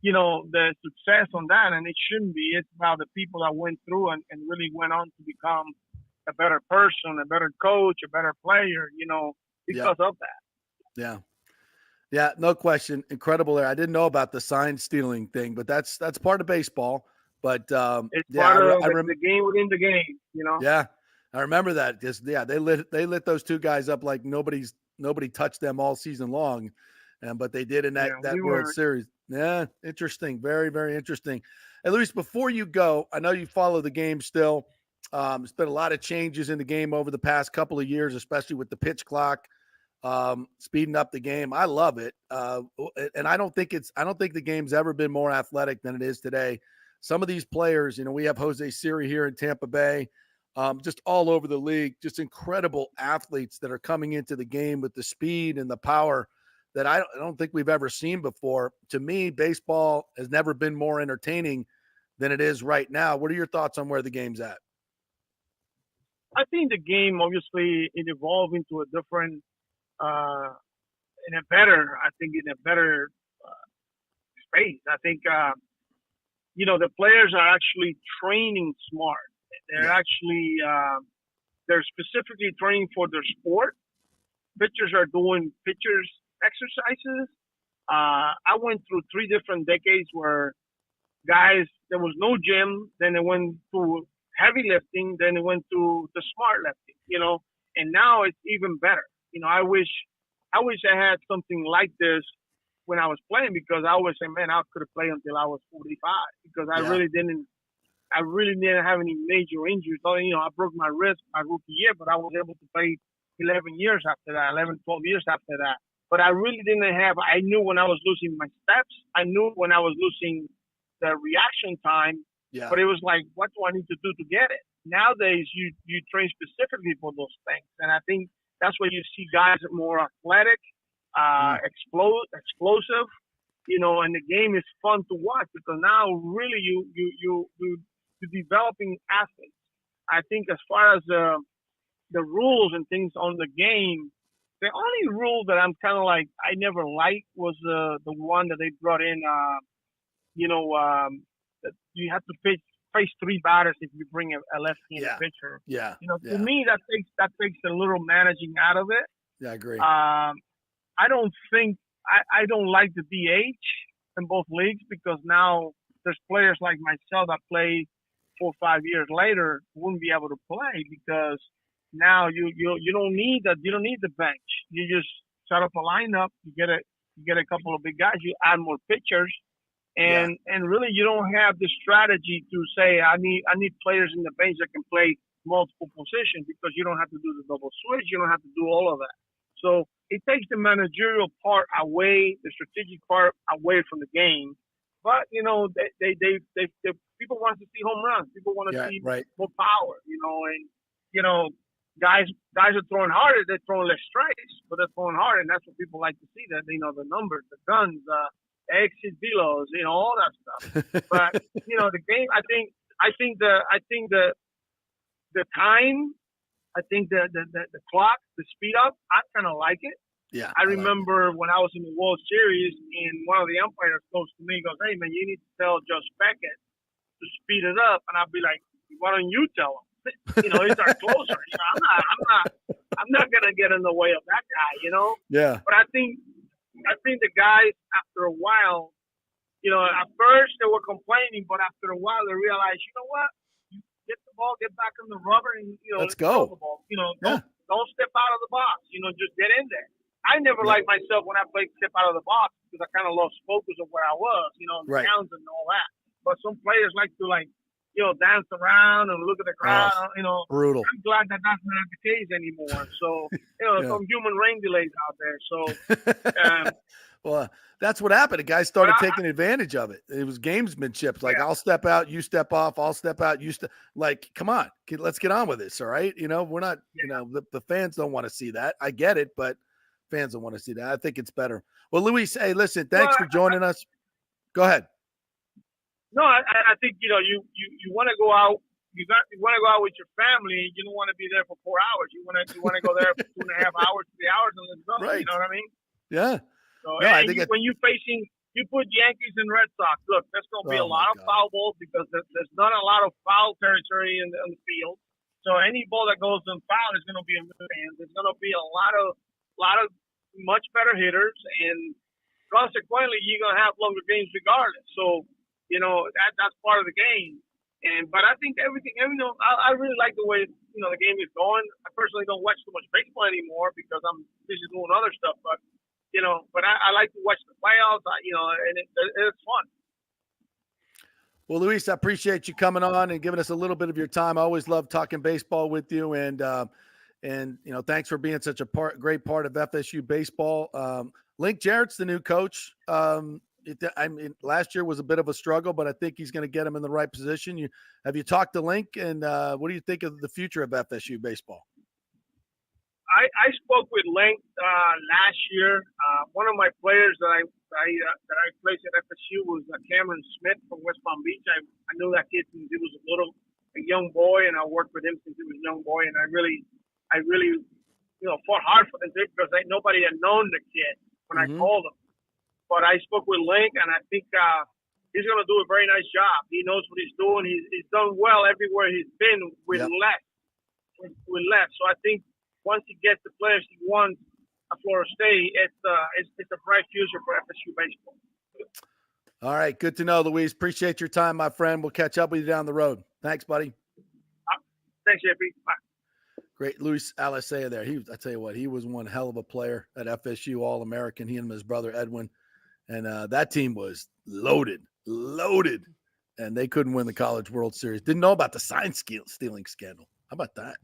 S10: the success on that, and it shouldn't be. It's about the people that went through and really went on to become a better person, a better coach, a better player, because of that.
S5: Yeah. Yeah, no question. Incredible there. I didn't know about the sign stealing thing, but that's part of baseball. But
S10: it's part of the game within the game,
S5: Yeah, I remember that. They lit those two guys up like nobody touched them all season long, but they did in that World Series. Yeah, interesting. Very, very interesting. Hey, Luis, before you go, I know you follow the game still. There's been a lot of changes in the game over the past couple of years, especially with the pitch clock. Speeding up the game. I love it. And I don't think the game's ever been more athletic than it is today. Some of these players, we have Jose Siri here in Tampa Bay, just all over the league, just incredible athletes that are coming into the game with the speed and the power that I don't think we've ever seen before. To me, baseball has never been more entertaining than it is right now. What are your thoughts on where the game's at?
S10: I think the game, obviously, it evolved into a different, in a better space. I think, the players are actually training smart. They're actually, they're specifically training for their sport. Pitchers are doing pitchers exercises. I went through 3 different decades where guys, there was no gym, then they went to heavy lifting, then they went to the smart lifting, and now it's even better. I wish I had something like this when I was playing, because I always say, man, I could have played until I was 45, because I really didn't have any major injuries. I broke my wrist my rookie year, but I was able to play 11 years after that, 11, 12 years after that. But I really didn't I knew when I was losing my steps. I knew when I was losing the reaction time. Yeah. But it was like, what do I need to do to get it? Nowadays, you train specifically for those things. And I think that's where you see guys that are more athletic, explosive, and the game is fun to watch, because now really you're developing athletes. I think as far as the rules and things on the game, the only rule that I'm kind of like, I never liked was the one that they brought in, that you have to face 3 batters if you bring a left-handed pitcher.
S5: Yeah.
S10: To me, that takes a little managing out of it.
S5: Yeah, I agree.
S10: I don't like the DH in both leagues, because now there's players like myself that play 4 or 5 years later wouldn't be able to play, because now you don't need the bench. You just set up a lineup. You get a couple of big guys. You add more pitchers. And really, you don't have the strategy to say, I need players in the bench that can play multiple positions, because you don't have to do the double switch. You don't have to do all of that. So it takes the managerial part away, the strategic part away from the game. But they people want to see home runs. People want to see more power. And guys are throwing harder. They're throwing less strikes, but they're throwing harder, and that's what people like to see. That the numbers, the guns, exit velos, all that stuff. But the game. I think the time. I think the clock, the speed up. I kind of like it.
S5: Yeah.
S10: I remember when I was in the World Series, and one of the umpires close to me goes, "Hey man, you need to tell Judge Beckett to speed it up." And I'd be like, "Why don't you tell him?" He's our closer. I'm not gonna get in the way of that guy.
S5: Yeah.
S10: But I think the guys, after a while, at first they were complaining, but after a while they realized, you know what? You get the ball, get back on the rubber, and
S5: let's
S10: throw
S5: go.
S10: the ball. Don't step out of the box. Just get in there. I never liked myself when I played step out of the box because I kind of lost focus of where I was, the sounds and all that. But some players like to dance around and look at the crowd.
S5: Brutal.
S10: I'm glad that that's not the case anymore. So some human rain delays out there. So
S5: well, that's what happened. The guys started taking advantage of it. It was gamesmanship. Like, I'll step out, you step off. I'll step out, you step. Like, come on, let's get on with this. All right, we're not. The fans don't want to see that. I get it, but fans don't want to see that. I think it's better. Well, Luis, hey, listen, thanks for joining us. Go ahead.
S10: No, I think you want to go out. You want to go out with your family. You don't want to be there for 4 hours. You want to go there for 2.5 hours, 3 hours, and let's go.
S5: Right.
S10: You know what I mean?
S5: Yeah.
S10: So
S5: no, I think
S10: when you put Yankees and Red Sox. Look, there's going to be a lot of foul balls because there's not a lot of foul territory in the field. So any ball that goes in foul is going to be in the fans. There's going to be a lot of much better hitters, and consequently, you're going to have longer games regardless. So that's part of the game. But I think everything. I really like the way the game is going. I personally don't watch too much baseball anymore because I'm busy doing other stuff. But I like to watch the playoffs. And it's fun.
S5: Well, Luis, I appreciate you coming on and giving us a little bit of your time. I always love talking baseball with you, and thanks for being such a great part of FSU baseball. Link Jarrett's the new coach. Last year was a bit of a struggle, but I think he's going to get him in the right position. Have you talked to Link, and what do you think of the future of FSU baseball?
S10: I spoke with Link last year. One of my players that I placed at FSU was Cameron Smith from West Palm Beach. I knew that kid since he was a young boy, and I worked with him since he was a young boy. And I really fought hard for him because nobody had known the kid when I called him. But I spoke with Link, and I think he's going to do a very nice job. He knows what he's doing. He's done well everywhere he's been with less. So I think once he gets the players he wants at Florida State, it's a bright future for FSU baseball.
S5: All right, good to know, Luis. Appreciate your time, my friend. We'll catch up with you down the road. Thanks, buddy.
S10: Thanks, JP. Bye.
S5: Great Luis Alisea there. I tell you what, he was one hell of a player at FSU, All-American. He and his brother Edwin. And that team was loaded, and they couldn't win the College World Series. Didn't know about the sign stealing scandal. How about that?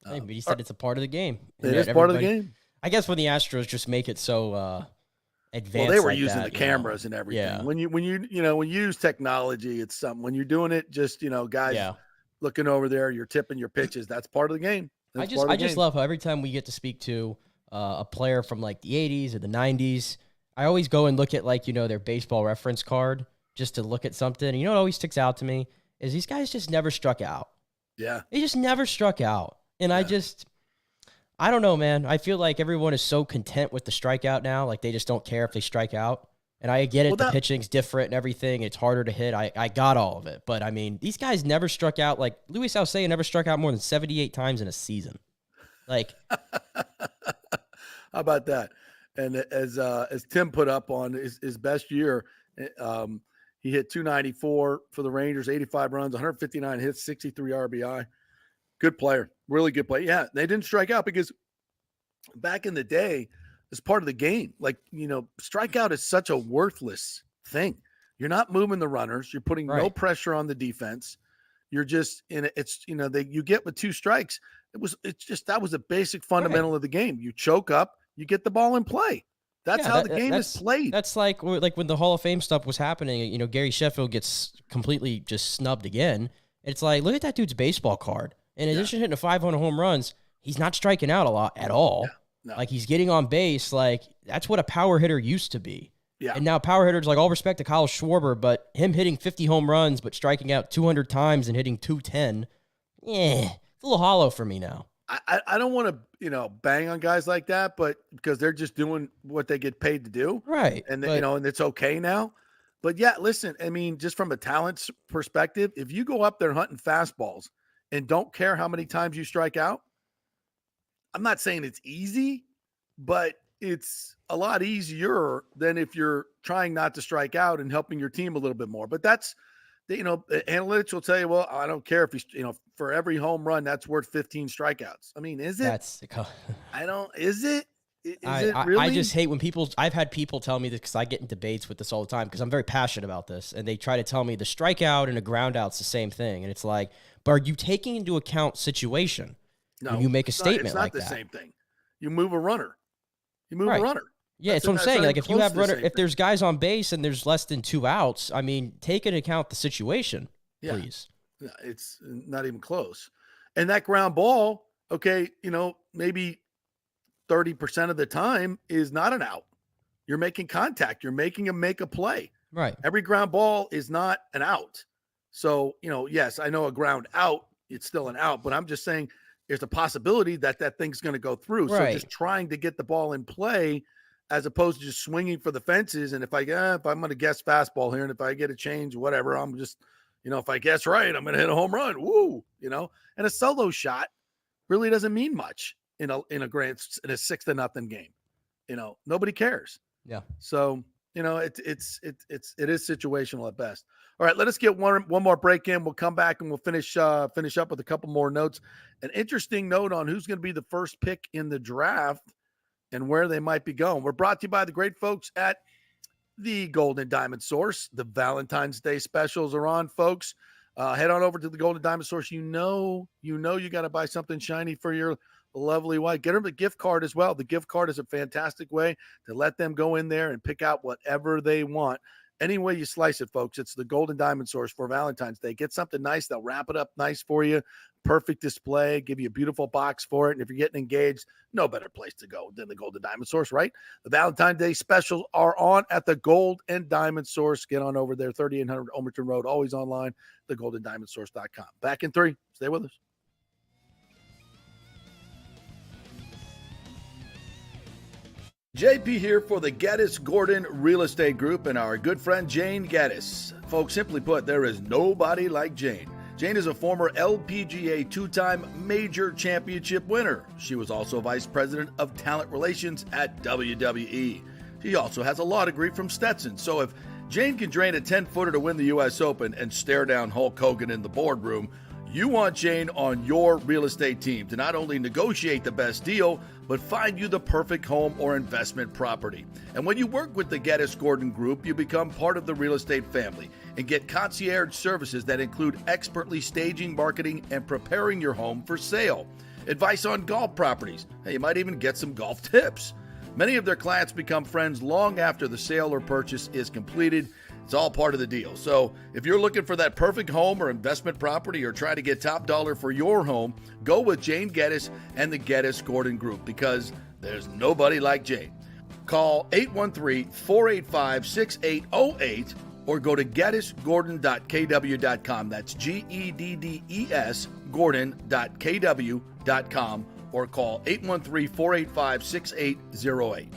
S6: Hey, but he said it's a part of the game.
S5: It is part of the game.
S6: I guess when the Astros just make it so advanced.
S5: Well, they were
S6: like
S5: using
S6: that,
S5: the cameras and everything.
S6: Yeah.
S5: When you use technology, it's something. When you're doing it, just guys looking over there, you're tipping your pitches. That's part of the game.
S6: I just love how every time we get to speak to a player from like the 80s or the 90s. I always go and look at their baseball reference card just to look at something. What always sticks out to me is these guys just never struck out.
S5: Yeah.
S6: They just never struck out. And I don't know, man. I feel like everyone is so content with the strikeout now. Like they just don't care if they strike out. And I get it. The pitching's different and everything. It's harder to hit. I got all of it. But I mean, these guys never struck out. Like Luis Alisea never struck out more than 78 times in a season. Like,
S5: how about that? And as Tim put up on his best year, he hit 294 for the Rangers, 85 runs, 159 hits, 63 RBI. Good player, really good player. Yeah, they didn't strike out because back in the day, it's part of the game. Like, strikeout is such a worthless thing. You're not moving the runners. You're putting no pressure on the defense. You're just in it. It's, you get with two strikes. That was a basic fundamental of the game. You choke up. You get the ball in play. That's how the game is played.
S6: That's like when the Hall of Fame stuff was happening, Gary Sheffield gets completely just snubbed again. It's like, look at that dude's baseball card. In addition to hitting 500 home runs, he's not striking out a lot at all.
S5: No.
S6: Like he's getting on base. Like that's what a power hitter used to be.
S5: Yeah.
S6: And now power hitters, like all respect to Kyle Schwarber, but him hitting 50 home runs, but striking out 200 times and hitting 210, it's a little hollow for me now.
S5: I don't want to, bang on guys like that, but because they're just doing what they get paid to do.
S6: Right.
S5: And, and it's okay now. But yeah, listen, I mean, just from a talent perspective, if you go up there hunting fastballs and don't care how many times you strike out, I'm not saying it's easy, but it's a lot easier than if you're trying not to strike out and helping your team a little bit more. But that's, analytics will tell you, well, I don't care if for every home run, that's worth 15 strikeouts. I mean, is it? Is it? Is it really?
S6: I just hate when I've had people tell me this because I get in debates with this all the time because I'm very passionate about this. And they try to tell me the strikeout and a ground out's the same thing. And it's like, but are you taking into account situation?
S5: No,
S6: when you make a statement like that.
S5: It's not the same thing. You move a runner. You move a runner.
S6: Yeah, that's what I'm saying. Like if you have runner, if there's guys on base and there's less than 2 outs, I mean, take into account the situation, please.
S5: Yeah, it's not even close. And that ground ball, okay, maybe 30% of the time is not an out. You're making contact. You're making him make a play.
S6: Right.
S5: Every ground ball is not an out. So, yes, I know a ground out, it's still an out, but I'm just saying there's a possibility that thing's going to go through.
S6: Right.
S5: So just trying to get the ball in play as opposed to just swinging for the fences. And if I'm going to guess fastball here, and if I get a change, whatever, I'm just, if I guess right, I'm going to hit a home run. Woo, and a solo shot really doesn't mean much in a 6-0 game. Nobody cares.
S6: Yeah.
S5: So, it is situational at best. All right, let us get one more break in. We'll come back and we'll finish up with a couple more notes. An interesting note on who's going to be the first pick in the draft and where they might be going. We're brought to you by the great folks at the Golden Diamond Source. The Valentine's Day specials are on, folks. Head on over to the Golden Diamond Source. You got to buy something shiny for your lovely wife. Get them a gift card as well. The gift card is a fantastic way to let them go in there and pick out whatever they want. Any way you slice it, folks, it's the Golden Diamond Source for Valentine's Day. Get something nice. They'll wrap it up nice for you. Perfect display. Give you a beautiful box for it. And if you're getting engaged, no better place to go than the Golden Diamond Source, right? The Valentine's Day specials are on at the Gold and Diamond Source. Get on over there, 3800 Omerton Road, always online, thegoldendiamondsource.com. Back in 3. Stay with us. JP here for the Geddes Gordon Real Estate Group and our good friend Jane Geddes. Folks, simply put, there is nobody like Jane. Jane is a former LPGA 2-time major championship winner. She was also vice president of talent relations at WWE. She also has a law degree from Stetson. So if Jane can drain a 10-footer to win the U.S. Open and stare down Hulk Hogan in the boardroom, you want Jane on your real estate team to not only negotiate the best deal, but find you the perfect home or investment property. And when you work with the Geddes Gordon Group, you become part of the real estate family and get concierge services that include expertly staging, marketing, and preparing your home for sale. Advice on golf properties. Hey, you might even get some golf tips. Many of their clients become friends long after the sale or purchase is completed. It's all part of the deal. So if you're looking for that perfect home or investment property or trying to get top dollar for your home, go with Jane Geddes and the Geddes Gordon Group because there's nobody like Jane. Call 813-485-6808 or go to geddesgordon.kw.com. That's GEDDES Gordon.kw.com or call 813-485-6808.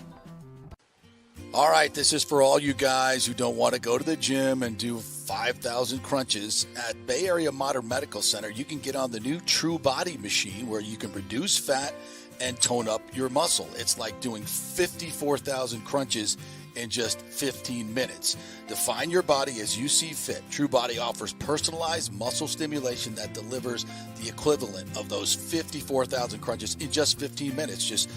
S9: All right, this is for all you guys who don't want to go to the gym and do 5,000 crunches. At Bay Area Modern Medical Center, you can get on the new True Body machine where you can reduce fat and tone up your muscle. It's like doing 54,000 crunches in just 15 minutes. Define your body as you see fit. True Body offers personalized muscle stimulation that delivers the equivalent of those 54,000 crunches in just 15 minutes. Just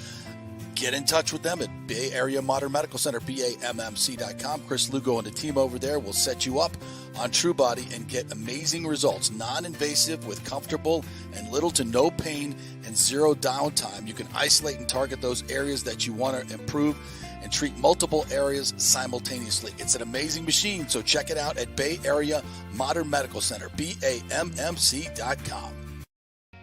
S9: get in touch with them at Bay Area Modern Medical Center, BAMMC.com. Chris Lugo and the team over there will set you up on True Body and get amazing results. Non-invasive with comfortable and little to no pain and zero downtime. You can isolate and target those areas that you want to improve and treat multiple areas simultaneously. It's an amazing machine, so check it out at Bay Area Modern Medical Center, BAMMC.com.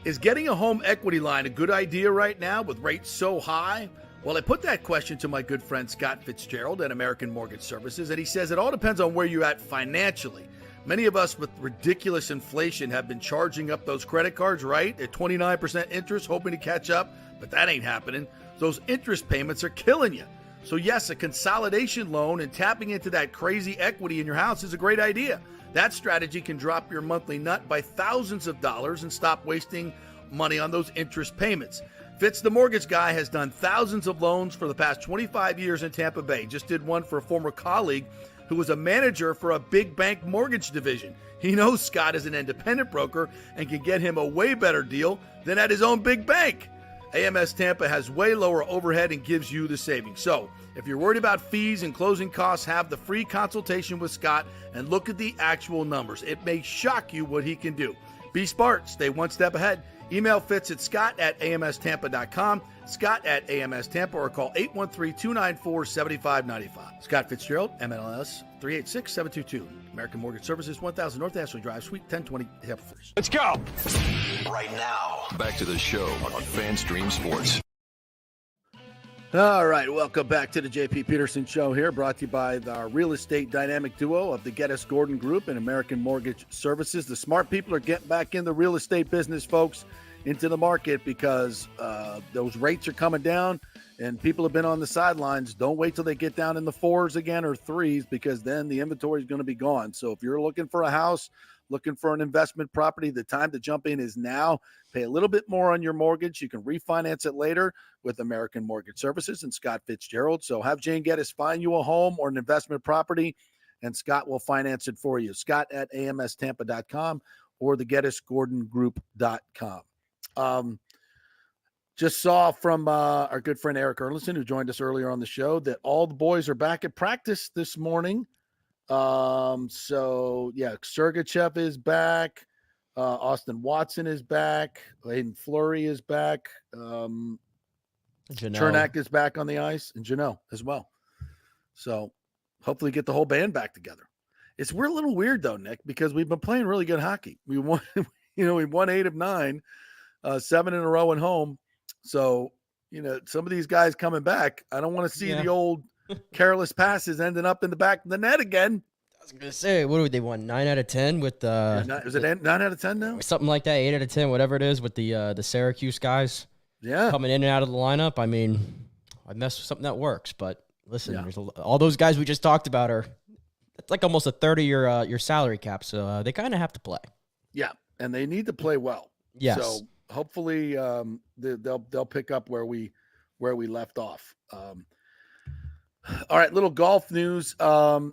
S5: Is getting a home equity line a good idea right now with rates so high? Well, I put that question to my good friend Scott Fitzgerald at American Mortgage Services, and he says it all depends on where you're at financially. Many of us with ridiculous inflation have been charging up those credit cards, right? At 29% interest, hoping to catch up, but that ain't happening. Those interest payments are killing you. So yes, a consolidation loan and tapping into that crazy equity in your house is a great idea. That strategy can drop your monthly nut by thousands of dollars and stop wasting money on those interest payments. Fitz the Mortgage Guy has done thousands of loans for the past 25 years in Tampa Bay. Just did one for a former colleague who was a manager for a big bank mortgage division. He knows Scott is an independent broker and can get him a way better deal than at his own big bank. AMS Tampa has way lower overhead and gives you the savings. So if you're worried about fees and closing costs, have the free consultation with Scott and look at the actual numbers. It may shock you what he can do. Be smart. Stay one step ahead. Email Fitz at scott@amstampa.com, scott@amstampa, or call 813-294-7595. Scott Fitzgerald, MLS 386722. American Mortgage Services, 1000 North Ashley Drive, Suite 1020, Hampshire.
S1: Let's go. Right now, back to the show on FanStream Sports.
S5: All right, welcome back to the JP Peterson Show here, brought to you by our real estate dynamic duo of the Geddes Gordon Group and American Mortgage Services. The smart people are getting back in the real estate business, folks, into the market because those rates are coming down and people have been on the sidelines. Don't wait till they get down in the 4s again or 3s because then the inventory is going to be gone. So if you're looking for a house, looking for an investment property, the time to jump in is now. Pay a little bit more on your mortgage. You can refinance it later with American Mortgage Services and Scott Fitzgerald. So have Jane Geddes find you a home or an investment property, and Scott will finance it for you. Scott@amstampa.com or the GeddesGordonGroup.com. Just saw from our good friend Eric Erlinson, who joined us earlier on the show, that all the boys are back at practice this morning. So yeah, Sergachev is back. Austin Watson is back. Hayden Fleury is back. Chernak is back on the ice, and Janelle as well. So hopefully get the whole band back together. We're a little weird though, Nick, because we've been playing really good hockey. We won, we won 8 of 9, 7 in a row at home. So, some of these guys coming back, I don't want to see the old careless passes ending up in the back of the net again.
S6: I was going to say, what would they won? 9 out of 10 with
S5: is it 9 out of 10 now?
S6: Something like that, 8 out of 10, whatever it is with the Syracuse guys.
S5: Yeah.
S6: Coming in and out of the lineup. I mean, I messed with something that works, but listen, there's all those guys we just talked about it's like almost a third of your salary cap, so they kind of have to play. Yeah,
S5: and they need to play well.
S6: Yes.
S5: So hopefully they'll pick up where we left off. All right, little golf news.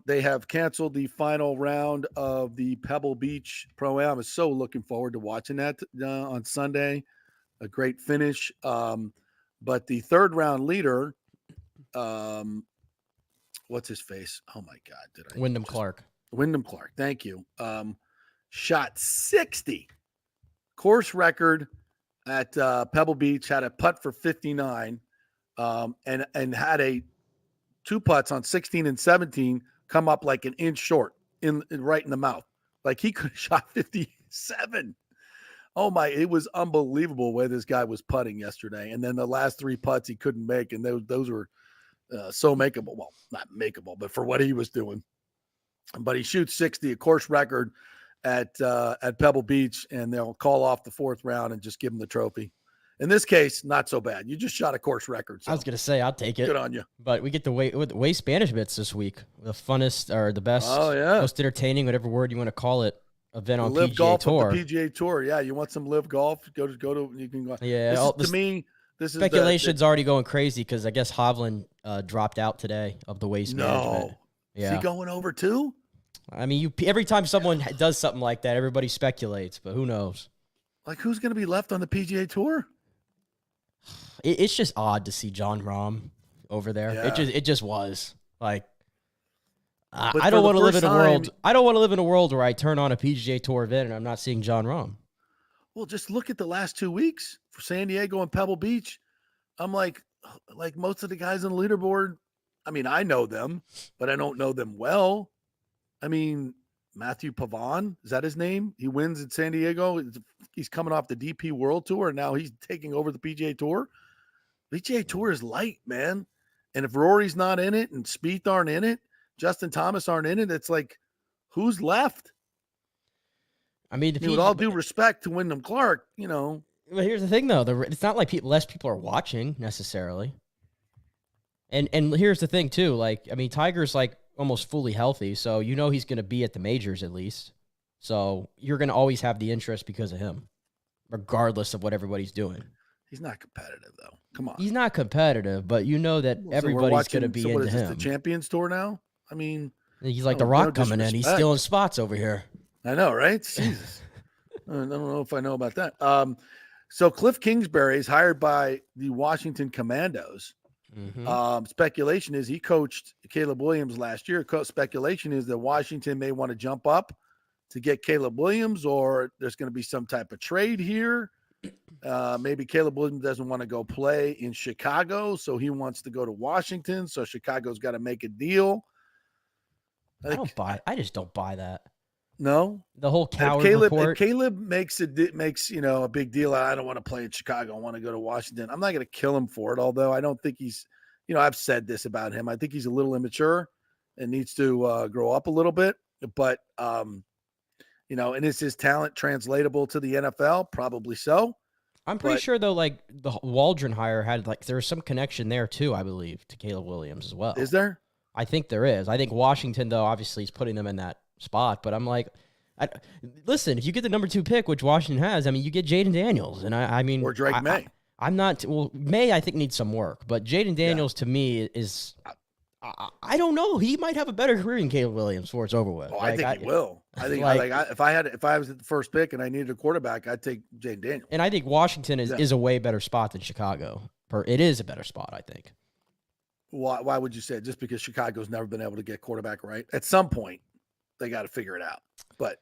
S5: They have canceled the final round of the Pebble Beach Pro-Am. I was so looking forward to watching that on Sunday. A great finish. But the third round leader, what's his face? Oh my God.
S6: Wyndham Clark.
S5: Wyndham Clark. Thank you. Shot 60. Course record at Pebble Beach, had a putt for 59, and had 2 putts on 16 and 17 come up like an inch short right in the mouth. Like he could have shot 57. Oh my, it was unbelievable where this guy was putting yesterday. And then the last 3 putts he couldn't make. And those were so makeable. Well, not makeable, but for what he was doing. But he shoots 60, a course record at Pebble Beach, and they'll call off the 4th round and just give him the trophy. In this case, not so bad. You just shot a course record. So
S6: I was going to say, I'll take it.
S5: Good on you.
S6: But we get the Waste Spanish bits this week. The funnest or the best, most entertaining, whatever word you want to call it, event on
S5: Live
S6: PGA
S5: golf
S6: Tour.
S5: The PGA Tour. Yeah, you want some live golf? Go to you can go.
S6: Yeah,
S5: this is
S6: speculation's already going crazy because I guess Hovland dropped out today of the Waste Management.
S5: Yeah. Is he going over too?
S6: I mean, every time someone does something like that, everybody speculates, but who knows?
S5: Like, who's going to be left on the PGA Tour?
S6: It's just odd to see John Rahm over there.
S5: Yeah.
S6: It just was like. I don't want to live in a world. I don't want to live in a world where I turn on a PGA Tour event and I'm not seeing John Rahm.
S5: Well, just look at the last 2 weeks for San Diego and Pebble Beach. I'm like most of the guys on the leaderboard. I mean, I know them, but I don't know them well. I mean, Matthew Pavon, is that his name? He wins at San Diego. He's coming off the DP World Tour, and now he's taking over the PGA Tour. PGA Tour is light, man. And if Rory's not in it and Spieth aren't in it, Justin Thomas aren't in it, it's like, who's left?
S6: I mean,
S5: with all due respect to Wyndham Clark, Well,
S6: here's the thing, though. It's not like less people are watching necessarily. And here's the thing too, like, I mean, Tiger's like almost fully healthy, so you know he's going to be at the majors at least. So you're going to always have the interest because of him, regardless of what everybody's doing.
S5: He's not competitive though. Come on.
S6: He's not competitive, but you know that everybody's going to be into him.
S5: The Champions Tour now? I mean,
S6: he's like the Rock coming in. He's stealing spots over here.
S5: I know, right? Jesus. I don't know if I know about that. So Cliff Kingsbury is hired by the Washington Commandos. Mm-hmm. Speculation is he coached Caleb Williams last year. Speculation is that Washington may want to jump up to get Caleb Williams, or there's going to be some type of trade here. Maybe Caleb Williams doesn't want to go play in Chicago, so he wants to go to Washington. So Chicago's got to make a deal.
S6: I just don't buy that.
S5: No,
S6: the whole Coward report.
S5: If Caleb makes a big deal. I don't want to play in Chicago. I want to go to Washington. I'm not going to kill him for it. Although I don't think he's, I've said this about him. I think he's a little immature and needs to grow up a little bit. But and is his talent translatable to the NFL? Probably so.
S6: I'm pretty sure though, like the Waldron hire had there was some connection there too, I believe, to Caleb Williams as well.
S5: Is there?
S6: I think there is. I think Washington though, obviously, is putting them in that spot, but I'm like, listen, if you get the number 2 pick, which Washington has, I mean, you get Jaden Daniels, and I mean,
S5: or Drake May.
S6: I'm not. Well, May I think needs some work, but Jaden Daniels to me is. I don't know. He might have a better career than Caleb Williams before it's over with.
S5: Oh, I think he will. I think if I was at the first pick and I needed a quarterback, I'd take Jaden Daniels.
S6: And I think Washington is a way better spot than Chicago. It is a better spot, I think.
S5: Why would you say it? Just because Chicago's never been able to get quarterback right? At some point, they got to figure it out. But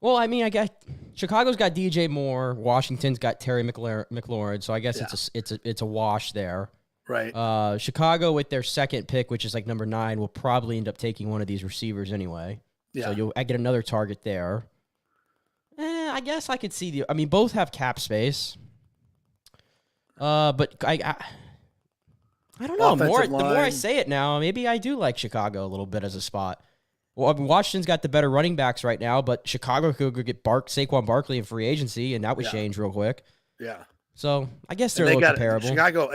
S6: well, I mean, I guess Chicago's got DJ Moore, Washington's got Terry McLaurin, so I guess it's a wash there.
S5: Right.
S6: Chicago with their second pick, which is like number 9, will probably end up taking one of these receivers anyway. Yeah. So I get another target there. I guess I could see both have cap space. But I don't know. The more I say it now, maybe I do like Chicago a little bit as a spot. Well, Washington's got the better running backs right now, but Chicago could go get Saquon Barkley in free agency, and that would change real quick.
S5: Yeah.
S6: So I guess they're a little comparable.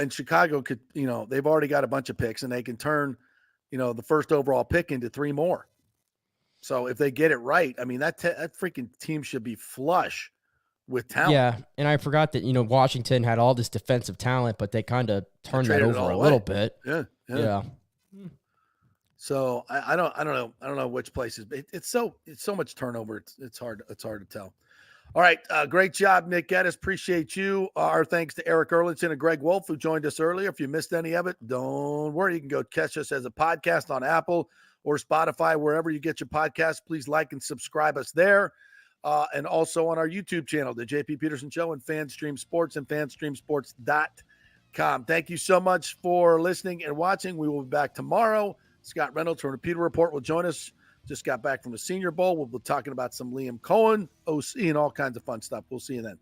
S5: Chicago could, they've already got a bunch of picks, and they can turn, the first overall pick into 3 more. So if they get it right, I mean, that freaking team should be flush with talent.
S6: Yeah, and I forgot that, Washington had all this defensive talent, but they kind of turned that over a little bit.
S5: Yeah. So I don't know which places. It's so much turnover. It's hard to tell. All right, great job, Nick Geddes. Appreciate you. Our thanks to Eric Erlinson and Greg Wolf, who joined us earlier. If you missed any of it, don't worry. You can go catch us as a podcast on Apple or Spotify, wherever you get your podcasts. Please like and subscribe us there. And also on our YouTube channel, The JP Peterson Show, and FanStream Sports and FanStreamSports.com. Thank you so much for listening and watching. We will be back tomorrow. Scott Reynolds from the Pewter Report will join us. Just got back from the Senior Bowl. We'll be talking about some Liam Cohen, OC, and all kinds of fun stuff. We'll see you then.